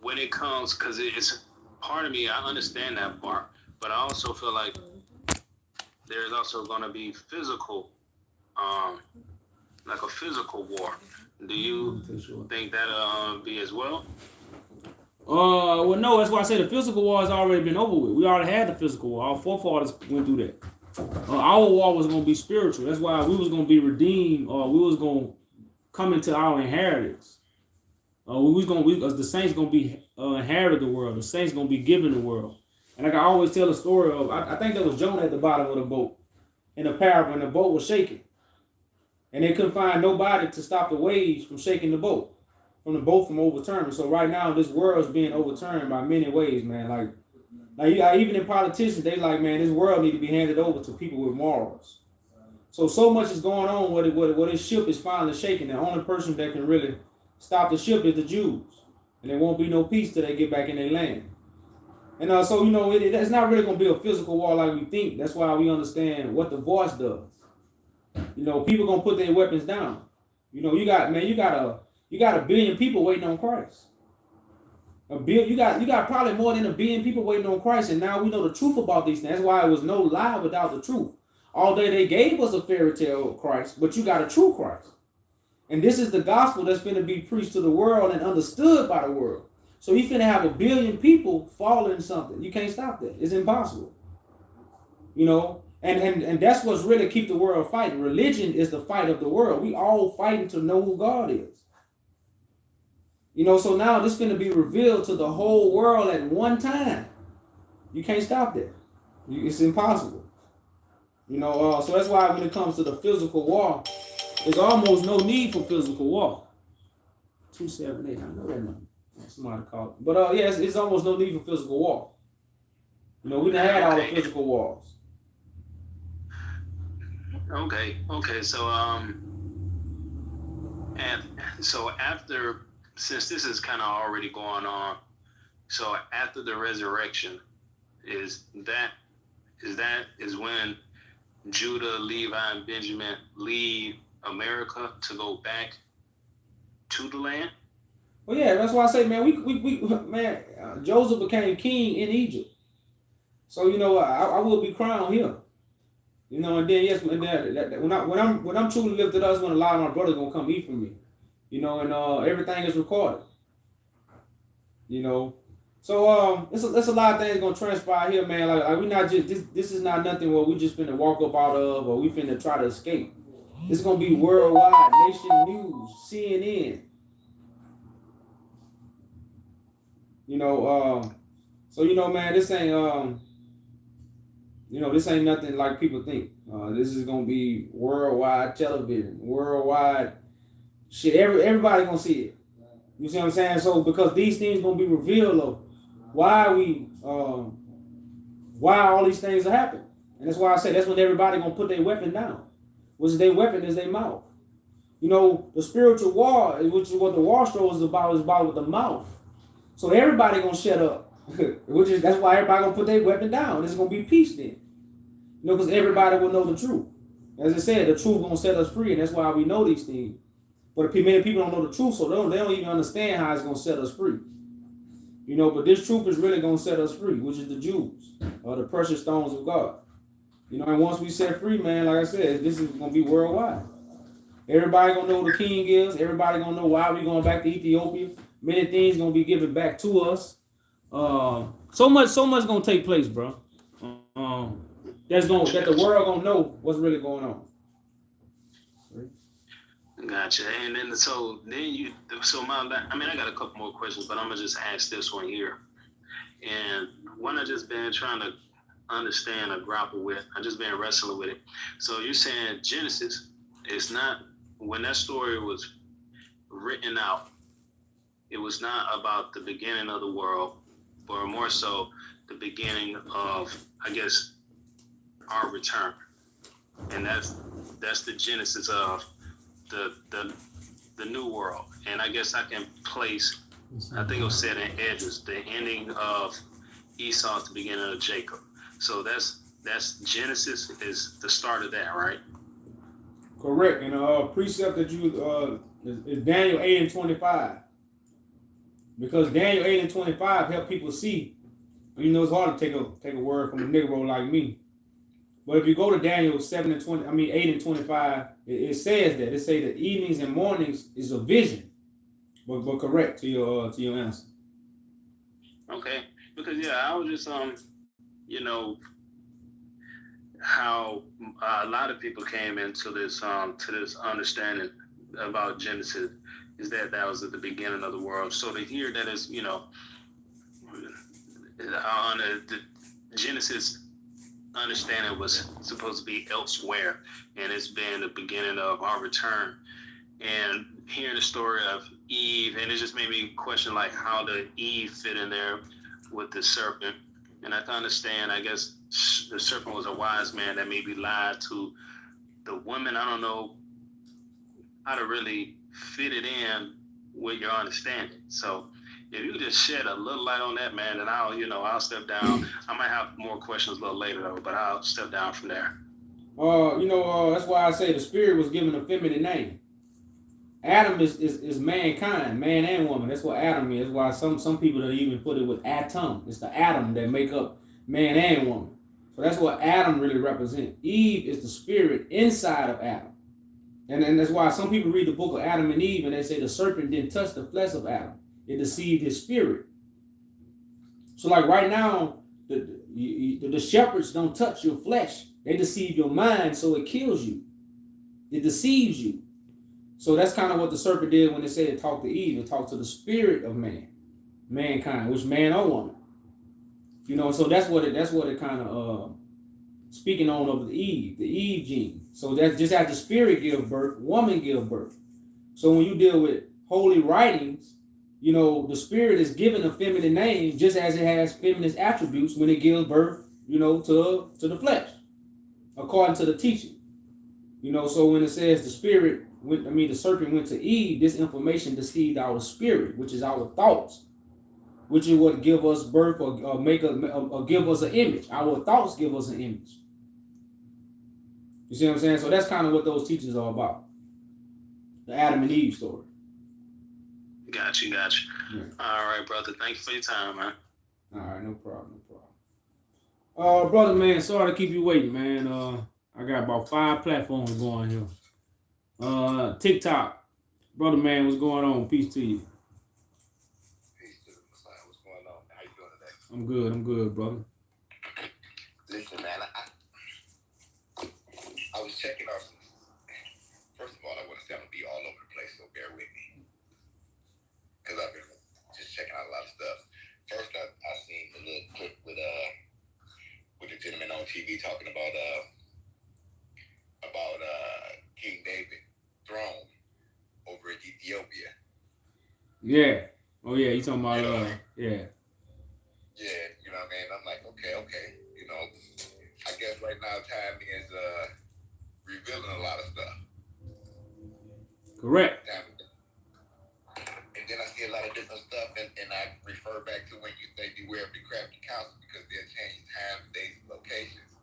When it comes, because it's part of me, I understand that part, but I also feel like there's also going to be physical, like a physical war. Do you think that'll be as well? Well, no, that's why I say the physical war has already been over with. We already had the physical war. Our forefathers went through that. Our war was going to be spiritual. That's why we was going to be redeemed, or we was going to come into our inheritance. The saints going to be inherit the world. The saints going to be given the world. And like I always tell a story of, I think there was Jonah at the bottom of the boat in a parable, and the boat was shaking. And they couldn't find nobody to stop the waves from shaking the boat from overturning. So right now, this world is being overturned by many ways, man. Like even in politicians, they like, man, this world need to be handed over to people with morals. So much is going on where this ship is finally shaking. The only person that can really stop the ship is the Jews. And there won't be no peace till they get back in their land. And so, you know, it's not really going to be a physical war like we think. That's why we understand what the voice does. You know, people going to put their weapons down. You know, you got a billion people waiting on Christ. You got probably more than 1 billion people waiting on Christ, and now we know the truth about these things. That's why it was no lie without the truth. All day they gave us a fairy tale of Christ, but you got a true Christ. And this is the gospel that's going to be preached to the world and understood by the world. So you finna have 1 billion people following something. You can't stop that. It's impossible. You know, and that's what's really keep the world fighting. Religion is the fight of the world. We all fighting to know who God is. You know, so now this is going to be revealed to the whole world at one time. You can't stop that. It's impossible. You know, so that's why when it comes to the physical war, there's almost no need for physical war. 278, I know that number. Somebody called. But yeah, it's almost no need for physical war. You know, we done had all the physical wars. Okay. So and so after, since this is kind of already going on, so after the resurrection, is when Judah, Levi, and Benjamin leave America to go back to the land? Well, yeah, that's why I say, man, Joseph became king in Egypt. So you know, I will be crowned here. You know, and then yes, and then when I'm truly lifted up, when a lot of my brothers gonna come eat from me. You know, and everything is recorded. You know, so it's a lot of things gonna transpire here, man. Like we not just this is not nothing where we just finna walk up out of or we finna try to escape. It's gonna be worldwide, nation news, CNN. You know, so you know, man, this ain't this ain't nothing like people think. This is gonna be worldwide television, worldwide shit. Everybody gonna see it. You see what I'm saying? So because these things gonna be revealed of why all these things are happening. And that's why I say that's when everybody gonna put their weapon down. Which is their weapon is their mouth. You know, the spiritual war, which is what the war show is about with the mouth. So everybody gonna shut up. That's why everybody gonna put their weapon down. It's gonna be peace then. You know, because everybody will know the truth. As I said, the truth gonna set us free, and that's why we know these things. But many people don't know the truth, so they don't even understand how it's gonna set us free. You know, but this truth is really gonna set us free, which is the Jews, or the precious stones of God. You know, and once we set free, man, like I said, this is gonna be worldwide. Everybody gonna know who the king is. Everybody gonna know why we going back to Ethiopia. Many things gonna be given back to us. So much gonna take place, bro. That the world gonna know what's really going on. Gotcha. And then I got a couple more questions, but I'm gonna just ask this one here. And one I just been trying to understand or grapple with. I just been wrestling with it. So you're saying Genesis is not, when that story was written out, it was not about the beginning of the world, but more so the beginning of, I guess, our return. And that's the genesis of the new world. And I guess I can place, I think it was said in Edges, the ending of Esau to the beginning of Jacob. So that's Genesis is the start of that, right? Correct. And precept that you is Daniel 8 and 25. Because Daniel 8 and 25 help people see. You know, it's hard to take a word from a Negro like me. But if you go to Daniel 8 and 25, it says that. It say that evenings and mornings is a vision. But correct to your answer. Okay. Because I was just how a lot of people came into this to this understanding about Genesis is that was at the beginning of the world. So to hear that is, on the Genesis understanding was supposed to be elsewhere, and it's been the beginning of our return. And hearing the story of Eve, and it just made me question like how did Eve fit in there with the serpent. And I can understand, I guess the serpent was a wise man that maybe lied to the woman. I don't know how to really fit it in with your understanding. So if you just shed a little light on that, man, then I'll step down. I might have more questions a little later though, but I'll step down from there. That's why I say the spirit was given a feminine name. Adam is mankind, man and woman. That's what Adam is. That's why some people don't even put it with atom. It's the atom that make up man and woman. So that's what Adam really represents. Eve is the spirit inside of Adam. And that's why some people read the book of Adam and Eve and they say the serpent didn't touch the flesh of Adam. It deceived his spirit. So like right now, the shepherds don't touch your flesh. They deceive your mind so it kills you. It deceives you. So that's kind of what the serpent did when they said it talked to Eve. It talked to the spirit of mankind, which man or woman. So that's what it kind of speaking on of the Eve gene. So that's just as the spirit give birth, woman give birth. So when you deal with holy writings, you know, the spirit is given a feminine name just as it has feminine attributes when it gives birth, you know, to the flesh, according to the teaching. You know, so when it says the spirit went, the serpent went to Eve, this information deceived our spirit, which is our thoughts, which is what give us birth or make or give us an image. Our thoughts give us an image. You see what I'm saying? So that's kind of what those teachings are about. The Adam and Eve story. Got you. Yeah. All right, brother. Thank you for your time, man. All right, no problem. Brother, man, sorry to keep you waiting, man. I got about 5 platforms going here. TikTok. Brother, man, what's going on? Peace to you. Peace to the Messiah. What's going on? How you doing today? I'm good, brother. Listen, man, I was checking out some. First of all, I want to say I'm going to be all over the place, so bear with me. Because I've been just checking out a lot of stuff. First, I seen the little clip with the gentleman on TV talking about King David throne over in Ethiopia. Yeah. Oh yeah, you talking about yeah. Yeah, you know what I mean? I'm like, okay. You know, I guess right now time is revealing a lot of stuff. Correct. And then I see a lot of different stuff, and I refer back to when you say beware of the crafty counsel, because they'll change times, dates, and locations.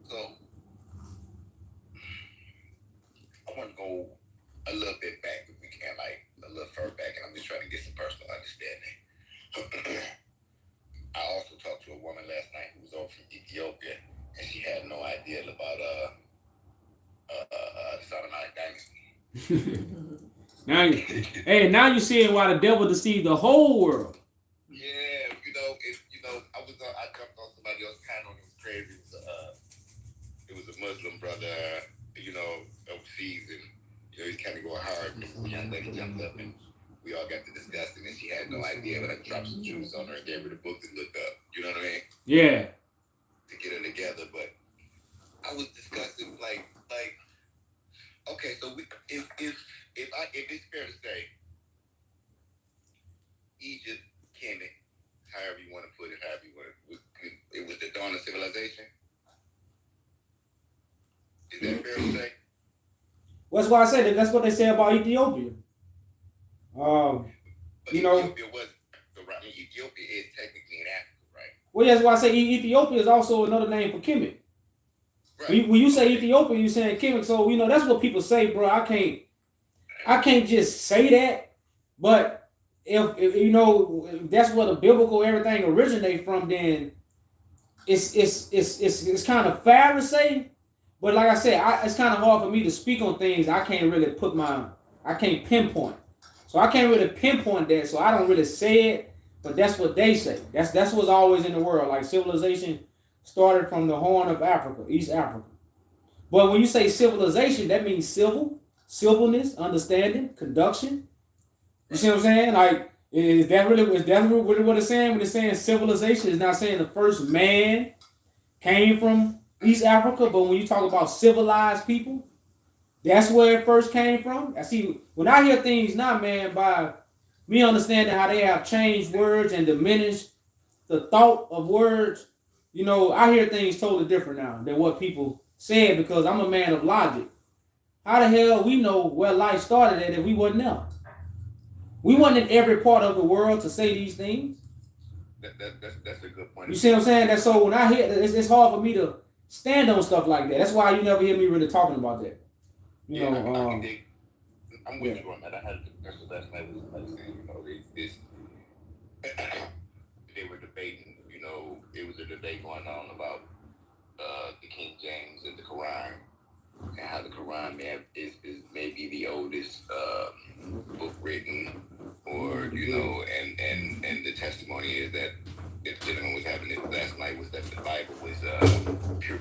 So I want to go a little bit back, if we can, like a little further back, and I'm just trying to get some personal understanding. I also talked to a woman last night who was over from Ethiopia, and she had no idea about the Sodomite dynasty. Now you seeing why the devil deceived the whole world. Yeah, I jumped on somebody else kind of, it was crazy. It was a Muslim brother, overseas, and he's kind of going hard. And this young lady jumped up, and we all got to discussing, and she had no idea, but I dropped some juice on her and gave her the book to look up. You know what I mean? Yeah. To get her together, but I was discussing like, okay, so if it's fair to say, Egypt, Kemet, however you want to put it, it was the dawn of civilization. Is that fair to say? Well, that's why I said that's what they say about Ethiopia. But Ethiopia was Ethiopia is technically in Africa, right? Well, that's why I say Ethiopia is also another name for Kemet. Right. When you say Ethiopia, you're saying Kemet. So that's what people say, bro. I can't just say that. But if that's where the biblical everything originates from, then it's kind of fair to say. But like I said, it's kind of hard for me to speak on things I can't really I can't pinpoint. So I can't really pinpoint that. So I don't really say it. But that's what they say. That's what's always in the world. Like civilization started from the Horn of Africa, East Africa. But when you say civilization, that means civilness, understanding, conduction. You see what I'm saying? Like, is that really what it's saying when it's saying civilization? It's not saying the first man came from East Africa, but when you talk about civilized people, that's where it first came from. I see, when I hear things now, man, by me understanding how they have changed words and diminished the thought of words, I hear things totally different now than what people said, because I'm a man of logic. How the hell we know where life started at if we wasn't there? We wasn't in every part of the world to say these things. That's a good point. You see what I'm saying? That's so when I hear it's hard for me to stand on stuff like that. That's why you never hear me really talking about that. I'm with you on that. I had a discussion last night with somebody saying, they were debating, it was a debate going on about the King James and the Quran, and how the Quran is maybe the oldest book written, or and the testimony is that the gentleman was having this last night was that the Bible was pure.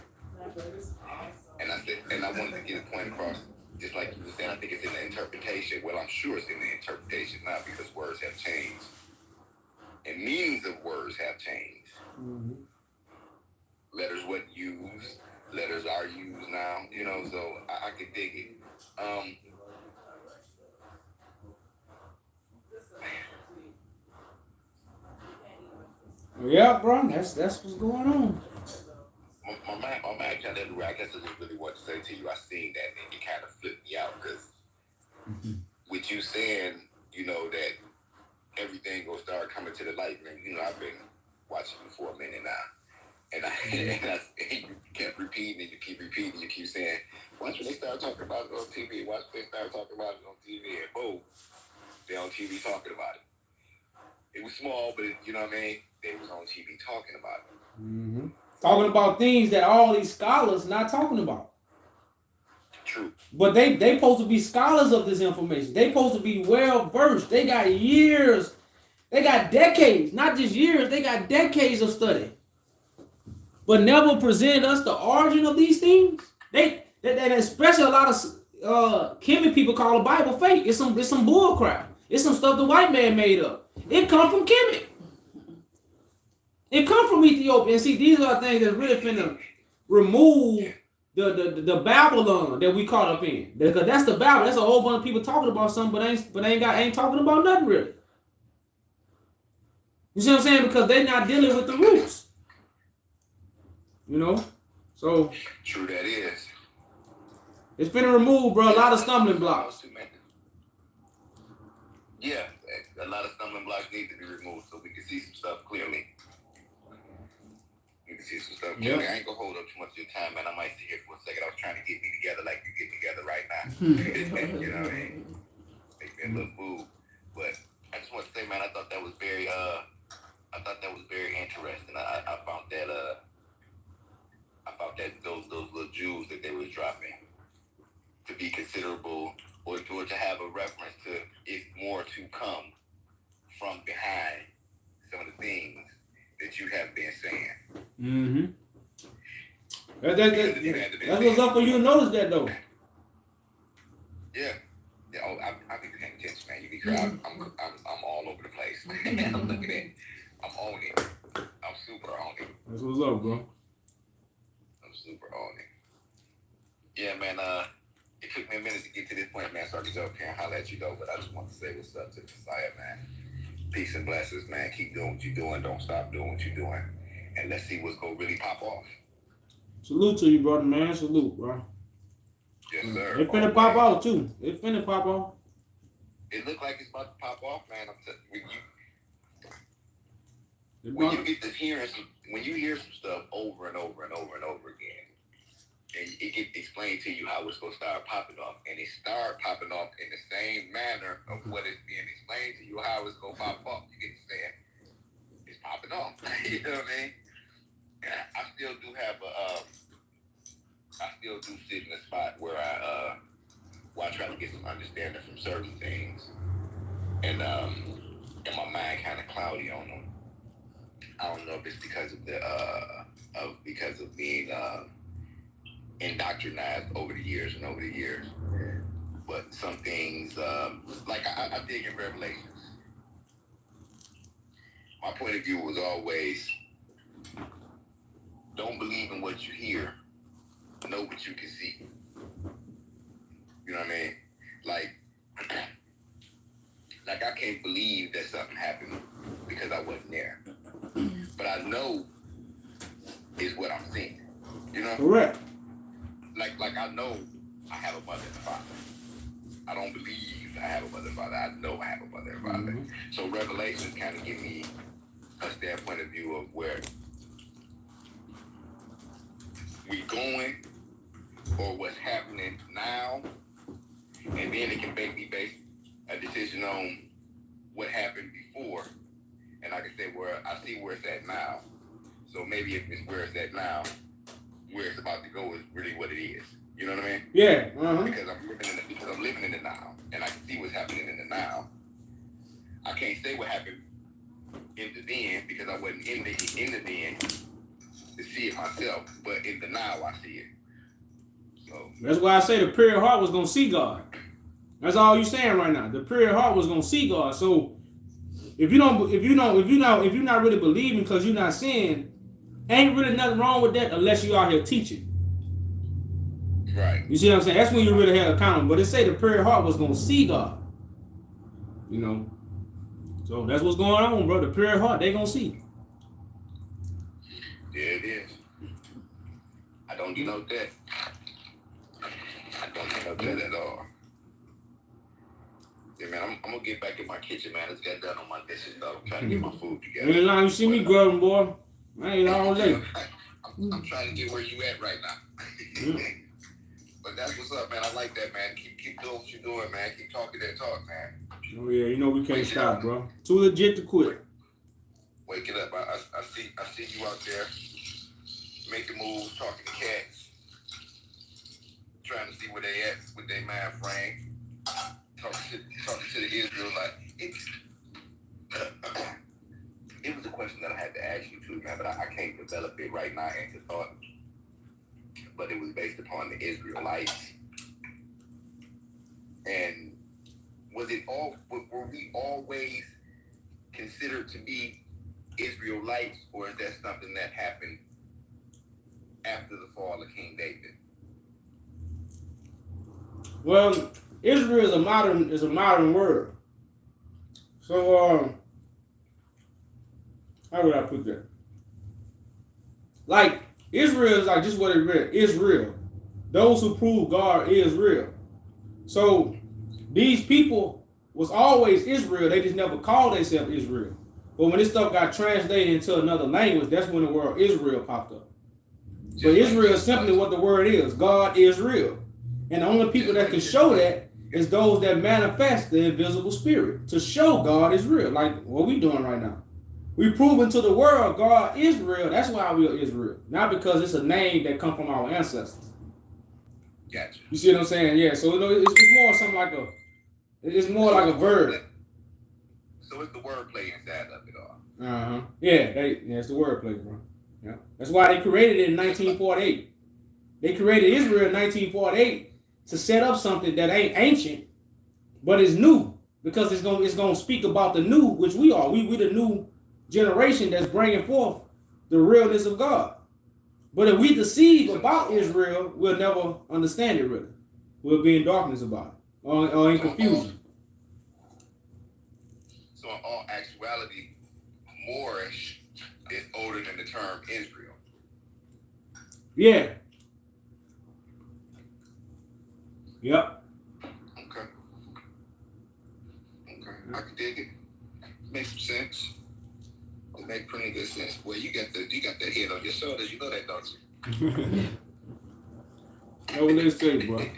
And I said, and I wanted to get a point across, just like you were saying. I think it's in the interpretation. Well, I'm sure it's in the interpretation now, because words have changed and meanings of words have changed. Mm-hmm. letters wasn't used. Letters are used now, you know, so I can dig it. Yeah, bro, that's what's going on. My mind kind of, I guess I just really want to say to you, I seen that and it kind of flipped me out because with you saying, you know, that everything gonna start coming to the light, man. You know, I've been watching you for a minute now. And you kept repeating and you keep repeating, you keep saying, once when they start talking about it on TV, once they start talking about it on TV, and boom, they're on TV talking about it. It was small, but you know what I mean? They was on TV talking about it. Mm-hmm. Talking about things that all these scholars not talking about. True. But they supposed to be scholars of this information. They supposed to be well versed. They got years. They got decades, not just years. They got decades of study. But never presented us the origin of these things. They especially a lot of Kemet people call the Bible fake. It's some bull crap. It's some stuff the white man made up. It come from Kemet. It come from Ethiopia. And see, these are things that really finna remove the Babylon that we caught up in. Because that's the Babylon. That's a whole bunch of people talking about something, but ain't talking about nothing really. You see what I'm saying? Because they're not dealing with the roots. You know? So True that is. it's finna remove, bro, a lot of stumbling blocks. Yeah, a lot of stumbling blocks need to be removed so we can see some stuff clearly. We can see some stuff clearly. I ain't gonna hold up too much of your time, man. I might sit here for a second. I was trying to get me together like you get together right now. You know what I mean? Make me a little food. But I just want to say, man, I thought that was very interesting. I found that those little jewels that they was dropping to be considerable or to have a reference to it's more to come from behind some of the things that you have been saying. Mm-hmm. That's what's up for you to notice that though. Yeah. Oh, I be paying attention, man. You be crying. I'm all over the place. I'm looking at. I'm on it. I'm super on it. That's what's up, bro. I'm super on it. Yeah, man. It took me a minute to get to this point, man. So I can jump here and holler at you though. But I just want to say what's up to the Messiah, man. Peace and blessings, man. Keep doing what you're doing. Don't stop doing what you're doing. And let's see what's gonna really pop off. Salute to you, brother, man. Salute, bro. Yes, sir. It finna pop out too. It finna pop off. It look like it's about to pop off, man. When you get to when you hear some stuff over and over and over and over again, and it get explained to you how it's gonna start popping off, and it start popping off in the same manner of what is being explained to you, how it's gonna pop off. You get to say it's popping off. You know what I mean? And I still do have I still do sit in a spot where I try to get some understanding from certain things, and my mind kind of cloudy on them. I don't know if it's because of because of being indoctrinized over the years, but some things like I dig in Revelations. My point of view was always don't believe in what you hear, know what you can see. You know what I mean? Like I can't believe that something happened because I wasn't there. But I know is what I'm seeing. You know? Correct. Like I know I have a mother and a father. I don't believe I have a mother and father. I know I have a mother and father. Mm-hmm. So Revelations kind of give me a standpoint of view of where we going or what's happening now, and then it can make me base a decision on what happened before, and I can say where I see where it's at now. So maybe if it's where it's at now, where it's about to go is really what it is. You know what I mean? Yeah. Because I'm living in the now, and I can see what's happening in the now. I can't say what happened in the then because I wasn't in the then to see it myself, but in the now I see it. So that's why I say the pure heart was gonna see God. That's all you're saying right now. The pure heart was gonna see God. So if you're not really believing because you're not seeing, Ain't really nothing wrong with that unless you out here teaching. Right. You see what I'm saying? That's when you really held accountable. But it say the pure heart was gonna see God. You know. So that's what's going on, bro. The pure heart, they gonna see. Yeah, it is. I don't denote that. I don't denote that at all. Yeah, man, I'm gonna get back in my kitchen, man. It's got done on my dishes, though. I'm trying to get my food together. Ain't lying, you see me grubbing, boy. I ain't all day. I'm trying to get where you at right now. But that's what's up, man. I like that, man. Keep doing what you're doing, man. Keep talking that talk, man. Oh yeah, you know we can't stop, bro. Too legit to quit. Wake it up. I see you out there making moves, talking to cats, trying to see where they at with their mind frame. Talking to the Israelite. It was a question that I had to ask you too, man, but I can't develop it right now into thought. But it was based upon the Israelites. And were we always considered to be Israelites, or is that something that happened after the fall of King David? Well, Israel is a modern word. So how would I put that? Like Israel is like just what it read. Israel. Those who prove God is real. So these people was always Israel. They just never called themselves Israel. But when this stuff got translated into another language, that's when the word Israel popped up. But Israel is simply what the word is. God is real. And the only people that can show that is those that manifest the invisible spirit to show God is real. Like what we doing right now. We proving to the world God is real. That's why we are Israel. Not because it's a name that come from our ancestors. Gotcha. You see what I'm saying? Yeah. So it's more something like it's more like a verb. So it's the wordplay inside of it all. Yeah, it's the wordplay, bro. Yeah. That's why they created it in 1948. They created Israel in 1948 to set up something that ain't ancient, but it's new because it's gonna speak about the new, which we are. We the new generation that's bringing forth the realness of God. But if we deceive about Israel, we'll never understand it really. We'll be in darkness about it or in confusion. So in all actuality, Moorish is older than the term Israel. Yeah. Yep. Okay. I can dig it. Makes some sense. It makes pretty good sense. Well, you got that head on your shoulders. You know that, don't you? That's what they say, bro. That's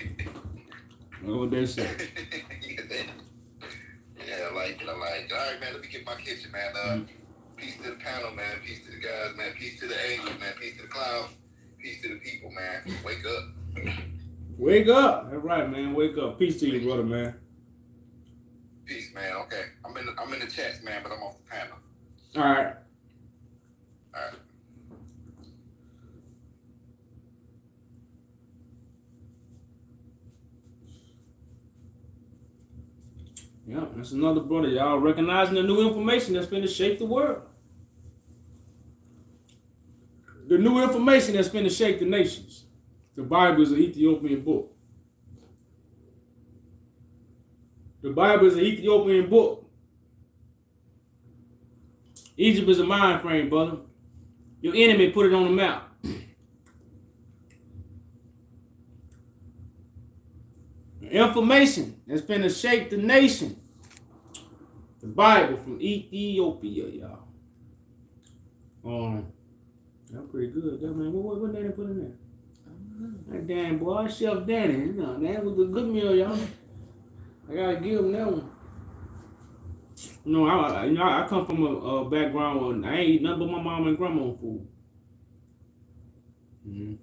what they say. Yeah, I like it. All right, man. Let me get my kitchen, man. Peace to the panel, man. Peace to the guys, man. Peace to the angels, man. Peace to the clouds. Peace to the people, man. Wake up. Wake up. That's right, man. Wake up. Peace to you, brother, man. Peace, man. Okay. I'm in the chats, man, but I'm off the panel. All right. All right. Yeah, that's another brother. Y'all recognizing the new information that's finna shake the world. The new information that's finna shake the nations. The Bible is an Ethiopian book. The Bible is an Ethiopian book. Egypt is a mind frame, brother. Your enemy put it on the map. Information that's finna shake the nation. The Bible from Ethiopia, y'all. That's pretty good. That man, what Danny put in there? That damn boy, Chef Danny. You know, that was a good meal, y'all. I gotta give him that one. No, I come from a background where I ain't eat nothing but my mom and grandma food. Mm-hmm.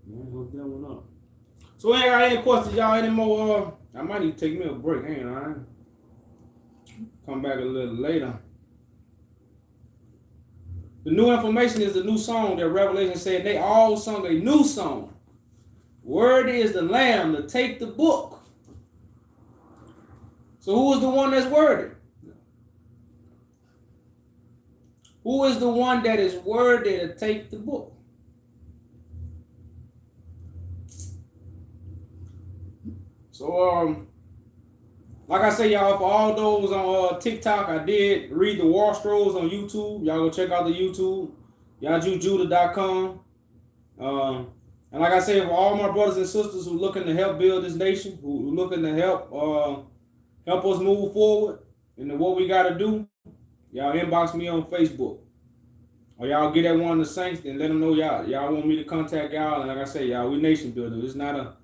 Man, hook that one up. So ain't got any questions, y'all anymore? I might need to take me a break, ain't I? Come back a little later. The new information is the new song that Revelation said they all sung a new song. Word is the Lamb to take the book. So who is the one that's worthy? Who is the one that is worthy to take the book? So like I say, y'all, for all those on TikTok, I did read the War Scrolls on YouTube. Y'all go check out the YouTube, YajuJudah.com. And like I said, for all my brothers and sisters who looking to help build this nation, who looking to help us move forward into what we got to do, y'all inbox me on Facebook. Or y'all get at one of the saints and let them know y'all want me to contact y'all. And like I say, y'all, we nation builders. It's not a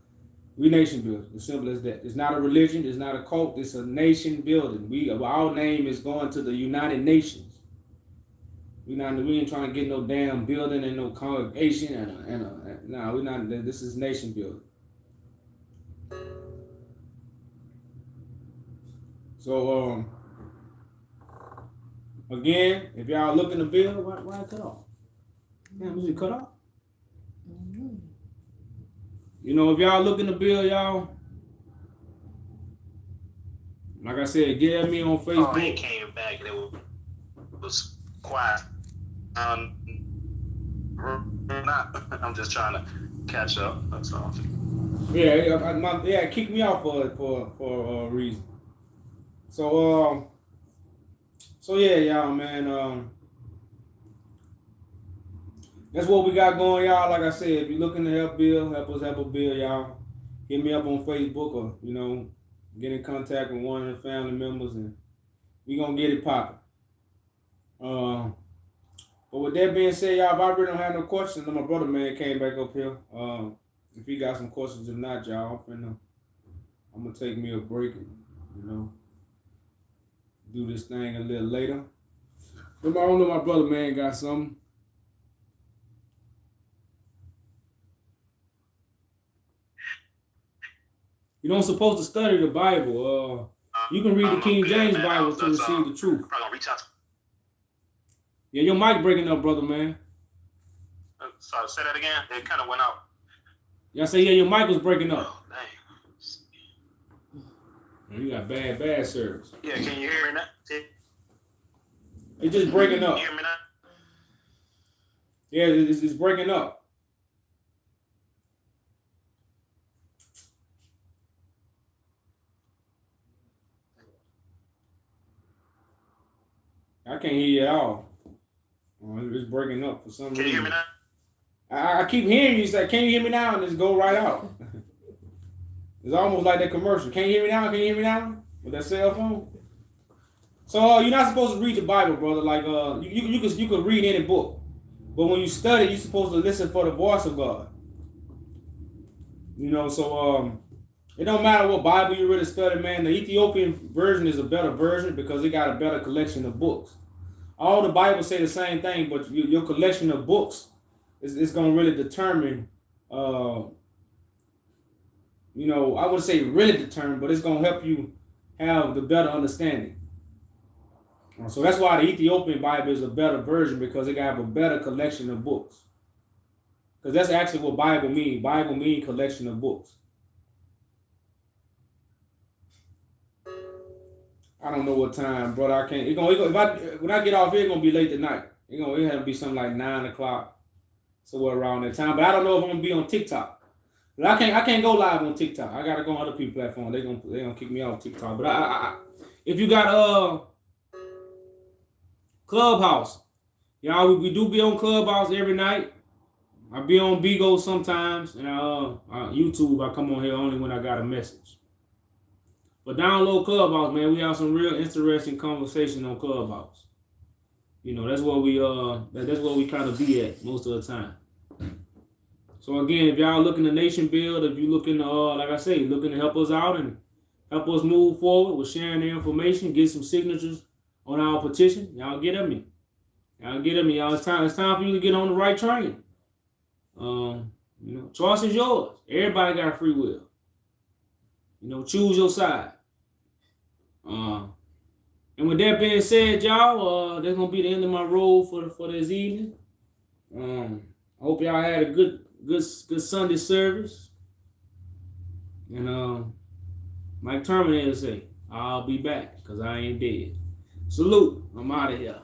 we nation builders. As simple as that. It's not a religion. It's not a cult. It's a nation building. Our name is going to the United Nations. We ain't trying to get no damn building and no congregation no, we're not. This is nation building. So again, if y'all looking to build, why cut off? Damn, was it cut off? You know, if y'all looking to build, y'all, like I said, get at me on Facebook. Oh, he came back and it was quiet. I'm just trying to catch up. That's all. Yeah, kick me out for a reason. So yeah, y'all, man. That's what we got going, y'all. Like I said, if you're looking to help us build, y'all, hit me up on Facebook or, get in contact with one of the family members and we gonna get it popping. But with that being said, y'all, if I really don't have no questions, then my brother, man, came back up here. If he got some questions or not, y'all, I'm gonna take me a break and, do this thing a little later. But I don't know, my brother, man, got something. You don't supposed to study the Bible. You can read the King James Bible to receive the truth. Yeah, your mic breaking up, brother, man. Sorry, say that again. It kind of went out. Y'all say, yeah, your mic was breaking up. Oh, dang. Man, you got bad service. Yeah, can you hear me now? It's just breaking up. Can you hear me now? Yeah, it's breaking up. I can't hear you at all. It's breaking up for some reason. Can you hear me now? I keep hearing you say, can you hear me now? And just go right out. It's almost like that commercial. Can you hear me now? Can you hear me now? With that cell phone. So you're not supposed to read the Bible, brother. Like you could read any book. But when you study, you're supposed to listen for the voice of God. So it don't matter what Bible you really study, man. The Ethiopian version is a better version because it got a better collection of books. All the Bibles say the same thing, but your collection of books is going to really determine, I wouldn't say really determine, but it's going to help you have the better understanding. So that's why the Ethiopian Bible is a better version because it got a better collection of books. Because that's actually what Bible means. Bible means collection of books. I don't know what time, brother. I can't. When I get off here, it's gonna be late tonight. It have to be something like 9 o'clock, somewhere around that time. But I don't know if I'm gonna be on TikTok. But I can't go live on TikTok. I gotta go on other people's platform. They gonna kick me off TikTok. But I if you got Clubhouse, y'all, we do be on Clubhouse every night. I be on Bigo sometimes, and YouTube. I come on here only when I got a message. But download Clubhouse, man. We have some real interesting conversation on Clubhouse. That's what we kind of be at most of the time. So again, if y'all looking to nation build, if you looking to like I say, looking to help us out and help us move forward with sharing the information, get some signatures on our petition, y'all get at me. Y'all, it's time for you to get on the right train. Choice is yours. Everybody got free will. Choose your side. And with that being said, y'all, that's gonna be the end of my role for this evening. I hope y'all had a good Sunday service. And like Terminator say, I'll be back because I ain't dead. Salute. I'm out of here.